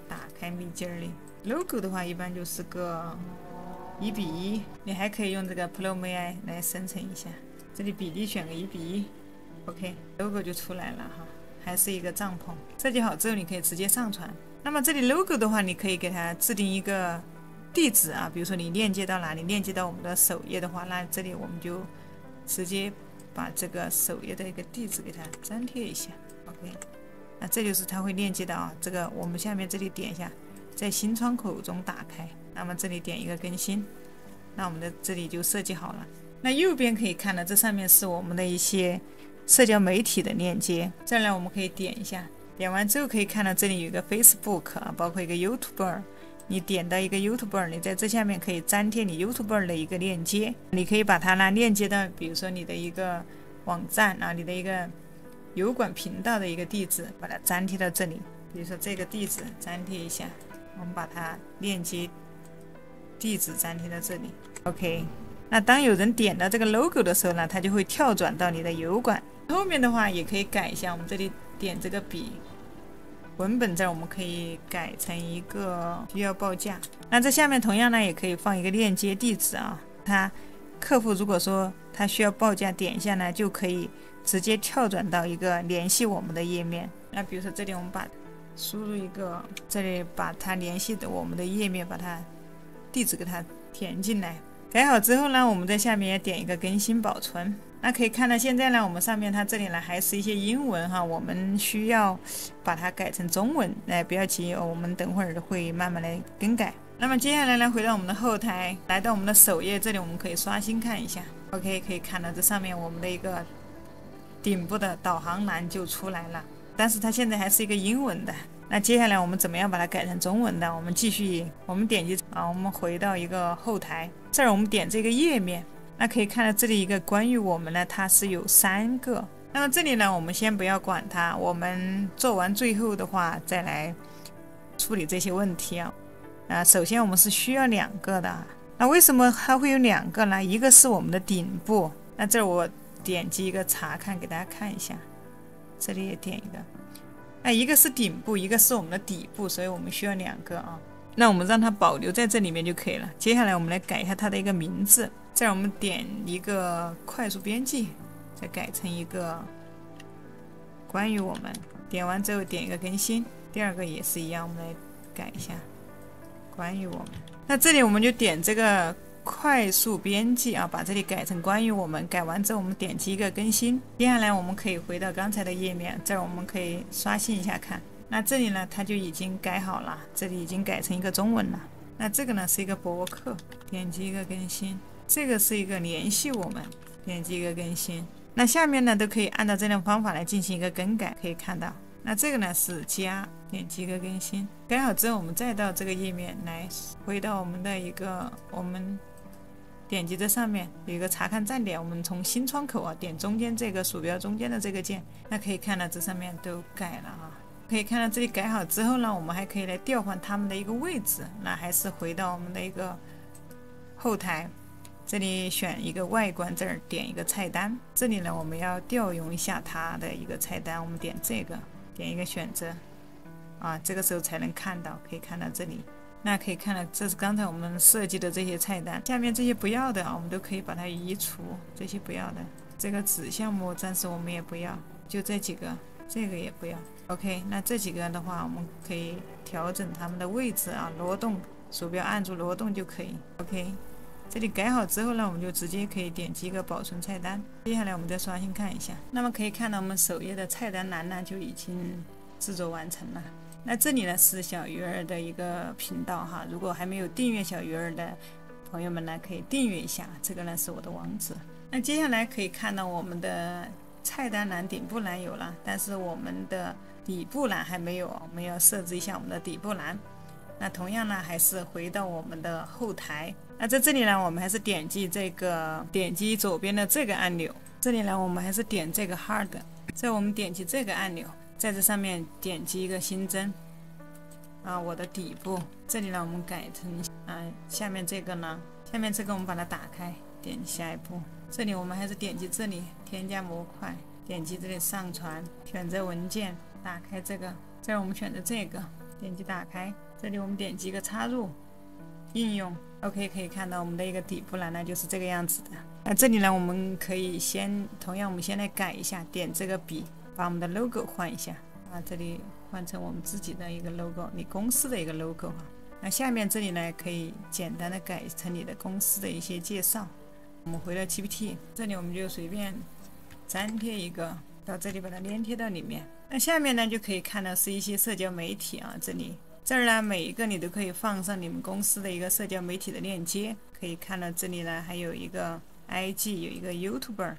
打开Midjourney。logo 的话，一般就是个1:1，你还可以用这个 ProMai 来生成一下。这里比例选个1:1 ，OK，logo 就出来了哈，还是一个帐篷。设计好之后，你可以直接上传。那么这里 logo 的话，你可以给它制定一个地址啊，比如说你链接到哪里，链接到我们的首页的话，那这里我们就直接把这个首页的一个地址给它粘贴一下 ，OK， 那这就是它会链接到啊，这个我们下面这里点一下，在新窗口中打开，那么这里点一个更新，那我们的这里就设计好了。那右边可以看到，这上面是我们的一些社交媒体的链接。再来我们可以点一下，点完之后可以看到这里有一个 Facebook 啊，包括一个 YouTuber。你点到一个 YouTuber， 你在这下面可以粘贴你 YouTuber 的一个链接，你可以把它呢链接到，比如说你的一个网站啊，你的一个油管频道的一个地址，把它粘贴到这里。比如说这个地址粘贴一下，我们把它链接地址粘贴到这里。OK， 那当有人点到这个 logo 的时候呢，它就会跳转到你的油管。后面的话也可以改一下，我们这里点这个笔。文本这儿我们可以改成一个需要报价，那这下面同样呢也可以放一个链接地址啊，他客户如果说他需要报价，点一下呢就可以直接跳转到一个联系我们的页面。那比如说这里我们把输入一个，这里把它联系的我们的页面，把它地址给它填进来。改好之后呢，我们在下面也点一个更新保存。那可以看到现在呢，我们上面它这里呢还是一些英文哈，我们需要把它改成中文。不要急我们等会儿会慢慢来更改。那么接下来呢，回到我们的后台，来到我们的首页，这里我们可以刷新看一下。OK， 可以看到这上面我们的一个顶部的导航栏就出来了，但是它现在还是一个英文的。那接下来我们怎么样把它改成中文的？我们继续，我们点击我们回到一个后台，这儿我们点这个页面。那可以看到这里一个关于我们呢，它是有3个。那么这里呢，我们先不要管它，我们做完最后的话再来处理这些问题啊。首先我们是需要2个的。那为什么它会有2个呢？一个是我们的顶部，那这儿我点击一个查看给大家看一下，这里也点一个。一个是顶部，一个是我们的底部，所以我们需要2个啊。那我们让它保留在这里面就可以了。接下来我们来改一下它的一个名字。这儿我们点一个快速编辑，再改成一个关于我们。点完之后点一个更新，第2个也是一样，我们来改一下关于我们。那这里我们就点这个快速编辑啊，把这里改成关于我们。改完之后我们点击一个更新，接下来我们可以回到刚才的页面，这儿我们可以刷新一下看。那这里呢它就已经改好了，这里已经改成一个中文了。那这个呢是一个博客，点击一个更新。这个是一个联系我们，点击一个更新。那下面呢都可以按照这种方法来进行一个更改，可以看到。那这个呢是加，点击一个更新。改好之后我们再到这个页面来，回到我们的一个，我们点击这上面有一个查看站点，我们从新窗口点中间这个鼠标中间的这个键，那可以看到这上面都改了啊。可以看到这里改好之后呢，我们还可以来调换它们的一个位置。那还是回到我们的一个后台。这里选一个外观，这儿点一个菜单。这里呢，我们要调用一下它的一个菜单，我们点这个，点一个选择，这个时候才能看到。可以看到这里，那可以看到这是刚才我们设计的这些菜单。下面这些不要的我们都可以把它移除，这些不要的，这个子项目暂时我们也不要，就这几个，这个也不要。OK， 那这几个的话，我们可以调整它们的位置挪动，鼠标按住挪动就可以。OK。这里改好之后呢，我们就直接可以点击一个保存菜单。接下来我们再刷新看一下，那么可以看到我们首页的菜单栏呢就已经制作完成了。那这里呢是小鱼儿的一个频道哈，如果还没有订阅小鱼儿的朋友们呢，可以订阅一下。这个呢是我的网址。那接下来可以看到我们的菜单栏顶部栏有了，但是我们的底部栏还没有，我们要设置一下我们的底部栏。那同样呢，还是回到我们的后台。那在这里呢，我们还是点击左边的这个按钮。这里呢，我们还是点这个 hard。在我们点击这个按钮，在这上面点击一个新增。我的底部。这里呢，我们改成下面这个呢，下面这个我们把它打开，点下一步。这里我们还是点击这里添加模块，点击这里上传，选择文件，打开这个。这儿我们选择这个，点击打开。这里我们点击一个插入应用。OK， 可以看到我们的一个底部栏呢就是这个样子的。那这里呢，我们可以同样我们先来改一下，点这个笔，把我们的 logo 换一下这里换成我们自己的一个 logo， 你公司的一个 logo 那下面这里呢，可以简单的改成你的公司的一些介绍。我们回到 GPT， 这里我们就随便粘贴一个到这里，把它粘贴到里面。那下面呢就可以看到是一些社交媒体这儿呢，每一个你都可以放上你们公司的一个社交媒体的链接。可以看到这里呢，还有一个 IG 有一个 YouTuber。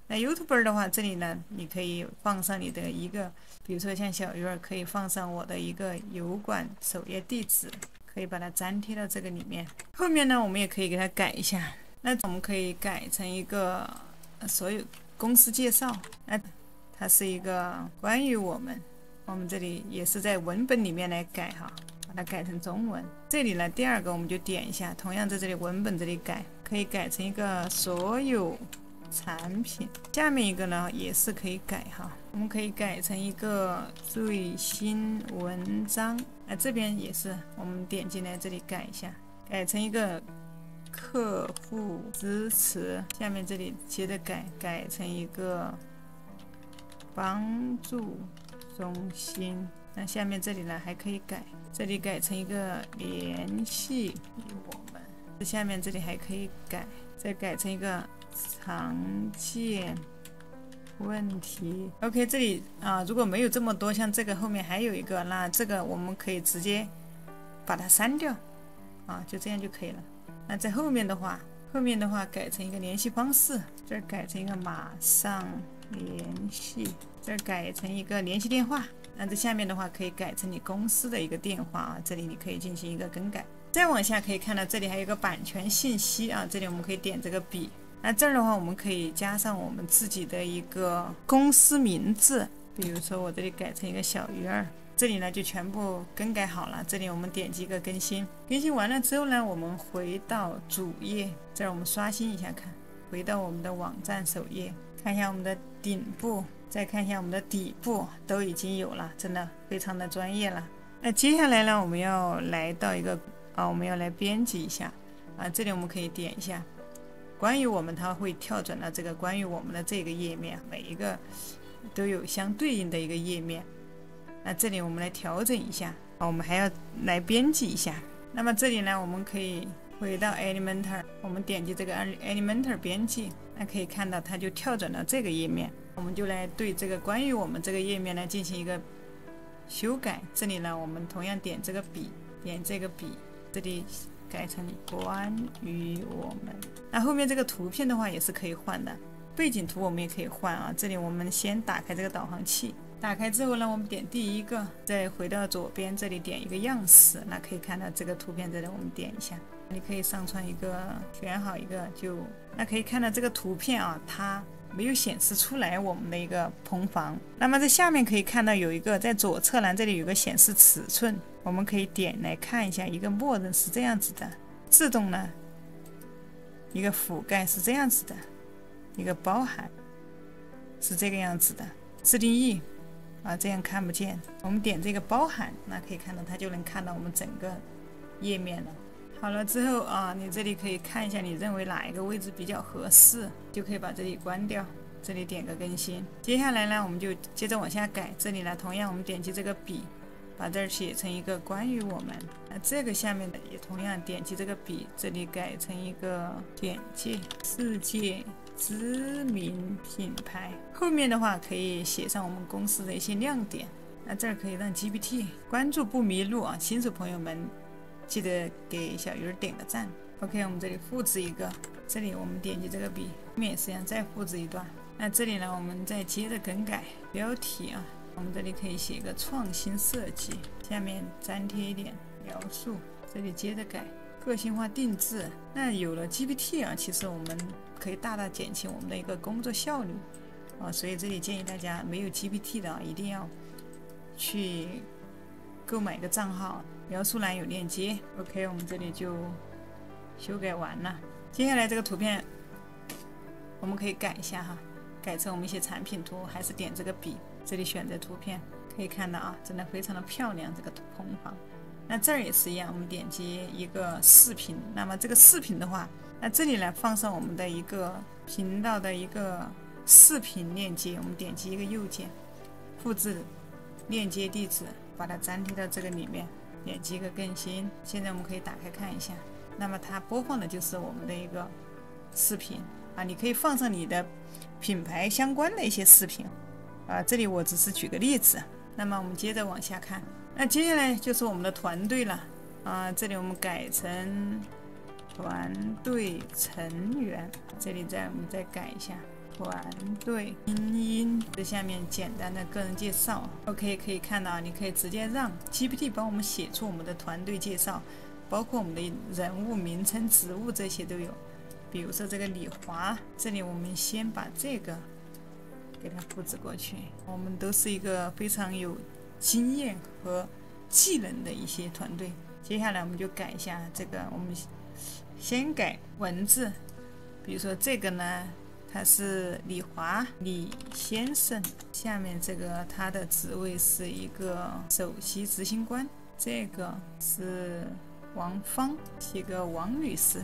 那 YouTuber 的话，这里呢，你可以放上你的一个，比如说像小鱼儿可以放上我的一个油管首页地址，可以把它粘贴到这个里面。后面呢，我们也可以给它改一下。那我们可以改成一个所有公司介绍。那它是一个关于我们这里也是在文本里面来改哈，把它改成中文。这里呢，第二个我们就点一下，同样在这里文本这里改，可以改成一个所有产品。下面一个呢也是可以改哈，我们可以改成一个最新文章。这边也是我们点进来这里改一下，改成一个客户支持。下面这里接着改成一个帮助中心。那下面这里呢还可以改，这里改成一个联系我们。下面这里还可以改，再改成一个常见问题。 OK， 这里如果没有这么多，像这个后面还有一个，那这个我们可以直接把它删掉就这样就可以了。那在后面的话改成一个联系方式，这儿改成一个马上联系，这儿改成一个联系电话。那这下面的话可以改成你公司的一个电话这里你可以进行一个更改。再往下可以看到这里还有一个版权信息这里我们可以点这个笔。那这儿的话我们可以加上我们自己的一个公司名字，比如说我这里改成一个小鱼儿，这里呢就全部更改好了。这里我们点击一个更新，更新完了之后呢，我们回到主页，这儿我们刷新一下看，回到我们的网站首页，看一下我们的顶部，再看一下我们的底部，都已经有了，真的非常的专业了。那接下来呢，我们要来到一个我们要来编辑一下这里我们可以点一下关于我们，它会跳转到这个关于我们的这个页面，每一个都有相对应的一个页面。那这里我们来调整一下我们还要来编辑一下。那么这里呢，我们可以回到 Elementor， 我们点击这个 Elementor 编辑，那可以看到它就跳转到这个页面。我们就来对这个关于我们这个页面呢进行一个修改。这里呢，我们同样点这个笔，点这个笔，这里改成关于我们。那后面这个图片的话也是可以换的，背景图我们也可以换这里我们先打开这个导航器，打开之后呢，我们点第一个，再回到左边这里点一个样式。那可以看到这个图片这里我们点一下，你可以上传一个，选好一个那可以看到这个图片它没有显示出来我们的一个棚房。那么在下面可以看到有一个在左侧栏这里有个显示尺寸，我们可以点来看一下，一个默认是这样子的，自动呢一个覆盖是这样子的，一个包含是这个样子的，自定义这样看不见。我们点这个包含，那可以看到它就能看到我们整个页面了。好了之后你这里可以看一下你认为哪一个位置比较合适，就可以把这里关掉，这里点个更新。接下来呢，我们就接着往下改。这里呢，同样我们点击这个笔，把这儿写成一个关于我们。那这个下面的也同样点击这个笔，这里改成一个简介，世界知名品牌。后面的话可以写上我们公司的一些亮点。那这儿可以让 GPT 关注不迷路新手朋友们记得给小鱼儿点个赞。 OK， 我们这里复制一个，这里我们点击这个笔，后面也是一样再复制一段。那这里呢，我们再接着更改标题我们这里可以写一个创新设计，下面粘贴一点描述，这里接着改个性化定制。那有了 GPT 其实我们可以大大减轻我们的一个工作效率所以这里建议大家没有 GPT 的一定要去购买一个账号，描述栏有链接。 OK， 我们这里就修改完了。接下来这个图片我们可以改一下改成我们一些产品图，还是点这个笔，这里选择图片，可以看到真的非常的漂亮这个棚房。那这儿也是一样，我们点击一个视频，那么这个视频的话，那这里呢放上我们的一个频道的一个视频链接，我们点击一个右键，复制链接地址，把它粘贴到这个里面，点击一个更新。现在我们可以打开看一下，那么它播放的就是我们的一个视频你可以放上你的品牌相关的一些视频这里我只是举个例子。那么我们接着往下看，那接下来就是我们的团队了这里我们改成团队成员，这里我们再改一下，团队精英，这下面简单的个人介绍。OK， 可以看到，你可以直接让 GPT 帮我们写出我们的团队介绍，包括我们的人物名称、职务这些都有。比如说这个李华，这里我们先把这个给它复制过去。我们都是一个非常有经验和技能的一些团队。接下来我们就改一下这个，我们先改文字，比如说这个呢，他是李华李先生，下面这个他的职位是一个首席执行官，这个是王芳，写个王女士，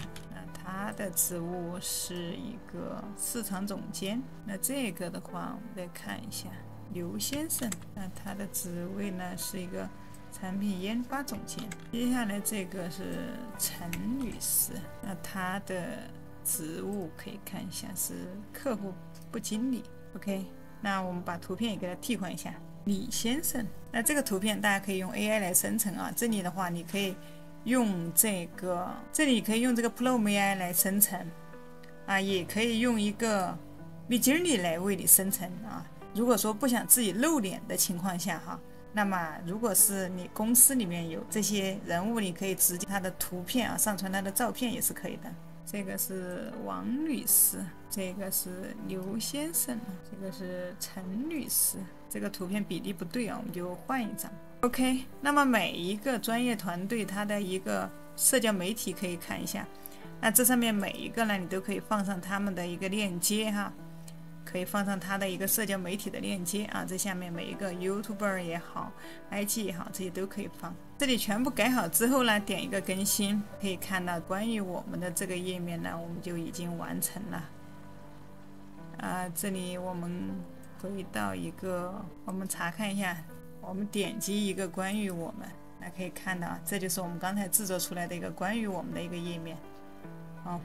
他的职务是一个市场总监。那这个的话，我们再看一下刘先生，那他的职位呢是一个产品研发总监。接下来这个是陈女士，那她的职务可以看一下是客户部经理。OK， 那我们把图片也给它替换一下，李先生。那这个图片大家可以用 AI 来生成啊，这里的话你可以用这里可以用这个 Pro AI 来生成啊，也可以用一个 Midjourney 来为你生成啊。如果说不想自己露脸的情况下哈，那么如果是你公司里面有这些人物，你可以直接他的图片啊上传他的照片也是可以的。这个是王女士，这个是刘先生，这个是陈女士。这个图片比例不对啊，我们就换一张。OK， 那么每一个专业团队它的一个社交媒体可以看一下，那这上面每一个呢，你都可以放上他们的一个链接哈，可以放上他的一个社交媒体的链接啊，这下面每一个 YouTuber 也好 IG 也好，这些都可以放。这里全部改好之后呢，点一个更新，可以看到关于我们的这个页面呢，我们就已经完成了这里我们回到一个，我们查看一下，我们点击一个关于我们，那可以看到这就是我们刚才制作出来的一个关于我们的一个页面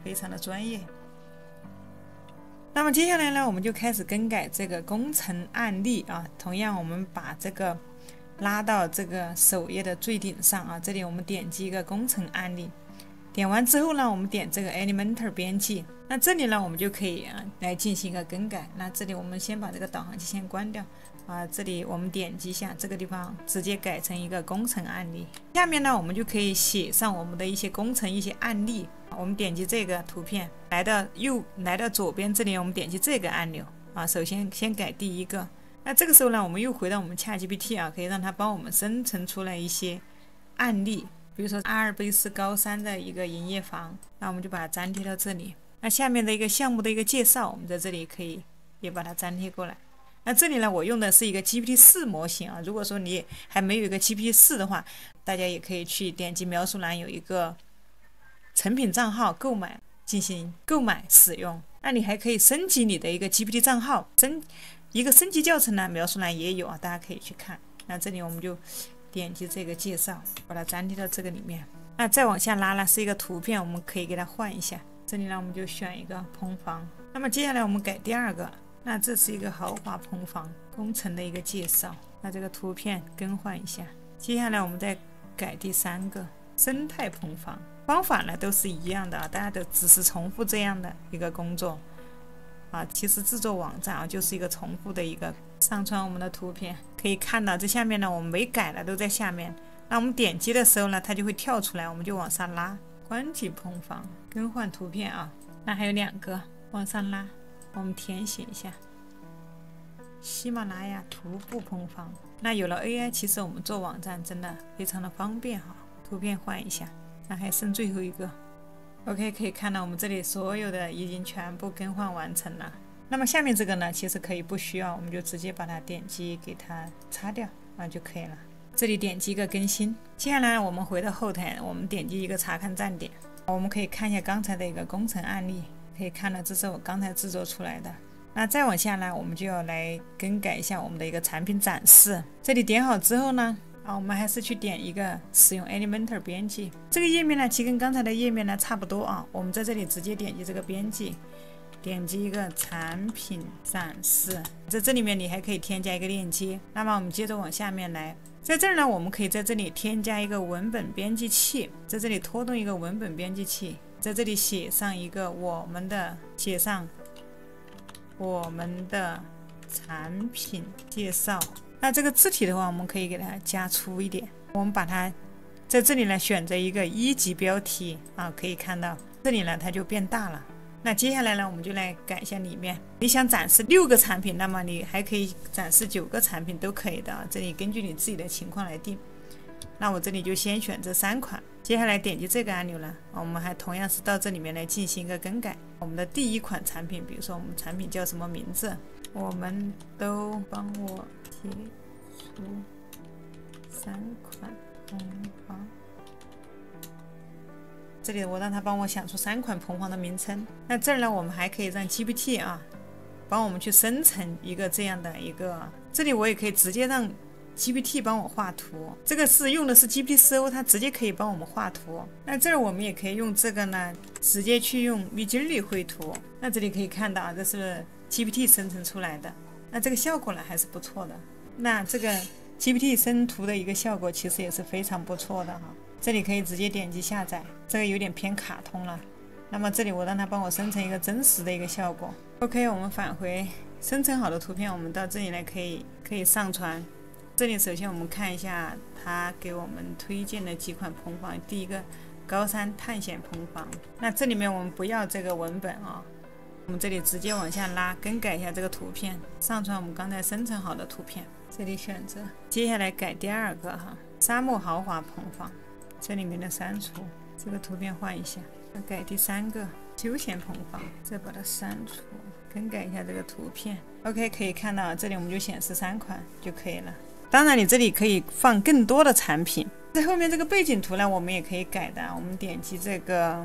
非常的专业。那么接下来呢，我们就开始更改这个工程案例啊。同样，我们把这个拉到这个首页的最顶上啊。这里我们点击一个工程案例，点完之后呢，我们点这个 Elementor 编辑。那这里呢，我们就可以来进行一个更改。那这里我们先把这个导航器先关掉这里我们点击一下这个地方，直接改成一个工程案例。下面呢，我们就可以写上我们的一些工程一些案例。我们点击这个图片，来到左边这里，我们点击这个按钮首先改第一个。那这个时候呢，我们又回到我们 ChatGPT 可以让它帮我们生成出来一些案例，比如说阿尔卑斯高山的一个营业房，那我们就把它粘贴到这里。那下面的一个项目的一个介绍，我们在这里可以也把它粘贴过来。那这里呢，我用的是一个 GPT-4 模型如果说你还没有一个 GPT-4 的话，大家也可以去点击描述栏有一个成品账号购买，进行购买使用。那你还可以升级你的一个 GPT 账号，一个升级教程呢，描述栏也有大家可以去看。那这里我们就点击这个介绍，把它粘贴到这个里面。那再往下拉呢，是一个图片，我们可以给它换一下。这里呢，我们就选一个棚房。那么接下来我们改第二个，那这是一个豪华棚房工程的一个介绍。那这个图片更换一下。接下来我们再改第三个生态棚房。方法呢都是一样的大家都只是重复这样的一个工作其实制作网站就是一个重复的一个上传我们的图片。可以看到这下面呢，我们没改了都在下面。那我们点击的时候呢，它就会跳出来，我们就往上拉。关机棚房更换图片那还有2个往上拉，我们填写一下喜马拉雅徒步棚房。那有了 AI， 其实我们做网站真的非常的方便图片换一下。那还剩最后一个 OK， 可以看到我们这里所有的已经全部更换完成了。那么下面这个呢，其实可以不需要，我们就直接把它点击给它擦掉就可以了。这里点击一个更新。接下来我们回到后台，我们点击一个查看站点，我们可以看一下刚才的一个工程案例。可以看到这是我刚才制作出来的。那再往下呢，我们就要来更改一下我们的一个产品展示。这里点好之后呢，我们还是去点一个使用 Elementor 编辑。这个页面呢，其实跟刚才的页面呢差不多我们在这里直接点击这个编辑，点击一个产品展示，在这里面你还可以添加一个链接。那么我们接着往下面来，在这儿呢，我们可以在这里添加一个文本编辑器，在这里拖动一个文本编辑器，在这里写上我们的产品介绍。那这个字体的话，我们可以给它加粗一点。我们把它在这里呢选择一个1级标题啊，可以看到这里呢它就变大了。那接下来呢，我们就来改一下里面。你想展示6个产品，那么你还可以展示9个产品都可以的啊，这里根据你自己的情况来定。那我这里就先选这3款，接下来点击这个按钮呢，我们还同样是到这里面来进行一个更改。我们的第1款产品，比如说我们产品叫什么名字，我们都帮我写出3款蓬黄。这里我让他帮我想出3款蓬黄的名称。那这儿呢，我们还可以让 GPT 啊帮我们去生成一个这样的一个。这里我也可以直接让 GPT 帮我画图，这个是用的是 GPT-4o， 它直接可以帮我们画图。那这儿我们也可以用这个呢，直接去用 Midjourney 绘图。那这里可以看到啊，这是 GPT 生成出来的。那这个效果呢还是不错的。那这个 GPT 生图的一个效果其实也是非常不错的哈。这里可以直接点击下载，这个有点偏卡通了。那么这里我让它帮我生成一个真实的一个效果。OK， 我们返回生成好的图片，我们到这里来可以上传。这里首先我们看一下它给我们推荐的几款蓬房。第一个高山探险蓬房，那这里面我们不要这个文本啊，我们这里直接往下拉，更改一下这个图片，上传我们刚才生成好的图片。这里选择，接下来改第2个哈，沙漠豪华蓬房。这里面的删除，这个图片换一下，改第3个休闲蓬房，再把它删除，更改一下这个图片。OK， 可以看到这里我们就显示3款就可以了。当然你这里可以放更多的产品。在后面这个背景图呢，我们也可以改的。我们点击这个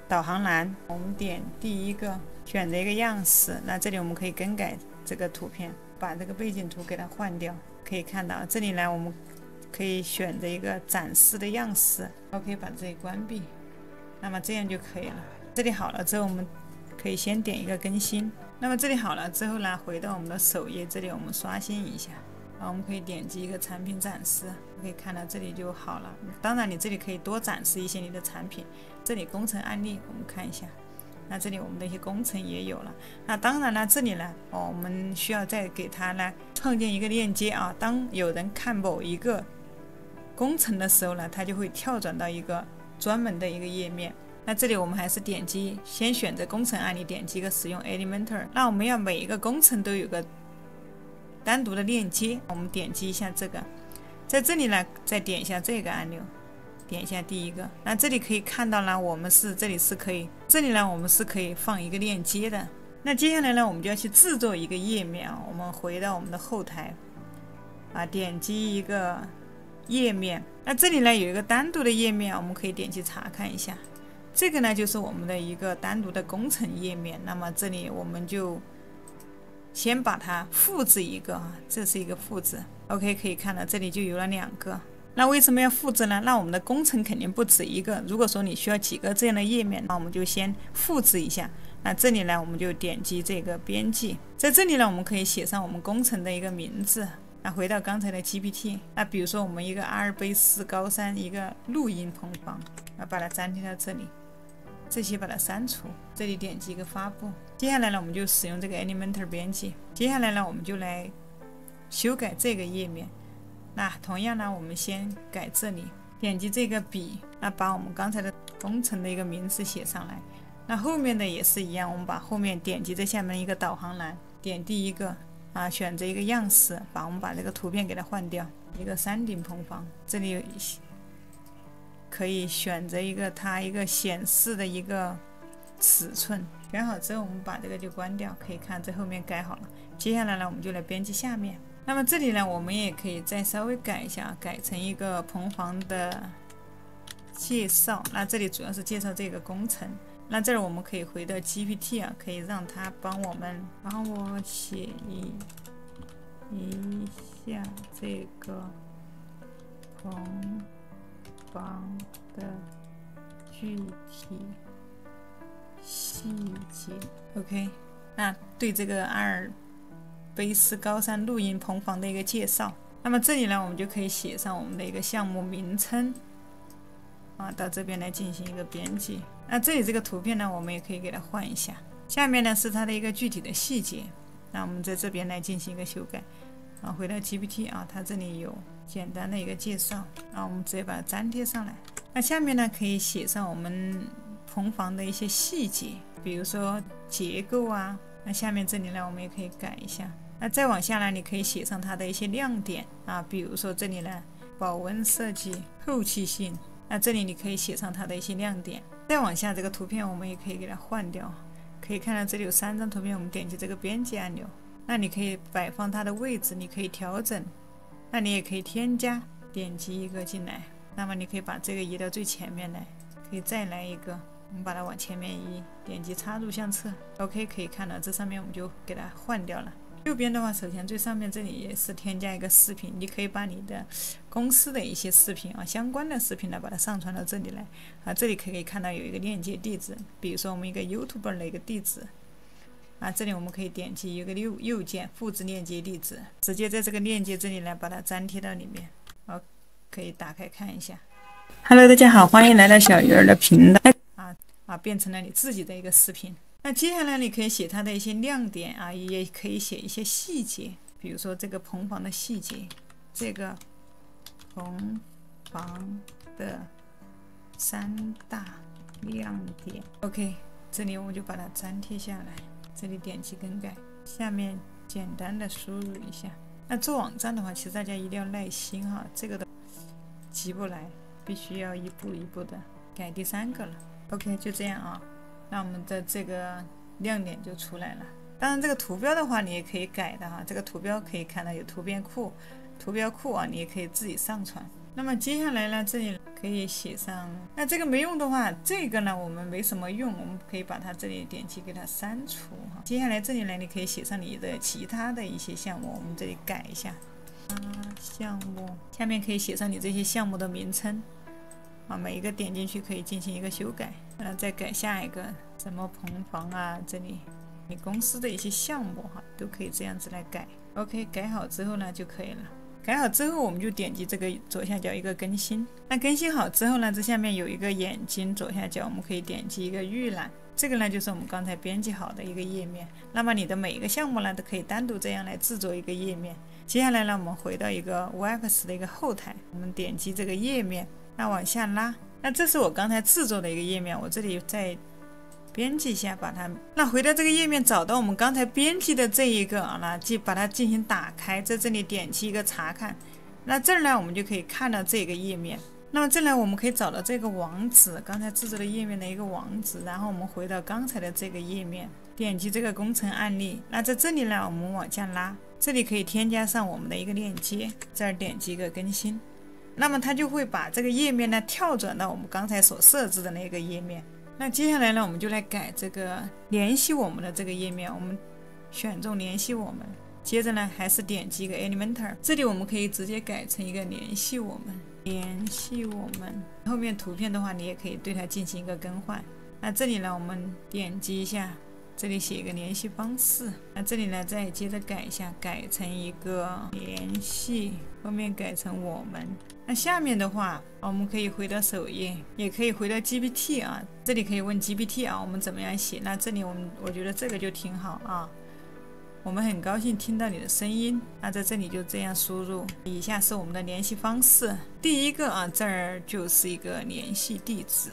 导航栏，我们点第1个，选择一个样式。那这里我们可以更改这个图片，把这个背景图给它换掉。可以看到这里呢，我们可以选择一个展示的样式。OK， 把这里关闭，那么这样就可以了。这里好了之后，我们可以先点一个更新。那么这里好了之后呢，回到我们的首页，这里我们刷新一下，我们可以点击一个产品展示，可以看到这里就好了。当然你这里可以多展示一些你的产品。这里工程案例我们看一下，那这里我们的一些工程也有了。那当然了，这里呢，我们需要再给它呢创建一个链接啊。当有人看某一个工程的时候呢，它就会跳转到一个专门的一个页面。那这里我们还是点击，先选择工程案例，点击一个使用 Elementor。那我们要每一个工程都有个单独的链接，我们点击一下这个，在这里呢，再点一下这个按钮，点一下第1个。那这里可以看到呢，我们这里是可以放一个链接的。那接下来呢，我们就要去制作一个页面啊。我们回到我们的后台啊，点击一个页面。那这里呢有一个单独的页面，我们可以点击查看一下。这个呢就是我们的一个单独的工程页面。那么这里我们就先把它复制一个啊，这是一个复制。OK， 可以看到这里就有了2个。那为什么要复制呢？那我们的工程肯定不止一个。如果说你需要几个这样的页面，那我们就先复制一下。那这里呢，我们就点击这个编辑，在这里呢，我们可以写上我们工程的一个名字。那回到刚才的 GPT， 那比如说我们一个阿尔卑斯高山一个露营棚房，那把它粘贴到这里，这些把它删除。这里点击一个发布。接下来呢，我们就使用这个 Elementor 编辑。接下来呢，我们就来修改这个页面。那同样呢，我们先改这里，点击这个笔，那把我们刚才的工程的一个名字写上来。那后面的也是一样，我们把后面点击这下面一个导航栏，点第1个啊，选择一个样式，我们把这个图片给它换掉，一个山顶棚房。这里可以选择它一个显示的一个尺寸，选好之后我们把这个就关掉。可以看这后面改好了。接下来呢，我们就来编辑下面。那么这里呢，我们也可以再稍微改一下，改成一个棚房的介绍。那这里主要是介绍这个工程。那这儿我们可以回到 GPT 啊，可以让它帮我写一下这个棚房的具体细节。OK， 那对这个阿尔卑斯高山露营棚房的一个介绍。那么这里呢，我们就可以写上我们的一个项目名称。啊，到这边来进行一个编辑。那这里这个图片呢，我们也可以给它换一下。下面呢是它的一个具体的细节，那我们在这边来进行一个修改。啊，回到 GPT 啊，它这里有简单的一个介绍啊，我们直接把它粘贴上来。那下面呢可以写上我们棚房的一些细节，比如说结构啊。那下面这里呢，我们也可以改一下。那再往下呢，你可以写上它的一些亮点啊，比如说这里呢，保温设计、透气性。那这里你可以写上它的一些亮点。再往下，这个图片我们也可以给它换掉。可以看到这里有3张图片，我们点击这个编辑按钮，那你可以摆放它的位置，你可以调整。那你也可以添加，点击一个进来。那么你可以把这个移到最前面来，可以再来一个。我们把它往前面移，点击插入相册 ，OK， 可以看到这上面我们就给它换掉了。右边的话，首先最上面这里也是添加一个视频，你可以把你的公司的一些视频啊，相关的视频呢，把它上传到这里来啊。这里可以看到有一个链接地址，比如说我们一个 YouTuber 的一个地址啊，这里我们可以点击一个右键复制链接地址，直接在这个链接这里来把它粘贴到里面。好，可以打开看一下。Hello， 大家好，欢迎来到小鱼儿的频道变成了你自己的一个视频。那接下来你可以写它的一些亮点啊，也可以写一些细节，比如说这个棚房的细节，这个棚房的3大亮点。OK， 这里我就把它粘贴下来，这里点击更改，下面简单的输入一下。那做网站的话，其实大家一定要耐心哈，这个的急不来，必须要一步一步的改第3个了。OK， 就这样啊。那我们的这个亮点就出来了。当然，这个图标的话，你也可以改的哈。这个图标可以看到有图片库、图标库啊，你也可以自己上传。那么接下来呢，这里可以写上。那这个没用的话，这个呢我们没什么用，我们可以把它这里点击给它删除哈。接下来这里呢，你可以写上你的其他的一些项目，我们这里改一下项目，下面可以写上你这些项目的名称。每一个点进去可以进行一个修改，再改下一个什么棚房啊，这里你公司的一些项目哈，都可以这样子来改。OK， 改好之后呢就可以了。改好之后，我们就点击这个左下角一个更新。那更新好之后呢，这下面有一个眼睛，左下角我们可以点击一个预览。这个呢就是我们刚才编辑好的一个页面。那么你的每一个项目呢都可以单独这样来制作一个页面。接下来呢，我们回到一个 Webs 的一个后台，我们点击这个页面。那往下拉，那这是我刚才制作的一个页面，我这里再编辑一下，把它。那回到这个页面，找到我们刚才编辑的这一个那就把它进行打开，在这里点击一个查看。那这儿呢，我们就可以看到这个页面。那么这里我们可以找到这个网址，刚才制作的页面的一个网址，然后我们回到刚才的这个页面，点击这个工程案例。那在这里呢，我们往下拉，这里可以添加上我们的一个链接，这儿点击一个更新。那么它就会把这个页面呢跳转到我们刚才所设置的那个页面。那接下来呢，我们就来改这个联系我们的这个页面，我们选中联系我们，接着呢还是点击一个 Elementor， 这里我们可以直接改成一个联系我们，联系我们。后面图片的话，你也可以对它进行一个更换。那这里呢，我们点击一下，这里写一个联系方式。那这里呢，再接着改一下，改成一个联系，后面改成我们。那下面的话，我们可以回到首页，也可以回到 GPT 啊，这里可以问 GPT 啊，我们怎么样写？那这里我觉得这个就挺好啊。我们很高兴听到你的声音，那在这里就这样输入。以下是我们的联系方式，第一个啊，这儿就是一个联系地址，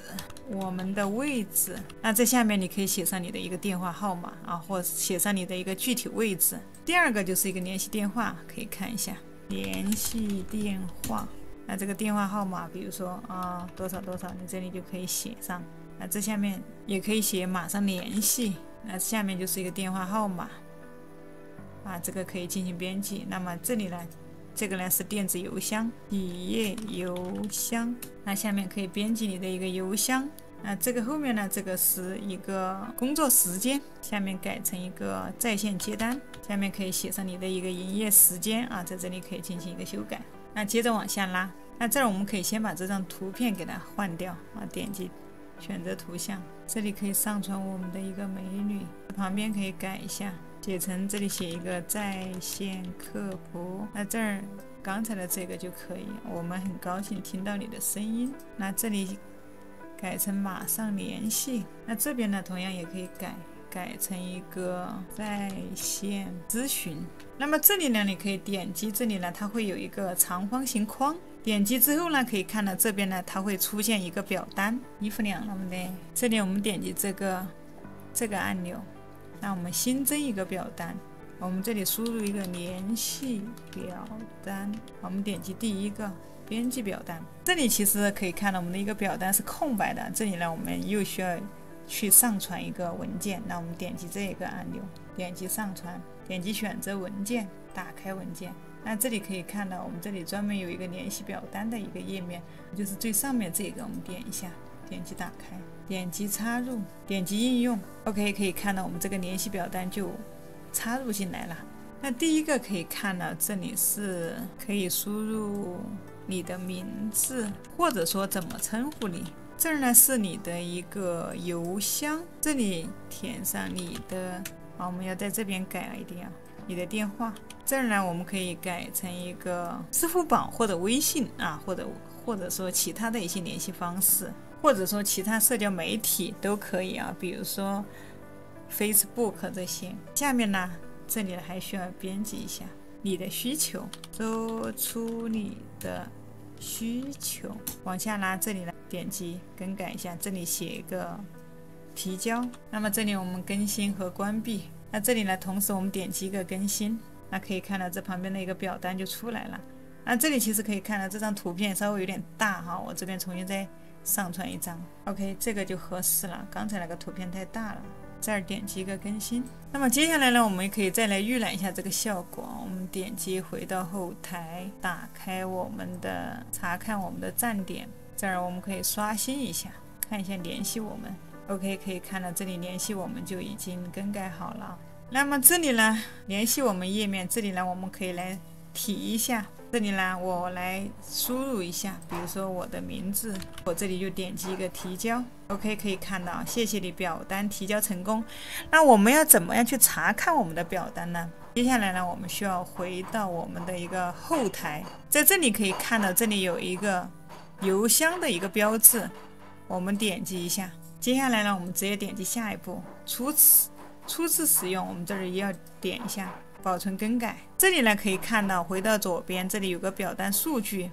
我们的位置。那在下面你可以写上你的一个电话号码啊，或者写上你的一个具体位置。第二个就是一个联系电话，可以看一下联系电话。那这个电话号码，比如说多少多少，你这里就可以写上。那这下面也可以写马上联系。那下面就是一个电话号码。这个可以进行编辑。那么这里呢，这个呢是电子邮箱，企业邮箱。那下面可以编辑你的一个邮箱。那这个后面呢，这个是一个工作时间，下面改成一个在线接单，下面可以写上你的一个营业时间啊，在这里可以进行一个修改。那接着往下拉，那这儿我们可以先把这张图片给它换掉啊，点击选择图像，这里可以上传我们的一个美女，旁边可以改一下。写成这里写一个在线客服，那这儿刚才的这个就可以。我们很高兴听到你的声音。那这里改成马上联系。那这边呢，同样也可以改成一个在线咨询。那么这里呢，你可以点击这里呢，它会有一个长方形框，点击之后呢，可以看到这边呢，它会出现一个表单。衣服凉了没得？这里我们点击这个按钮，那我们新增一个表单。我们这里输入一个联系表单，我们点击第一个编辑表单。这里其实可以看到我们的一个表单是空白的，这里呢我们又需要去上传一个文件。那我们点击这个按钮，点击上传，点击选择文件，打开文件。那这里可以看到我们这里专门有一个联系表单的一个页面，就是最上面这个，我们点一下，点击打开，点击插入，点击应用。 OK， 可以看到我们这个联系表单就插入进来了。那第一个可以看到这里是可以输入你的名字，或者说怎么称呼你。这儿呢是你的一个邮箱，这里填上你的，我们要在这边改 ID 啊，你的电话。这儿呢我们可以改成一个支付宝或者微信啊，或者说其他的一些联系方式，或者说其他社交媒体都可以啊，比如说Facebook 这些。下面呢，这里还需要编辑一下你的需求，说出你的需求，往下拉，这里呢点击更改一下，这里写一个提交。那么这里我们更新和关闭。那这里呢，同时我们点击一个更新，那可以看到这旁边的一个表单就出来了。那这里其实可以看到这张图片稍微有点大哈，我这边重新再上传一张。 OK， 这个就合适了，刚才那个图片太大了。这儿点击一个更新。那么接下来呢，我们可以再来预览一下这个效果。我们点击回到后台，打开我们的查看我们的站点，这儿我们可以刷新一下，看一下联系我们。 OK， 可以看到这里联系我们就已经更改好了。那么这里呢，联系我们页面，这里呢我们可以来提一下。这里呢我来输入一下，比如说我的名字，我这里就点击一个提交。 OK， 可以看到谢谢你，表单提交成功。那我们要怎么样去查看我们的表单呢？接下来呢，我们需要回到我们的一个后台，在这里可以看到这里有一个邮箱的一个标志，我们点击一下。接下来呢，我们直接点击下一步，初次使用，我们这里也要点一下保存更改。这里呢可以看到，回到左边，这里有个表单数据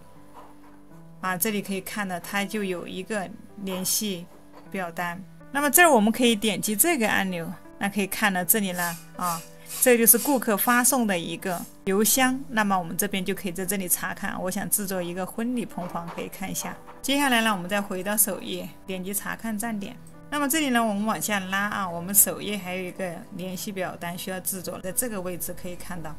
啊，这里可以看到它就有一个联系表单。那么这儿我们可以点击这个按钮，那可以看到这里呢啊，这就是顾客发送的一个邮箱。那么我们这边就可以在这里查看，我想制作一个婚礼棚房，可以看一下。接下来呢，我们再回到首页，点击查看站点。那么这里呢，我们往下拉啊，我们首页还有一个联系表单需要制作，在这个位置可以看到。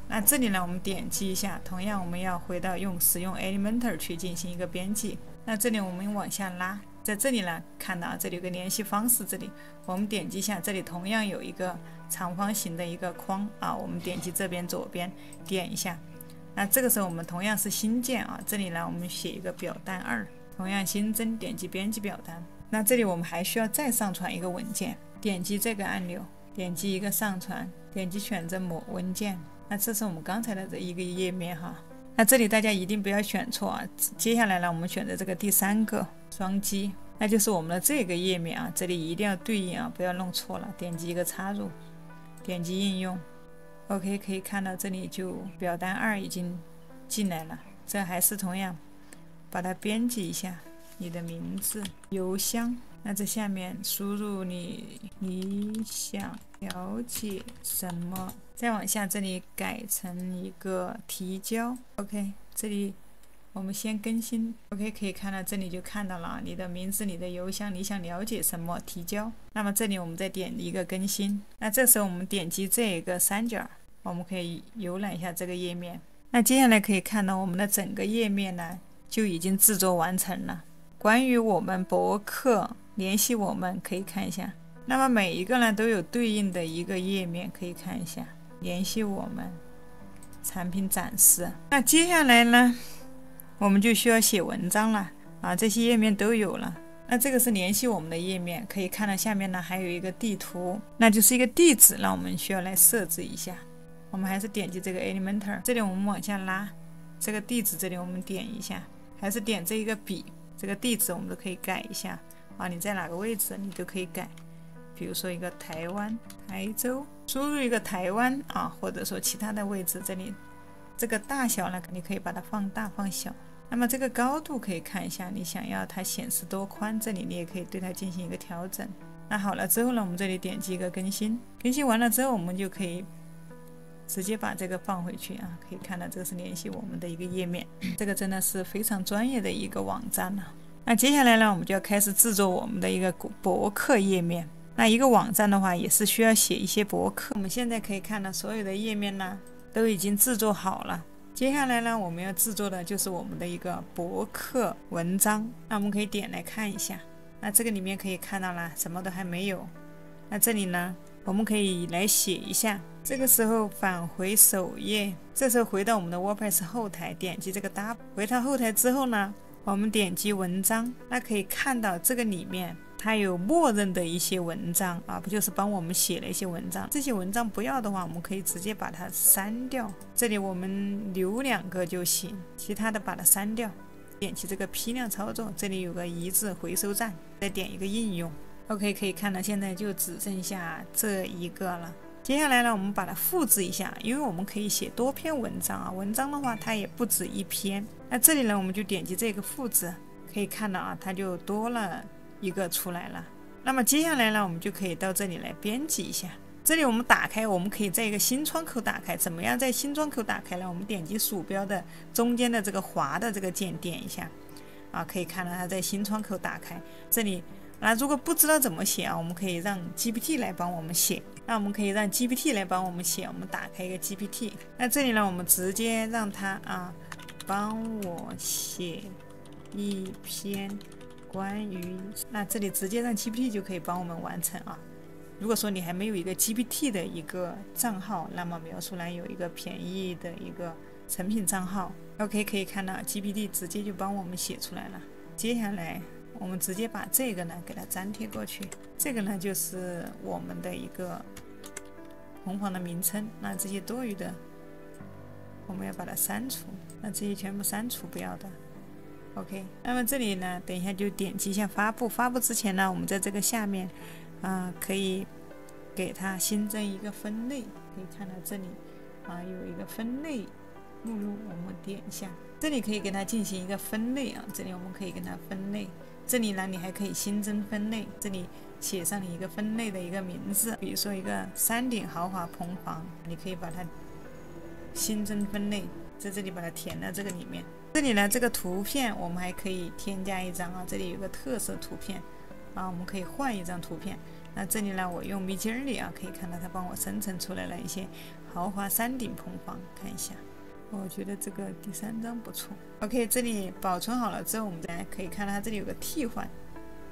那这里呢，我们点击一下，同样我们要回到使用 Elementor 去进行一个编辑。那这里我们往下拉，在这里呢，看到这里有个联系方式，这里我们点击一下，这里同样有一个长方形的一个框啊，我们点击这边左边点一下。那这个时候我们同样是新建啊，这里呢我们写一个表单2，同样新增，点击编辑表单。那这里我们还需要再上传一个文件，点击这个按钮，点击一个上传，点击选择某文件。那这是我们刚才的这一个页面哈。那这里大家一定不要选错啊。接下来呢，我们选择这个第3个双击，那就是我们的这个页面啊，这里一定要对应啊，不要弄错了。点击一个插入，点击应用。OK， 可以看到这里就表单2已经进来了。这还是同样，把它编辑一下，你的名字、邮箱。那这下面输入你想了解什么，再往下这里改成一个提交。OK， 这里我们先更新。OK， 可以看到这里就看到了你的名字、你的邮箱、你想了解什么，提交。那么这里我们再点一个更新。那这时候我们点击这个3角，我们可以浏览一下这个页面。那接下来可以看到我们的整个页面呢就已经制作完成了。关于我们博客联系我们可以看一下，那么每一个呢都有对应的一个页面，可以看一下联系我们、产品展示。那接下来呢我们就需要写文章了啊，这些页面都有了。那这个是联系我们的页面，可以看到下面呢还有一个地图，那就是一个地址，那我们需要来设置一下。我们还是点击这个 Elementor， 这里我们往下拉，这个地址这里我们点一下，还是点这一个笔，这个地址我们都可以改一下啊，你在哪个位置你都可以改。比如说一个台湾、台州，输入一个台湾啊，或者说其他的位置，这里这个大小呢，你可以把它放大放小。那么这个高度可以看一下，你想要它显示多宽，这里你也可以对它进行一个调整。那好了之后呢，我们这里点击一个更新，更新完了之后，我们就可以直接把这个放回去啊，可以看到这是联系我们的一个页面。这个真的是非常专业的一个网站了。那接下来呢，我们就要开始制作我们的一个博客页面。那一个网站的话，也是需要写一些博客。我们现在可以看到所有的页面呢，都已经制作好了。接下来呢，我们要制作的就是我们的一个博客文章。那我们可以点来看一下。那这个里面可以看到了，什么都还没有。那这里呢，我们可以来写一下。这个时候返回首页，这时候回到我们的 WordPress 后台，点击这个 W， 回到后台之后呢，我们点击文章，那可以看到这个里面它有默认的一些文章啊，不就是帮我们写了一些文章。这些文章不要的话，我们可以直接把它删掉。这里我们留2个就行，其他的把它删掉。点击这个批量操作，这里有个移至回收站，再点一个应用。OK， 可以看到现在就只剩下这一个了。接下来呢，我们把它复制一下，因为我们可以写多篇文章啊。文章的话，它也不止1篇。那这里呢，我们就点击这个复制，可以看到啊，它就多了一个出来了。那么接下来呢，我们就可以到这里来编辑一下。这里我们打开，我们可以在一个新窗口打开。怎么样在新窗口打开呢？我们点击鼠标的中间的这个滑的这个键，点一下啊，可以看到它在新窗口打开。这里那如果不知道怎么写啊，我们可以让 GPT 来帮我们写。那我们可以让 GPT 来帮我们写。我们打开一个 GPT， 那这里呢，我们直接让它帮我写一篇关于，那这里直接让 GPT 就可以帮我们完成啊。如果说你还没有一个 GPT 的一个账号，那么描述栏有一个便宜的一个成品账号 ，OK， 可以看到 GPT 直接就帮我们写出来了。接下来我们直接把这个呢给它粘贴过去，这个呢就是我们的一个红房的名称。那这些多余的我们要把它删除，那这些全部删除不要的。OK， 那么这里呢，等一下就点击一下发布。发布之前呢，我们在这个下面可以给它新增一个分类。可以看到这里有一个分类目录，我们点一下，这里可以给它进行一个分类啊。这里我们可以给它分类。这里呢，你还可以新增分类，这里写上你一个分类的一个名字，比如说一个山顶豪华棚房，你可以把它新增分类，在这里把它填到这个里面。这里呢，这个图片我们还可以添加一张啊，这里有个特色图片我们可以换一张图片。那这里呢，我用 Midjourney 可以看到它帮我生成出来了一些豪华山顶棚房，看一下。我觉得这个第3张不错。OK， 这里保存好了之后，我们再可以看到它这里有个替换，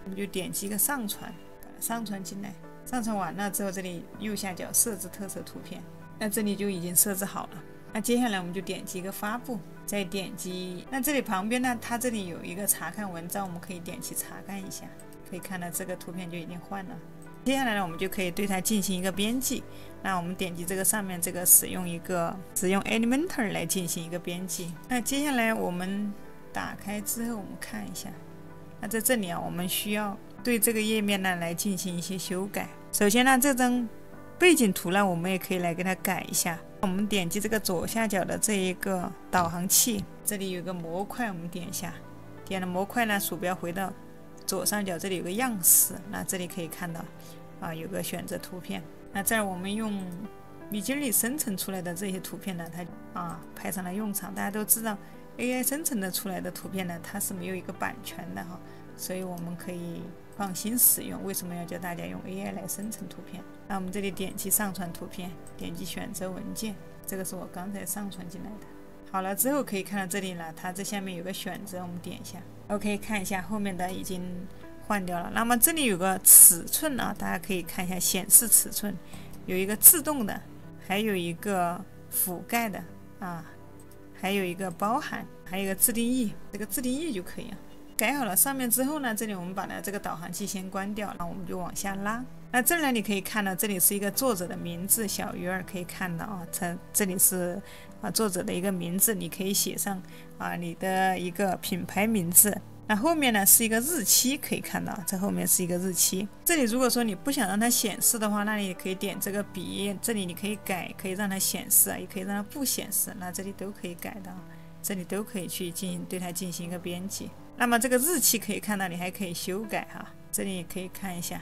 我们就点击一个上传，把它上传进来。上传完了之后，这里右下角设置特色图片，那这里就已经设置好了。那接下来我们就点击一个发布，再点击，那这里旁边呢，它这里有一个查看文章，我们可以点击查看一下，可以看到这个图片就已经换了。接下来呢，我们就可以对它进行一个编辑。那我们点击这个上面这个使用 Elementor 来进行一个编辑。那接下来我们打开之后，我们看一下。那在这里我们需要对这个页面呢来进行一些修改。首先呢，这张背景图呢，我们也可以来给它改一下。我们点击这个左下角的这一个导航器，这里有个模块，我们点一下。点了模块呢，鼠标回到左上角，这里有个样式，那这里可以看到有个选择图片。那这儿我们用Midjourney生成出来的这些图片呢，它派上了用场。大家都知道 AI 生成的出来的图片呢，它是没有一个版权的所以我们可以放心使用。为什么要教大家用 AI 来生成图片？那我们这里点击上传图片，点击选择文件，这个是我刚才上传进来的。好了之后可以看到这里呢，它这下面有个选择，我们点一下 OK， 看一下后面的已经换掉了。那么这里有个尺寸大家可以看一下显示尺寸，有一个自动的，还有一个覆盖的还有一个包含，还有一个自定义，这个自定义就可以了。改好了上面之后呢，这里我们把这个导航器先关掉，然后我们就往下拉。那这里呢，你可以看到这里是一个作者的名字，小鱼儿可以看到这里是作者的一个名字，你可以写上你的一个品牌名字。那后面呢是一个日期，可以看到这后面是一个日期。这里如果说你不想让它显示的话，那你也可以点这个笔，这里你可以改，可以让它显示，也可以让它不显示，那这里都可以改的，这里都可以去对它进行一个编辑。那么这个日期可以看到，你还可以修改哈，这里也可以看一下。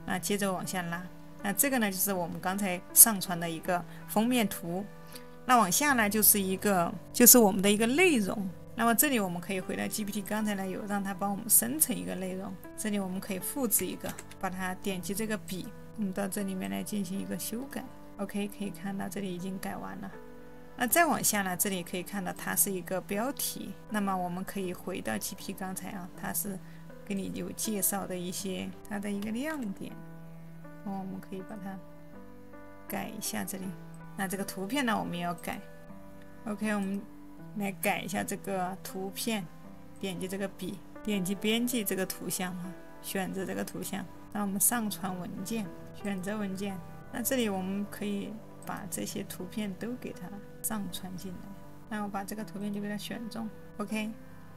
那接着往下拉，那这个呢就是我们刚才上传的一个封面图。那往下呢就是我们的一个内容。那么这里我们可以回到 GPT， 刚才呢有让它帮我们生成一个内容，这里我们可以复制一个，把它点击这个笔，我们到这里面来进行一个修改。OK， 可以看到这里已经改完了。那再往下呢，这里可以看到它是一个标题。那么我们可以回到 GPT， 刚才啊，它是给你有介绍的一些它的一个亮点。我们可以把它改一下这里。那这个图片呢，我们也要改。OK， 我们来改一下这个图片，点击这个笔，点击编辑这个图像啊，选择这个图像，那我们上传文件，选择文件。那这里我们可以把这些图片都给它上传进来。那我把这个图片就给它选中 ，OK。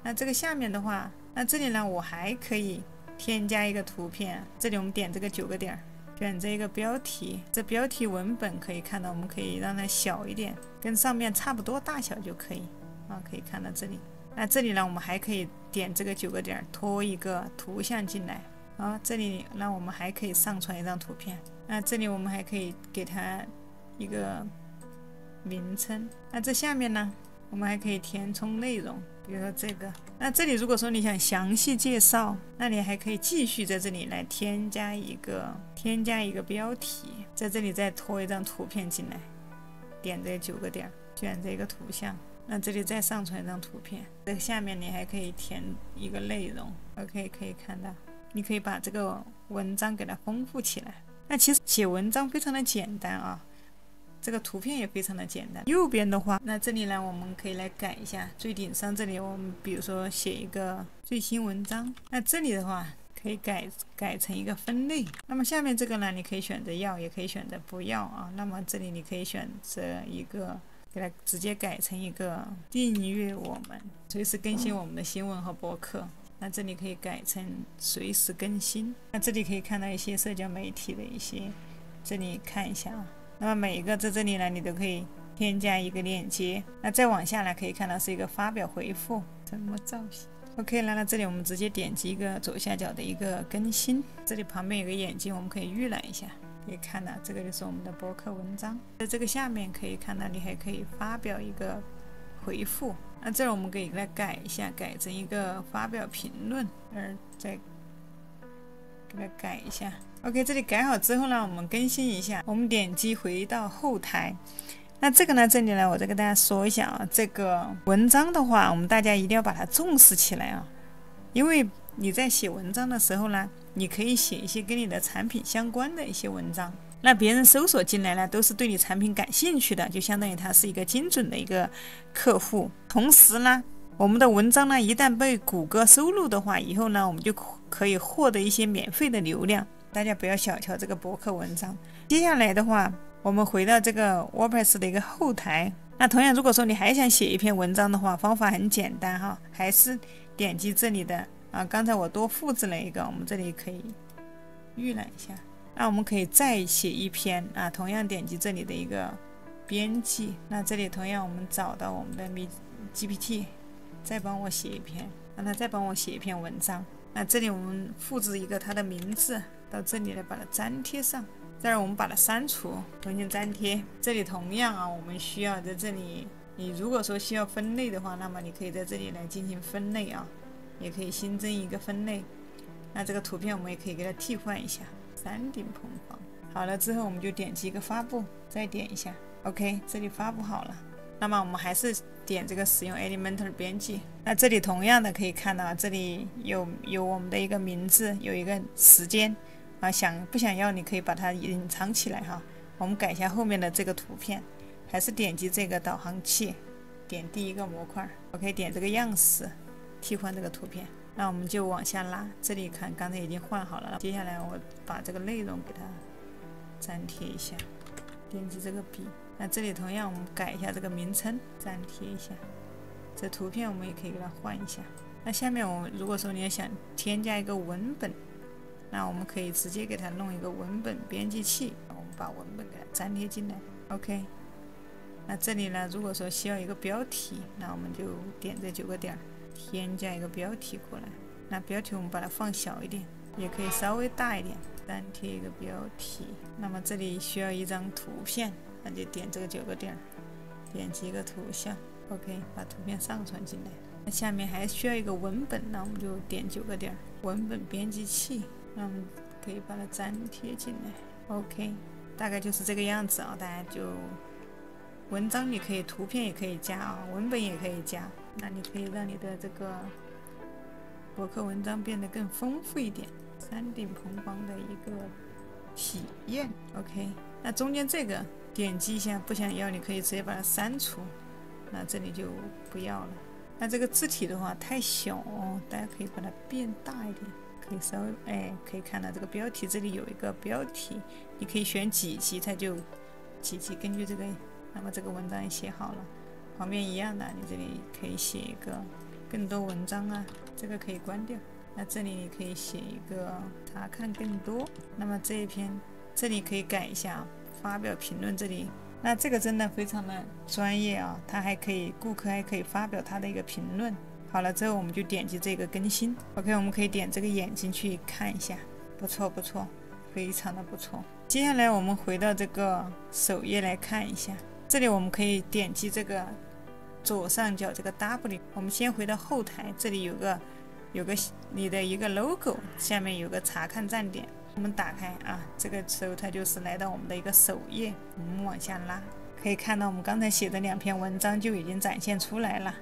那这个下面的话，那这里呢，我还可以添加一个图片。这里我们点这个9个点，选择一个标题，这标题文本可以看到，我们可以让它小一点，跟上面差不多大小就可以啊，可以看到这里。那这里呢，我们还可以点这个9个点，拖一个图像进来。好，这里呢，我们还可以上传一张图片。那这里我们还可以给它一个名称。那这下面呢，我们还可以填充内容，比如说这个。那这里如果说你想详细介绍，那你还可以继续在这里来添加一个标题，在这里再拖一张图片进来，点这9个点，选这个图像。那这里再上传一张图片，这个下面你还可以填一个内容。OK， 可以看到，你可以把这个文章给它丰富起来。那其实写文章非常的简单啊，这个图片也非常的简单。右边的话，那这里呢，我们可以来改一下。最顶上这里，我们比如说写一个最新文章，那这里的话可以改成一个分类。那么下面这个呢，你可以选择要，也可以选择不要啊。那么这里你可以选择一个，给它直接改成一个订阅我们，随时更新我们的新闻和博客。那这里可以改成随时更新。那这里可以看到一些社交媒体的一些，这里看一下啊。那么每一个在这里呢，你都可以添加一个链接。那再往下呢，可以看到是一个发表回复，什么造型 ？OK， 来到这里我们直接点击一个左下角的一个更新，这里旁边有个眼睛，我们可以预览一下。可以看到这个就是我们的博客文章，在这个下面可以看到你还可以发表一个回复。那这儿我们可以给它改一下，改成一个发表评论，再给它改一下。OK， 这里改好之后呢，我们更新一下，我们点击回到后台。那这个呢，这里呢，我再跟大家说一下啊，这个文章的话，我们大家一定要把它重视起来啊，因为你在写文章的时候呢，你可以写一些跟你的产品相关的一些文章。那别人搜索进来呢，都是对你产品感兴趣的，就相当于他是一个精准的一个客户。同时呢，我们的文章呢，一旦被谷歌收录的话，以后呢，我们就可以获得一些免费的流量。大家不要小瞧这个博客文章。接下来的话，我们回到这个 WordPress 的一个后台。那同样，如果说你还想写一篇文章的话，方法很简单哈，还是点击这里的啊，刚才我多复制了一个，我们这里可以预览一下。那我们可以再写一篇啊，同样点击这里的一个编辑，那这里同样我们找到我们的 GPT， 再帮我写一篇，让它再帮我写一篇文章。那这里我们复制一个它的名字，到这里来把它粘贴上，这儿我们把它删除，重新粘贴。这里同样啊，我们需要在这里，你如果说需要分类的话，那么你可以在这里来进行分类啊，也可以新增一个分类。那这个图片我们也可以给它替换一下。山顶棚房好了之后，我们就点击一个发布，再点一下 OK， 这里发布好了。那么我们还是点这个使用 Elementor 编辑。那这里同样的可以看到，这里有我们的一个名字，有一个时间啊，不想要你可以把它隐藏起来哈。我们改一下后面的这个图片，还是点击这个导航器，点第一个模块 OK， 点这个样式，替换这个图片。那我们就往下拉，这里看刚才已经换好了，接下来我把这个内容给它粘贴一下，点击这个笔。那这里同样我们改一下这个名称，粘贴一下。这图片我们也可以给它换一下。那下面我们如果说你要想添加一个文本，那我们可以直接给它弄一个文本编辑器，我们把文本给它粘贴进来。 OK， 那这里呢，如果说需要一个标题，那我们就点这9个点，添加一个标题过来。那标题我们把它放小一点，也可以稍微大一点，粘贴一个标题。那么这里需要一张图片，那就点这个9个点，点击一个图像。 OK， 把图片上传进来。那下面还需要一个文本，那我们就点9个点，文本编辑器，那我们可以把它粘贴进来。 OK， 大概就是这个样子啊。大家就文章你可以图片也可以加啊，文本也可以加，那你可以让你的这个博客文章变得更丰富一点，山顶棚房的一个体验。 OK， 那中间这个点击一下不想要，你可以直接把它删除，那这里就不要了。那这个字体的话太小哦，大家可以把它变大一点，可以稍微可以看到这个标题这里有一个标题，你可以选几集，它就几集，根据这个，那么这个文章也写好了，旁边一样的，你这里可以写一个更多文章啊，这个可以关掉。那这里你可以写一个查看更多，那么这一篇这里可以改一下，发表评论这里。那这个真的非常的专业啊，它还可以，顾客还可以发表他的一个评论。好了之后我们就点击这个更新。 OK， 我们可以点这个眼睛去看一下，不错不错，非常的不错。接下来我们回到这个首页来看一下，这里我们可以点击这个左上角这个 W， 我们先回到后台，这里有个你的一个 logo， 下面有个查看站点，我们打开啊，这个时候它就是来到我们的一个首页，我们往下拉，可以看到我们刚才写的2篇文章就已经展现出来了，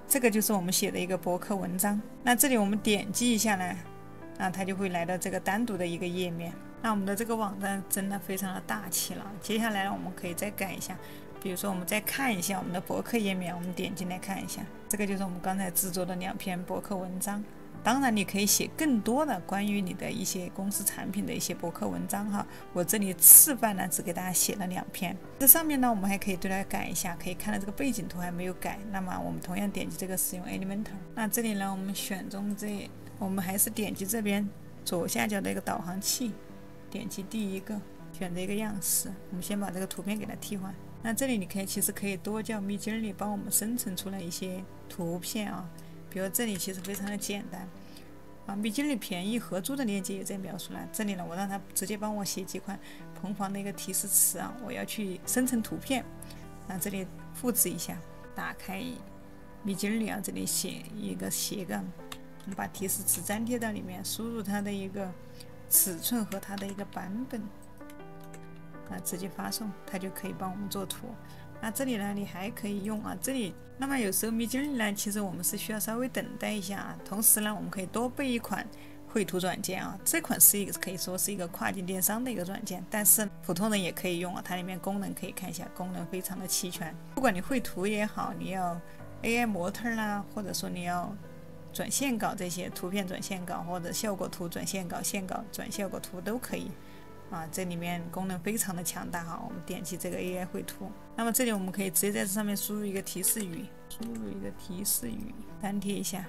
这个就是我们写的一个博客文章。那这里我们点击一下呢，那它就会来到这个单独的一个页面。那我们的这个网站真的非常的大气了。接下来我们可以再改一下，比如说我们再看一下我们的博客页面，我们点进来看一下，这个就是我们刚才制作的2篇博客文章。当然你可以写更多的关于你的一些公司产品的一些博客文章哈，我这里示范呢只给大家写了2篇。这上面呢我们还可以对它改一下，可以看到这个背景图还没有改，那么我们同样点击这个使用 Elementor。 那这里呢我们选中我们还是点击这边左下角的一个导航器，点击第一个，选择一个样式，我们先把这个图片给它替换。那这里你其实可以多叫 Midjourney 帮我们生成出来一些图片啊，比如这里其实非常的简单啊，Midjourney便宜合租的链接也在描述栏。这里呢，我让他直接帮我写几款棚房的一个提示词啊，我要去生成图片。那这里复制一下，打开Midjourney啊，这里写一个斜杠，我们把提示词粘贴到里面，输入它的一个尺寸和它的一个版本。直接发送，它就可以帮我们做图。那这里呢，你还可以用这里。那么有时候Midjourney呢，其实我们是需要稍微等待一下同时呢，我们可以多备一款绘图软件这款是可以说是一个跨境电商的一个软件，但是普通人也可以用它里面功能可以看一下，功能非常的齐全。不管你绘图也好，你要 AI 模特啦，或者说你要转线稿这些图片转线稿，或者效果图转线稿、线稿转效果图都可以。这里面功能非常的强大哈，我们点击这个 AI 绘图，那么这里我们可以直接在这上面输入一个提示语，粘贴一下。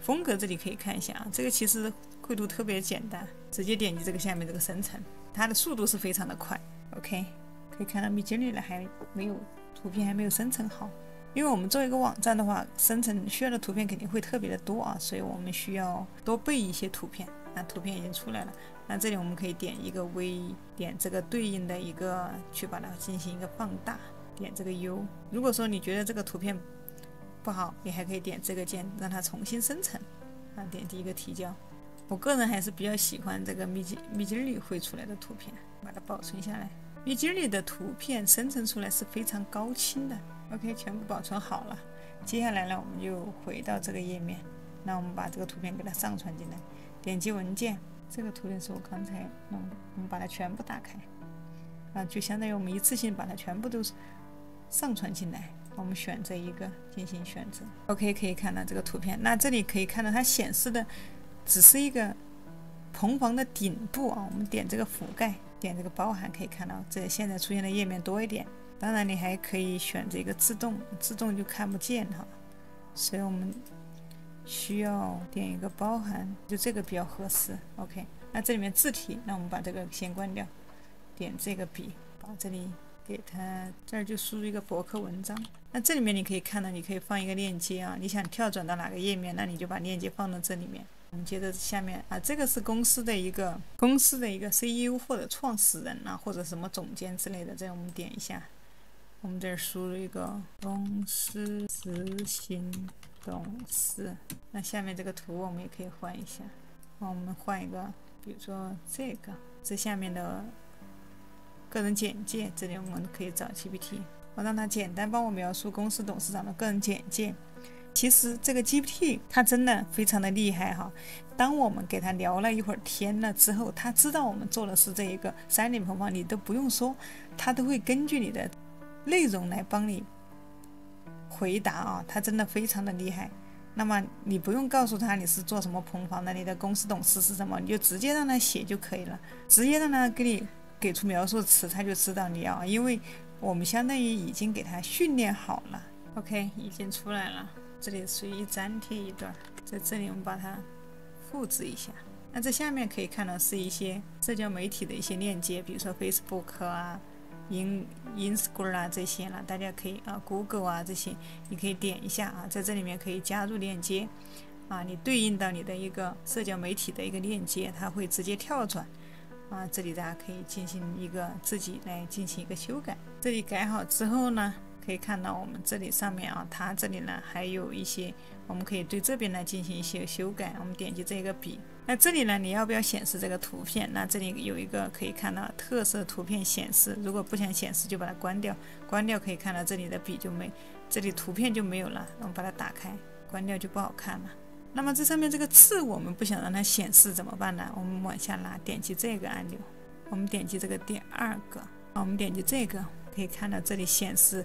风格这里可以看一下这个其实绘图特别简单，直接点击这个下面这个生成，它的速度是非常的快。OK， 可以看到Midjourney的图片还没有生成好，因为我们做一个网站的话，生成需要的图片肯定会特别的多所以我们需要多备一些图片。那图片已经出来了，那这里我们可以点一个 V， 点这个对应的一个去把它进行一个放大，点这个 U。 如果说你觉得这个图片不好，你还可以点这个键让它重新生成点击一个提交。我个人还是比较喜欢这个Midjourney绘出来的图片，把它保存下来。Midjourney的图片生成出来是非常高清的。 OK， 全部保存好了。接下来呢，我们就回到这个页面，那我们把这个图片给它上传进来，点击文件，这个图片是我刚才弄的，我们把它全部打开就相当于我们一次性把它全部都上传进来。我们选择一个进行选择。 OK， 可以看到这个图片，那这里可以看到它显示的只是一个棚房的顶部我们点这个覆盖，点这个包含，可以看到这现在出现的页面多一点。当然你还可以选这个自动就看不见所以我们需要点一个包含，就这个比较合适。OK， 那这里面字体，那我们把这个先关掉，点这个笔，把这里给它这儿就输入一个博客文章。那这里面你可以看到，你可以放一个链接啊，你想跳转到哪个页面，那你就把链接放到这里面。我们接着下面啊，这个是公司的一个 CEO 或者创始人啊，或者什么总监之类的，这样我们点一下。我们这儿输入一个公司执行董事，那下面这个图我们也可以换一下，我们换一个，比如说这下面的个人简介，这里我们可以找 GPT， 我让它简单帮我描述公司董事长的个人简介。其实这个 GPT 它真的非常的厉害哈，当我们给它聊了一会儿天了之后，它知道我们做的是这一个3点投放，你都不用说，它都会根据你的内容来帮你回答啊，它真的非常的厉害。那么你不用告诉他你是做什么棚房的，你的公司董事是什么，你就直接让他写就可以了，直接让他给你给出描述词，他就知道你要，因为我们相当于已经给他训练好了。 OK， 已经出来了，这里随意粘贴一段，在这里我们把它复制一下。那这下面可以看到是一些社交媒体的一些链接，比如说 Facebook 啊、Instagram 啊这些了，大家可以啊 Google 啊这些，你可以点一下啊，在这里面可以加入链接啊，你对应到你的一个社交媒体的一个链接，它会直接跳转啊，这里大家可以进行一个自己来进行一个修改。这里改好之后呢，可以看到我们这里上面啊，它这里呢还有一些我们可以对这边呢进行一些修改。我们点击这个笔，那这里呢你要不要显示这个图片，那这里有一个可以看到特色图片显示，如果不想显示就把它关掉，关掉可以看到这里的笔就没，这里图片就没有了，我们把它打开，关掉就不好看了。那么这上面这个字我们不想让它显示怎么办呢？我们往下拉，点击这个按钮，我们点击这个第2个，我们点击这个，可以看到这里显示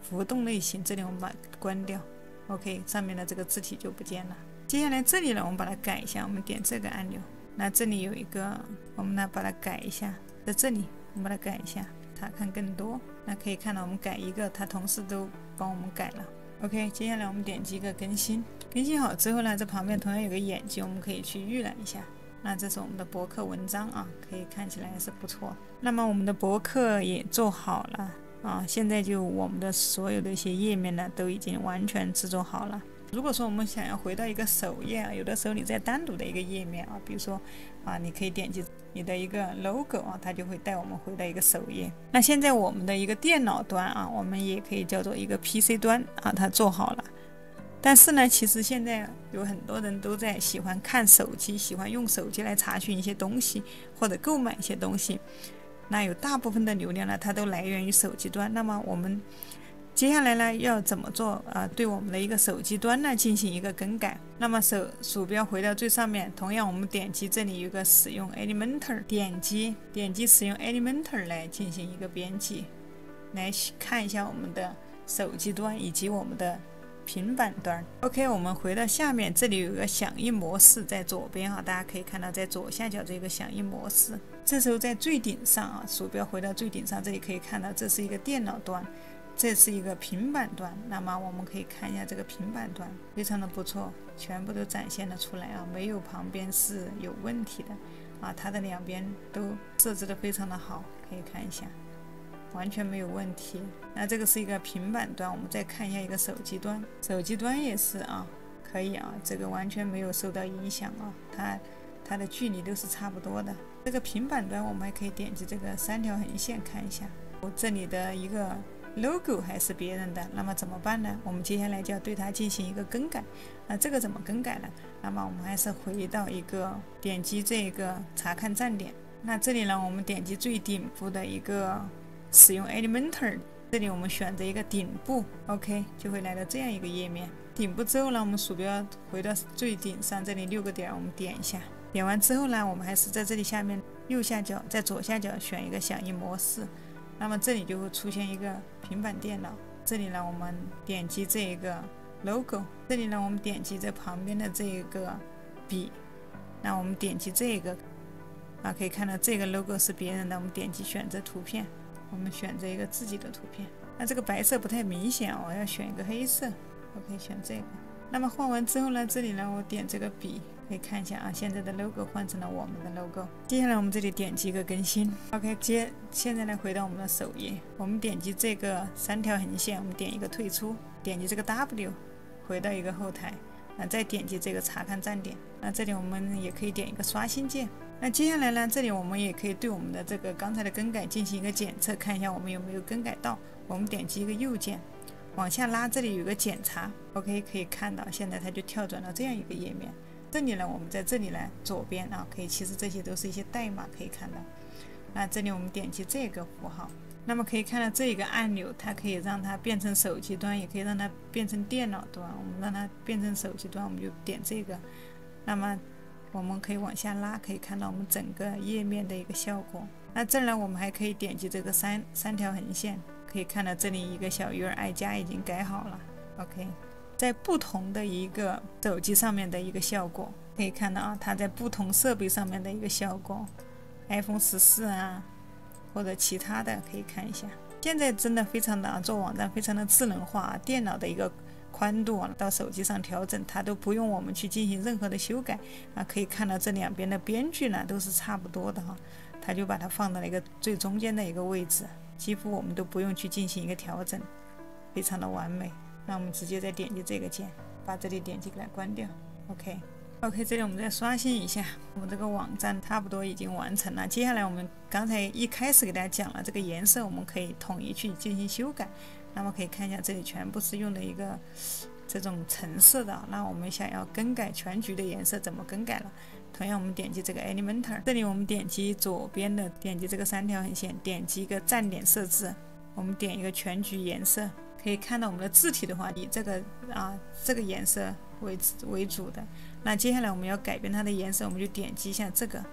浮动类型，这里我们把它关掉。 OK， 上面的这个字体就不见了。接下来这里呢我们把它改一下，我们点这个按钮，那这里有一个，我们呢把它改一下，在这里我们把它改一下，查看更多，那可以看到我们改一个，它同时都帮我们改了。 OK， 接下来我们点击一个更新，更新好之后呢，这旁边同样有个眼睛，我们可以去预览一下。那这是我们的博客文章啊，可以看起来是不错。那么我们的博客也做好了啊，现在就我们的所有的一些页面呢都已经完全制作好了。如果说我们想要回到一个首页啊，有的时候你在单独的一个页面啊，比如说啊，你可以点击你的一个 logo 啊，它就会带我们回到一个首页。那现在我们的一个电脑端啊，我们也可以叫做一个 PC 端啊，它做好了。但是呢，其实现在有很多人都在喜欢看手机，喜欢用手机来查询一些东西或者购买一些东西。那有大部分的流量呢，它都来源于手机端。那么我们接下来呢要怎么做对我们的一个手机端呢进行一个更改。那么鼠标回到最上面，同样我们点击这里有一个使用 Elementor， 点击使用 Elementor 来进行一个编辑，来看一下我们的手机端以及我们的平板端。 OK， 我们回到下面，这里有一个响应模式在左边啊，大家可以看到在左下角这个响应模式。这时候在最顶上啊，鼠标回到最顶上，这里可以看到这是一个电脑端，这是一个平板端。那么我们可以看一下这个平板端，非常的不错，全部都展现了出来啊，没有旁边是有问题的啊，它的两边都设置的非常的好，可以看一下完全没有问题。那这个是一个平板端，我们再看一下一个手机端，手机端也是啊，可以啊，这个完全没有受到影响啊，它的距离都是差不多的。这个平板端我们还可以点击这个3条横线看一下，我这里的一个 logo 还是别人的，那么怎么办呢？我们接下来就要对它进行一个更改。那这个怎么更改呢？那么我们还是回到一个点击这个查看站点，那这里呢我们点击最顶部的一个使用 Elementor， 这里我们选择一个顶部 OK， 就会来到这样一个页面。顶部之后呢，我们鼠标回到最顶上，这里6个点我们点一下，点完之后呢，我们还是在这里下面右下角，在左下角选一个响应模式，那么这里就会出现一个平板电脑。这里呢我们点击这一个 logo， 这里呢我们点击这旁边的这一个笔，那我们点击这个啊，可以看到这个 logo 是别人的，我们点击选择图片，我们选择一个自己的图片。那这个白色不太明显，我要选一个黑色，OK， 选这个。那么换完之后呢，这里呢我点这个笔，可以看一下啊，现在的 logo 换成了我们的 logo。接下来我们这里点击一个更新 ，OK， 现在呢回到我们的首页，我们点击这个3条横线，我们点一个退出，点击这个 W， 回到一个后台，再点击这个查看站点。那这里我们也可以点一个刷新键。那接下来呢，这里我们也可以对我们的这个刚才的更改进行一个检测，看一下我们有没有更改到。我们点击一个右键。往下拉，这里有个检查 ，OK， 可以看到现在它就跳转到这样一个页面。这里呢，我们在这里呢左边啊，可以，其实这些都是一些代码，可以看到。那这里我们点击这个符号，那么可以看到这一个按钮，它可以让它变成手机端，也可以让它变成电脑端。我们让它变成手机端，我们就点这个。那么我们可以往下拉，可以看到我们整个页面的一个效果。那这儿呢，我们还可以点击这个三条横线。可以看到这里一个小鱼儿爱家已经改好了 ，OK， 在不同的一个手机上面的一个效果，可以看到啊，它在不同设备上面的一个效果 ，iPhone 14啊，或者其他的可以看一下。现在真的非常的做网站非常的智能化，电脑的一个宽度到手机上调整，它都不用我们去进行任何的修改啊。可以看到这两边的边距呢都是差不多的哈，它就把它放到了一个最中间的一个位置。几乎我们都不用去进行一个调整，非常的完美。那我们直接再点击这个键，把这里点击给它关掉。OK， 这里我们再刷新一下，我们这个网站差不多已经完成了。接下来我们刚才一开始给大家讲了这个颜色，我们可以统一去进行修改。那么可以看一下，这里全部是用的一个这种橙色的。那我们想要更改全局的颜色，怎么更改了？同样，我们点击这个 Elementor， 这里我们点击左边的，点击这个3条横线，点击一个站点设置，我们点一个全局颜色。可以看到我们的字体的话，以这个颜色为主的。那接下来我们要改变它的颜色，我们就点击一下这个。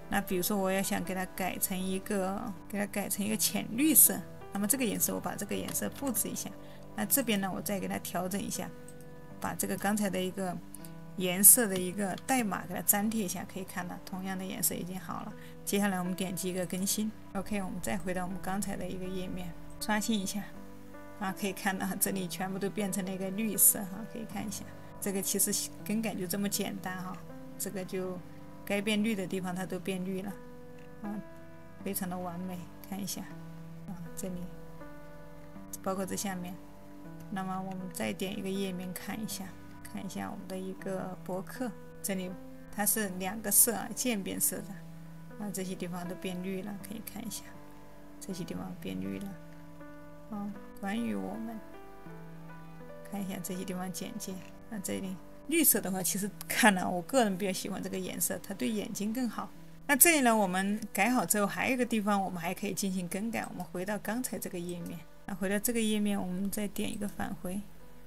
那比如说我要想给它改成一个浅绿色，那么这个颜色我把这个颜色复制一下。那这边呢，我再给它调整一下，把这个刚才的一个颜色的一个代码给它粘贴一下，可以看到同样的颜色已经好了。接下来我们点击一个更新 ，OK， 我们再回到我们刚才的一个页面，刷新一下啊，可以看到这里全部都变成了一个绿色哈，可以看一下，这个其实更改就这么简单哈，这个就该变绿的地方它都变绿了啊，非常的完美，看一下啊，这里包括这下面，那么我们再点一个页面看一下我们的一个博客，这里它是2个色渐变色的啊，这些地方都变绿了，可以看一下，这些地方变绿了啊。关于我们看一下这些地方简介啊，这里绿色的话，其实看了我个人比较喜欢这个颜色，它对眼睛更好。那这里呢，我们改好之后，还有一个地方我们还可以进行更改，我们回到刚才这个页面，那回到这个页面，我们再点一个返回。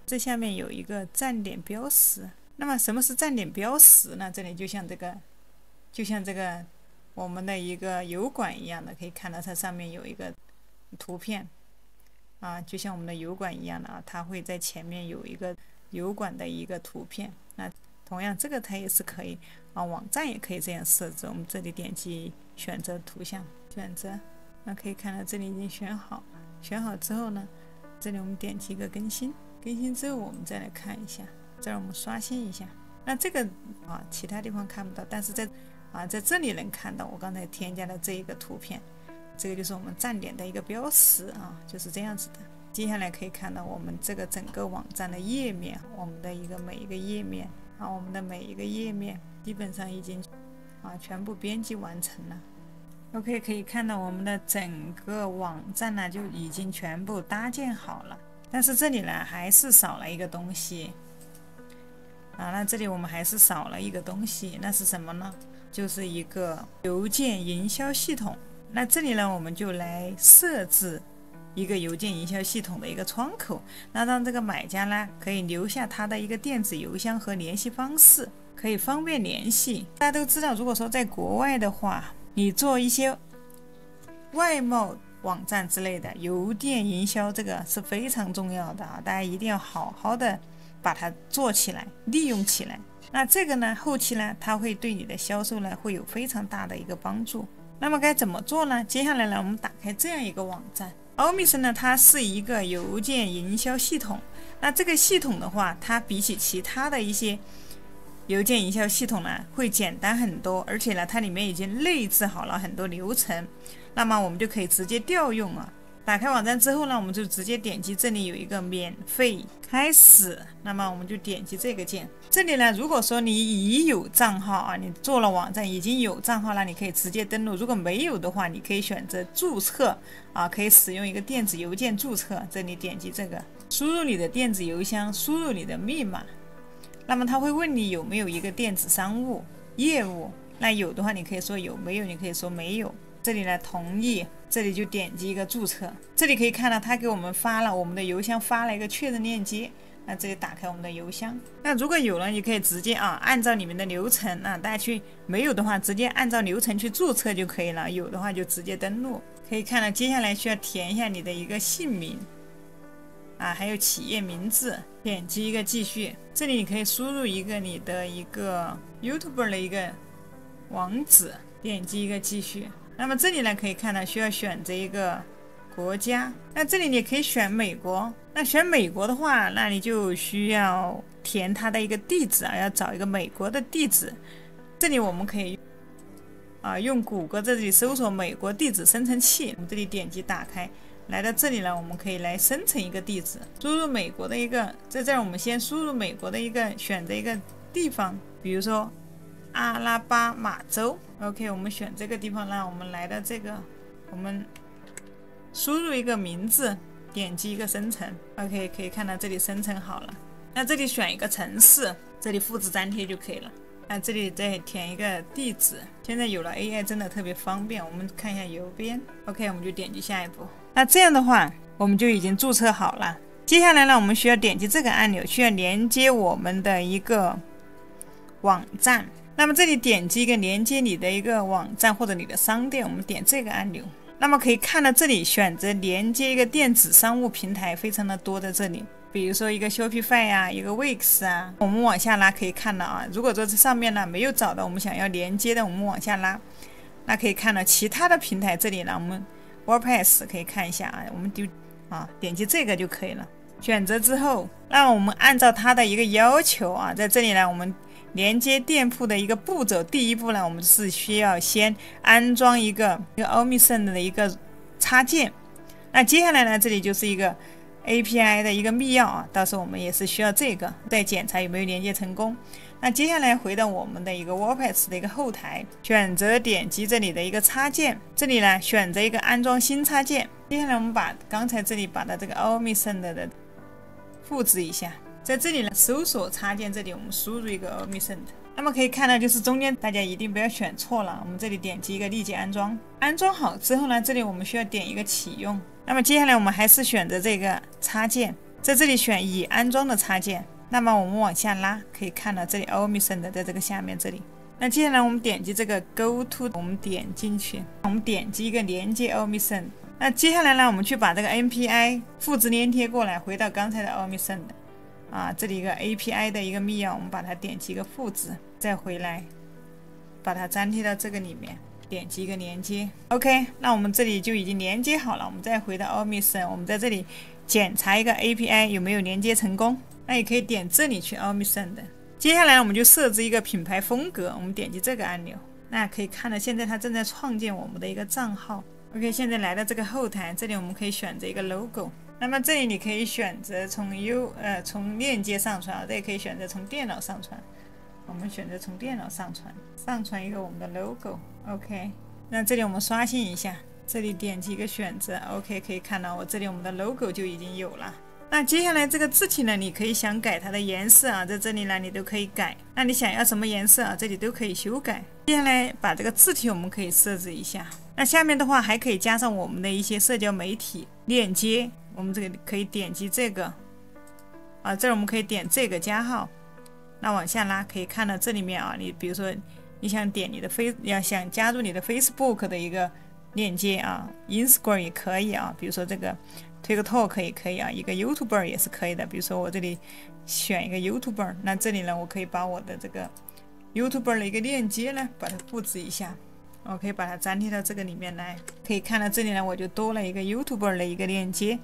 这下面有一个站点标识，那么什么是站点标识呢？这里就像这个我们的一个油管一样的，可以看到它上面有一个图片啊，就像我们的油管一样的啊，它会在前面有一个油管的一个图片。那同样这个它也是可以啊，网站也可以这样设置。我们这里点击选择图像，选择，那可以看到这里已经选好了。选好之后呢，这里我们点击一个更新。更新之后，我们再来看一下，这儿我们刷新一下。那这个啊，其他地方看不到，但是在这里能看到我刚才添加的这一个图片，这个就是我们站点的一个标识啊，就是这样子的。接下来可以看到我们这个整个网站的页面，我们的每一个页面啊，我们的每一个页面基本上已经全部编辑完成了。OK， 可以看到我们的整个网站呢就已经全部搭建好了。但是这里呢还是少了一个东西啊，那这里我们还是少了一个东西，那是什么呢？就是一个邮件营销系统。那这里呢我们就来设置一个邮件营销系统的一个窗口，那让这个买家呢可以留下他的一个电子邮箱和联系方式，可以方便联系。大家都知道，如果说在国外的话，你做一些外贸网站之类的邮件营销，这个是非常重要的啊，大家一定要好好的把它做起来，利用起来。那这个呢，后期呢，它会对你的销售呢会有非常大的一个帮助。那么该怎么做呢？接下来呢，我们打开这样一个网站， Omison 呢，它是一个邮件营销系统。那这个系统的话，它比起其他的一些邮件营销系统呢，会简单很多，而且呢，它里面已经内置好了很多流程，那么我们就可以直接调用啊。打开网站之后呢，我们就直接点击这里有一个免费开始，那么我们就点击这个键。这里呢，如果说你已有账号啊，你做了网站已经有账号了，你可以直接登录；如果没有的话，你可以选择注册啊，可以使用一个电子邮件注册。这里点击这个，输入你的电子邮箱，输入你的密码。那么他会问你有没有一个电子商务业务，那有的话你可以说有，没有你可以说没有。这里呢同意，这里就点击一个注册。这里可以看到他给我们发了我们的邮箱发了一个确认链接，那这里打开我们的邮箱。那如果有了，你可以直接按照你们的流程大家去，没有的话直接按照流程去注册就可以了，有的话就直接登录。可以看到接下来需要填一下你的一个姓名还有企业名字，点击一个继续。这里你可以输入一个你的一个 YouTuber 的一个网址，点击一个继续。那么这里呢可以看到需要选择一个国家，那这里你可以选美国。那选美国的话，那你就需要填它的一个地址要找一个美国的地址。这里我们可以用谷歌这里搜索美国地址生成器，我们这里点击打开。来到这里呢，我们可以来生成一个地址，输入美国的一个，在这儿我们先输入美国的一个，选择一个地方，比如说阿拉巴马州。OK， 我们选这个地方呢，我们来到这个，我们输入一个名字，点击一个生成。OK， 可以看到这里生成好了。那这里选一个城市，这里复制粘贴就可以了。那这里再填一个地址。现在有了 AI 真的特别方便，我们看一下邮编。OK， 我们就点击下一步。那这样的话，我们就已经注册好了。接下来呢，我们需要点击这个按钮，需要连接我们的一个网站。那么这里点击一个连接你的一个网站或者你的商店，我们点这个按钮。那么可以看到这里选择连接一个电子商务平台非常的多在这里，比如说一个 Shopify 一个 Wix 我们往下拉可以看到如果说这上面呢没有找到我们想要连接的，我们往下拉，那可以看到其他的平台。这里呢我们 WordPress 可以看一下我们就点击这个就可以了。选择之后，让我们按照它的一个要求在这里呢我们连接店铺的一个步骤，第一步呢我们是需要先安装一个Omison的一个插件。那接下来呢这里就是一个 API 的一个密钥到时候我们也是需要这个，再检查有没有连接成功。那接下来回到我们的一个 WordPress 的一个后台，选择点击这里的一个插件，这里呢选择一个安装新插件。接下来我们把刚才这里把它这个 Omison 的复制一下，在这里呢搜索插件，这里我们输入一个 Omison。那么可以看到就是中间大家一定不要选错了，我们这里点击一个立即安装。安装好之后呢，这里我们需要点一个启用。那么接下来我们还是选择这个插件，在这里选已安装的插件。那么我们往下拉，可以看到这里 Omison 的在这个下面这里。那接下来我们点击这个 Go to， 我们点进去，我们点击一个连接 Omison。那接下来呢，我们去把这个 API 复制粘贴过来，回到刚才的 Omison 的这里一个 API 的一个密钥，我们把它点击一个复制，再回来把它粘贴到这个里面，点击一个连接。 OK， 那我们这里就已经连接好了。我们再回到 Omison， 我们在这里检查一个 API 有没有连接成功。那也可以点这里去 Omison 的。接下来我们就设置一个品牌风格，我们点击这个按钮。那可以看到现在它正在创建我们的一个账号。 OK， 现在来到这个后台，这里我们可以选择一个 logo。 那么这里你可以选择从链接上传，这也可以选择从电脑上传。我们选择从电脑上传一个我们的 logo。 OK， 那这里我们刷新一下，这里点击一个选择。 OK， 可以看到这里我们的 logo 就已经有了。那接下来这个字体呢，你可以想改它的颜色在这里呢你都可以改。那你想要什么颜色这里都可以修改。接下来把这个字体我们可以设置一下。那下面的话还可以加上我们的一些社交媒体链接，我们这个可以点击这个这儿我们可以点这个加号。那往下拉可以看到这里面你比如说你想点你的想加入你的 Facebook 的一个链接Instagram 也可以比如说这个TikTok 也可以一个 YouTuber 也是可以的。比如说我这里选一个 YouTuber， 那这里呢我可以把我的这个 YouTuber 的一个链接呢把它复制一下。我可以把它粘贴到这个里面来。可以看到这里呢，我就多了一个 YouTuber 的一个链接。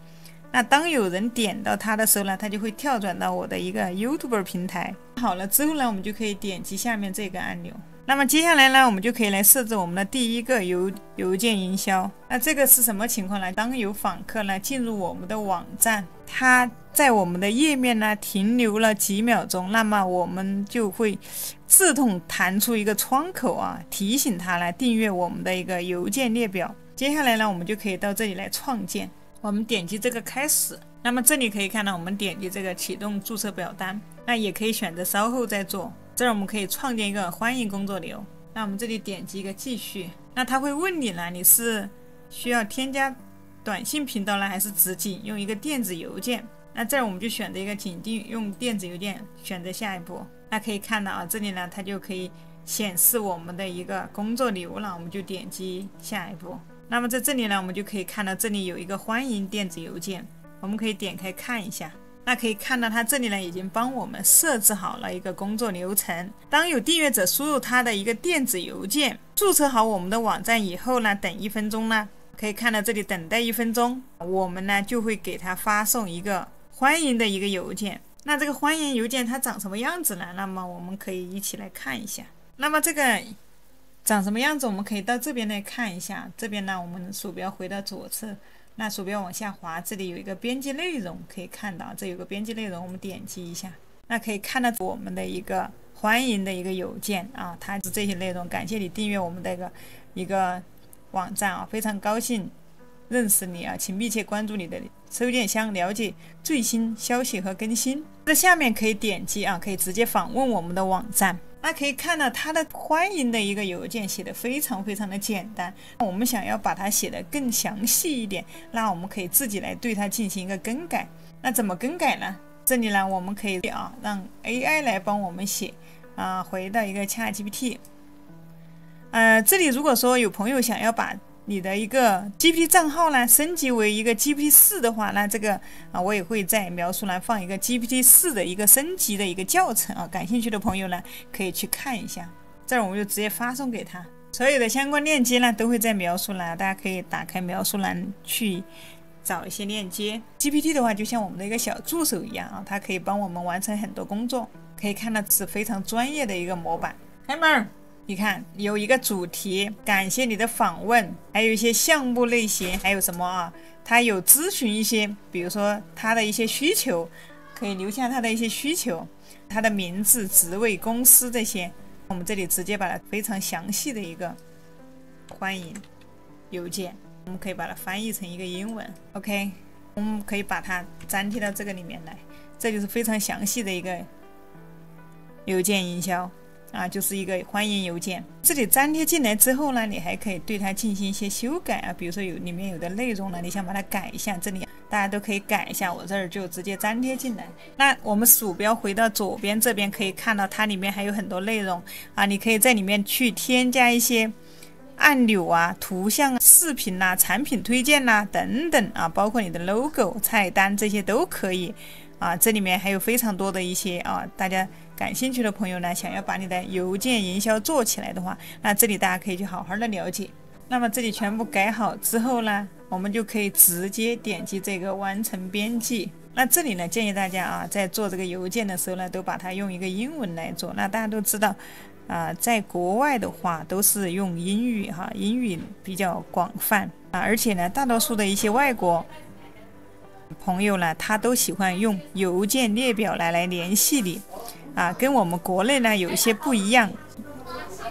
那当有人点到它的时候呢，它就会跳转到我的一个 YouTuber 平台。好了之后呢，我们就可以点击下面这个按钮。那么接下来呢，我们就可以来设置我们的第一个邮件营销。那这个是什么情况呢？当有访客呢进入我们的网站，他在我们的页面呢停留了几秒钟，那么我们就会自动弹出一个窗口啊，提醒他来订阅我们的一个邮件列表。接下来呢，我们就可以到这里来创建。我们点击这个开始，那么这里可以看到我们点击这个启动注册表单，那也可以选择稍后再做。这儿我们可以创建一个欢迎工作流，那我们这里点击一个继续，那他会问你呢，你是需要添加短信频道呢，还是只仅用一个电子邮件？那这儿我们就选择一个仅用电子邮件，选择下一步。那可以看到啊，这里呢它就可以显示我们的一个工作流了，我们就点击下一步。那么在这里呢，我们就可以看到这里有一个欢迎电子邮件，我们可以点开看一下。那可以看到它这里呢已经帮我们设置好了一个工作流程。当有订阅者输入他的一个电子邮件，注册好我们的网站以后呢，等1分钟呢，可以看到这里等待1分钟，我们呢就会给他发送一个欢迎的一个邮件。那这个欢迎邮件它长什么样子呢？那么我们可以一起来看一下。那么这个长什么样子，我们可以到这边来看一下。这边呢，我们鼠标回到左侧，那鼠标往下滑，这里有一个编辑内容，可以看到这有个编辑内容，我们点击一下，那可以看到我们的一个欢迎的一个邮件啊，它是这些内容，感谢你订阅我们的一个网站啊，非常高兴认识你啊，请密切关注你的收件箱，了解最新消息和更新。这下面可以点击啊，可以直接访问我们的网站。那可以看到它的欢迎的一个邮件写的非常的简单，我们想要把它写得更详细一点，那我们可以自己来对它进行一个更改。那怎么更改呢？这里呢，我们可以让 AI 来帮我们写回到一个 ChatGPT。这里如果说有朋友想要把你的一个 GPT 账号呢升级为一个 GPT-4 的话，那这个我也会在描述栏放一个 GPT-4 的一个升级的一个教程啊，感兴趣的朋友呢可以去看一下。这儿我们就直接发送给他，所有的相关链接呢都会在描述栏，大家可以打开描述栏去找一些链接。 GPT 的话就像我们的一个小助手一样啊，它可以帮我们完成很多工作，可以看到是非常专业的一个模板。开门，你看有一个主题，感谢你的访问，还有一些项目类型，还有什么啊？他有咨询一些，比如说他的一些需求，可以留下他的一些需求，他的名字、职位、公司这些，我们这里直接把它非常详细的一个欢迎邮件，我们可以把它翻译成一个英文 ，OK， 我们可以把它粘贴到这个里面来，这就是非常详细的一个邮件营销。就是一个欢迎邮件，这里粘贴进来之后呢，你还可以对它进行一些修改啊，比如说里面有的内容呢，你想把它改一下，这里大家都可以改一下，我这儿就直接粘贴进来。那我们鼠标回到左边这边，可以看到它里面还有很多内容啊，你可以在里面去添加一些按钮啊、图像、视频啊、产品推荐啊等等啊，包括你的 logo、菜单这些都可以啊。这里面还有非常多的一些大家感兴趣的朋友呢，想要把你的邮件营销做起来的话，那这里大家可以去好好的了解。那么这里全部改好之后呢，我们就可以直接点击这个完成编辑。那这里呢，建议大家在做这个邮件的时候呢，都把它用一个英文来做。那大家都知道在国外的话都是用英语英语比较广泛而且呢，大多数的一些外国朋友呢，他都喜欢用邮件列表来联系你跟我们国内呢有一些不一样。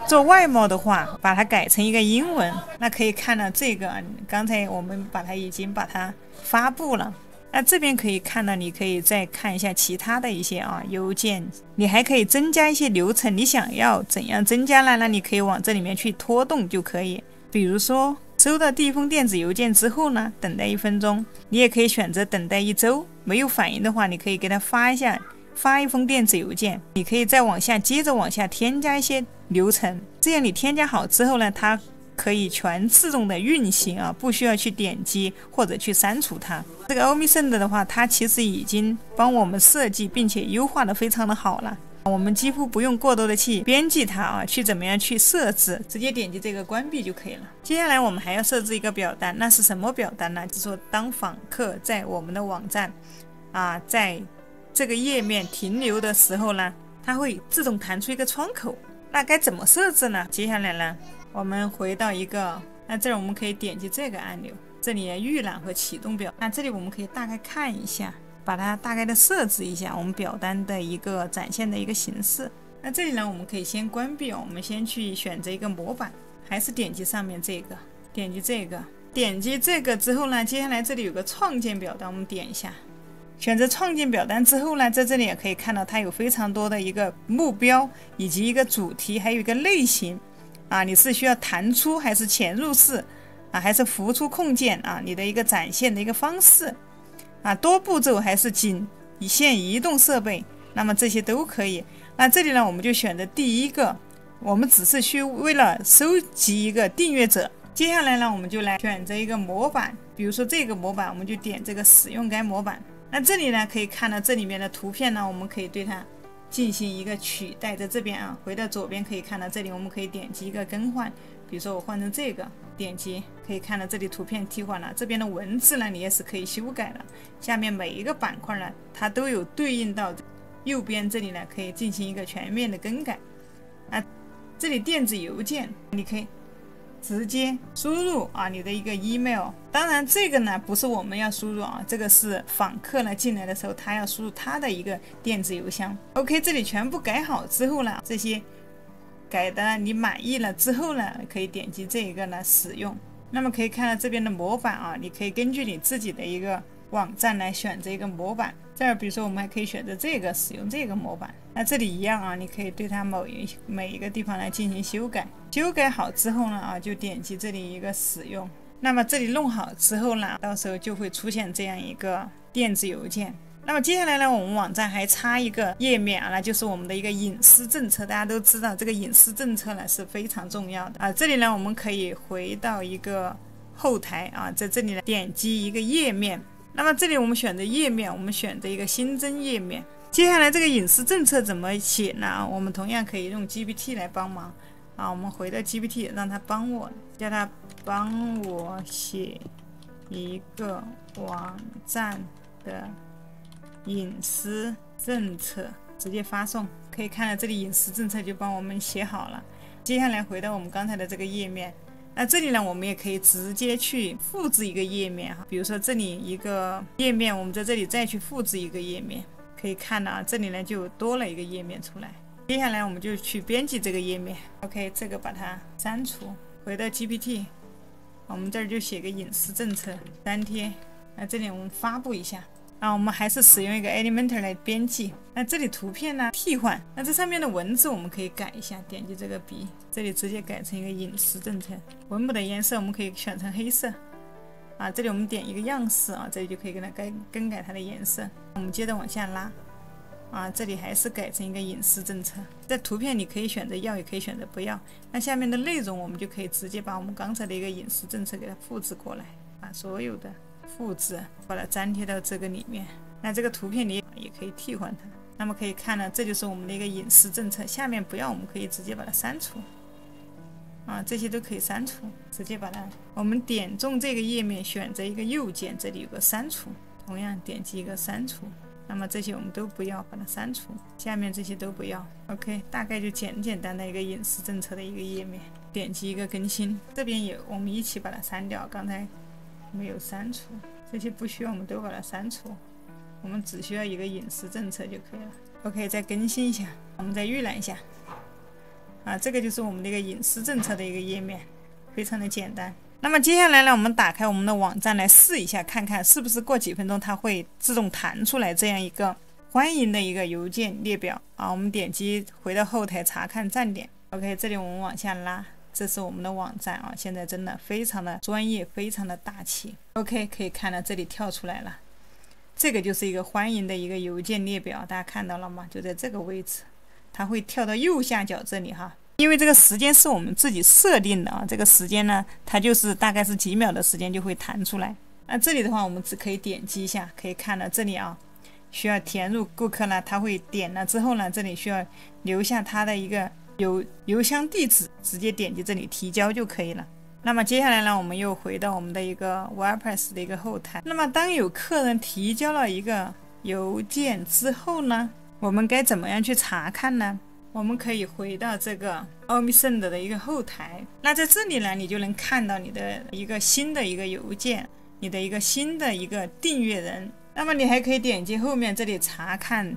做外贸的话，把它改成一个英文，那可以看到这个刚才我们已经把它发布了。那这边可以看到，你可以再看一下其他的一些邮件，你还可以增加一些流程，你想要怎样增加呢？那你可以往这里面去拖动就可以。比如说收到第一封电子邮件之后呢，等待1分钟，你也可以选择等待1周，没有反应的话，你可以给他发一封电子邮件。你可以再接着往下添加一些流程，这样你添加好之后呢，它可以全自动的运行不需要去点击或者去删除它。这个 Omnisend 的话，它其实已经帮我们设计并且优化的非常的好了。我们几乎不用过多的去编辑它啊，去怎么样去设置，直接点击这个关闭就可以了。接下来我们还要设置一个表单，那是什么表单呢？就是说当访客在我们的网站在这个页面停留的时候呢，它会自动弹出一个窗口。那该怎么设置呢？接下来呢，我们回到那这儿我们可以点击这个按钮，这里预览和启动表。那这里我们可以大概看一下，把它大概的设置一下我们表单的一个展现的一个形式。那这里呢，我们可以先关闭我们先去选择一个模板，还是点击上面这个，点击这个之后呢，接下来这里有个创建表单，我们点一下。选择创建表单之后呢，在这里也可以看到它有非常多的一个目标，以及一个主题，还有一个类型你是需要弹出还是潜入式还是浮出控件你的一个展现的一个方式多步骤还是仅限移动设备，那么这些都可以。那这里呢，我们就选择第一个，我们只是为了收集一个订阅者。接下来呢，我们就来选择一个模板，比如说这个模板，我们就点这个使用该模板。那这里呢，可以看到这里面的图片呢，我们可以对它进行一个取代，在这边回到左边可以看到这里，我们可以点击一个更换，比如说我换成这个，点击可以看到这里图片替换了，这边的文字呢你也是可以修改的。下面每一个板块呢，它都有对应到右边这里呢，可以进行一个全面的更改这里电子邮件你可以直接输入你的一个 email， 当然这个呢不是我们要输入这个是访客呢进来的时候他要输入他的一个电子邮箱。 OK， 这里全部改好之后呢，这些改的你满意了之后呢，可以点击这一个呢使用。那么可以看到这边的模板你可以根据你自己的一个网站来选择一个模板。这儿比如说我们还可以选择这个使用这个模板，那这里一样你可以对它每一个地方来进行修改。修改好之后呢就点击这里一个使用。那么这里弄好之后呢，到时候就会出现这样一个电子邮件。那么接下来呢，我们网站还插一个页面那就是我们的一个隐私政策。大家都知道这个隐私政策呢是非常重要的这里呢我们可以回到一个后台在这里呢点击一个页面。那么这里我们选择页面，我们选择一个新增页面。接下来这个隐私政策怎么写呢？我们同样可以用 GPT 来帮忙我们回到 GPT， 让它帮我，叫它帮我写一个网站的隐私政策，直接发送。可以看到这里隐私政策就帮我们写好了。接下来回到我们刚才的这个页面，那这里呢，我们也可以直接去复制一个页面比如说这里一个页面，我们在这里再去复制一个页面，可以看到这里呢就多了一个页面出来。接下来我们就去编辑这个页面。 OK， 这个把它删除，回到 GPT， 我们这儿就写个隐私政策，粘贴。那这里我们发布一下我们还是使用一个 Elementor 来编辑。那这里图片呢替换，那这上面的文字我们可以改一下，点击这个笔，这里直接改成一个隐私政策。文本的颜色我们可以选成黑色这里我们点一个样式这里就可以给它更改它的颜色。我们接着往下拉这里还是改成一个隐私政策。在图片你可以选择要，也可以选择不要。那下面的内容我们就可以直接把我们刚才的一个隐私政策给它复制过来，把所有的复制把它粘贴到这个里面。那这个图片你也可以替换它。那么可以看到这就是我们的一个隐私政策。下面不要我们可以直接把它删除这些都可以删除，直接把它，我们点中这个页面选择一个右键，这里有个删除，同样点击一个删除。那么这些我们都不要，把它删除。下面这些都不要。 OK， 大概就简单的一个隐私政策的一个页面。点击一个更新，这边也我们一起把它删掉，刚才没有删除，这些不需要我们都把它删除，我们只需要一个隐私政策就可以了。 OK， 再更新一下，我们再预览一下这个就是我们的一个隐私政策的一个页面，非常的简单。那么接下来呢，我们打开我们的网站来试一下，看看是不是过几分钟它会自动弹出来这样一个欢迎的一个邮件列表我们点击回到后台查看站点。 OK， 这里我们往下拉，这是我们的网站现在真的非常的专业，非常的大气。 OK， 可以看到这里跳出来了，这个就是一个欢迎的一个邮件列表，大家看到了吗？就在这个位置，它会跳到右下角这里因为这个时间是我们自己设定的这个时间呢，它就是大概是几秒的时间就会弹出来。那这里的话，我们只可以点击一下，可以看到这里需要填入顾客呢，他会点了之后呢，这里需要留下他的一个邮箱地址，直接点击这里提交就可以了。那么接下来呢，我们又回到我们的一个 WordPress 的一个后台。那么当有客人提交了一个邮件之后呢，我们该怎么样去查看呢？我们可以回到这个 Omnisend 的一个后台。那在这里呢，你就能看到你的一个新的一个邮件，你的一个新的一个订阅人。那么你还可以点击后面这里查看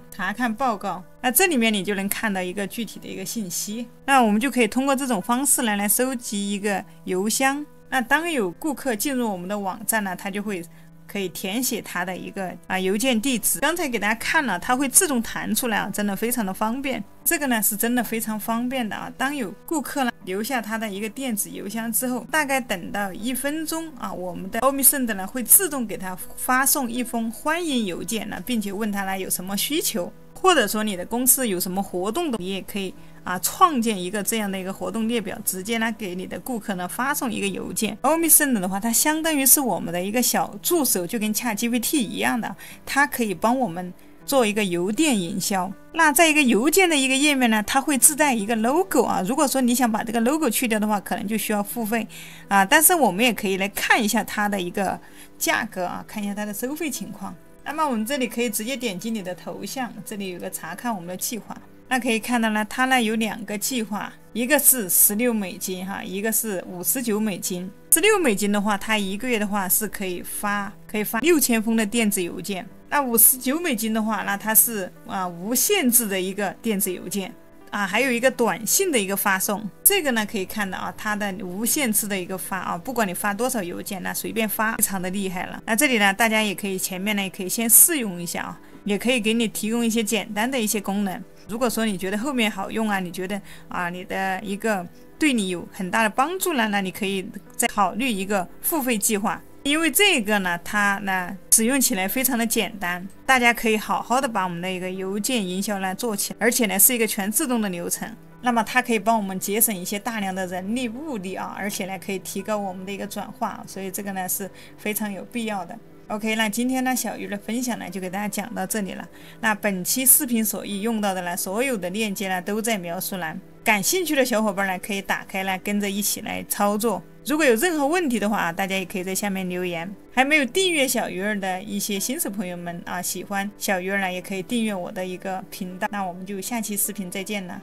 报告，那这里面你就能看到一个具体的一个信息。那我们就可以通过这种方式来收集一个邮箱。那当有顾客进入我们的网站呢，他就会可以填写他的一个邮件地址。刚才给大家看了，它会自动弹出来真的非常的方便。这个呢是真的非常方便的当有顾客呢留下他的一个电子邮箱之后，大概等到1分钟我们的 Omnisend 呢会自动给他发送一封欢迎邮件呢，并且问他呢有什么需求，或者说你的公司有什么活动的，你也可以创建一个这样的一个活动列表，直接呢给你的顾客呢发送一个邮件。Omnisend 的话，它相当于是我们的一个小助手，就跟 ChatGPT 一样的，它可以帮我们做一个邮电营销。那在一个邮件的一个页面呢，它会自带一个 logo 如果说你想把这个 logo 去掉的话，可能就需要付费但是我们也可以来看一下它的一个价格看一下它的收费情况。那么我们这里可以直接点击你的头像，这里有个查看我们的计划。那可以看到呢，它呢有2个计划，一个是16美金一个是59美金。16美金的话，它1个月的话是可以发6000封的电子邮件。那59美金的话，那它是无限制的一个电子邮件还有一个短信的一个发送。这个呢可以看到它的无限制的一个发不管你发多少邮件，那随便发，非常的厉害了。那这里呢，大家也可以前面呢也可以先试用一下也可以给你提供一些简单的一些功能。如果说你觉得后面好用你觉得你的一个对你有很大的帮助了，那你可以再考虑一个付费计划。因为这个呢，它呢使用起来非常的简单，大家可以好好的把我们的一个邮件营销呢做起来，而且呢是一个全自动的流程。那么它可以帮我们节省一些大量的人力物力而且呢可以提高我们的一个转化，所以这个呢是非常有必要的。OK， 那今天呢小鱼的分享呢就给大家讲到这里了。那本期视频所用到的呢所有的链接呢都在描述栏，感兴趣的小伙伴呢可以打开来跟着一起来操作。如果有任何问题的话大家也可以在下面留言。还没有订阅小鱼儿的一些新手朋友们喜欢小鱼儿呢也可以订阅我的一个频道。那我们就下期视频再见了。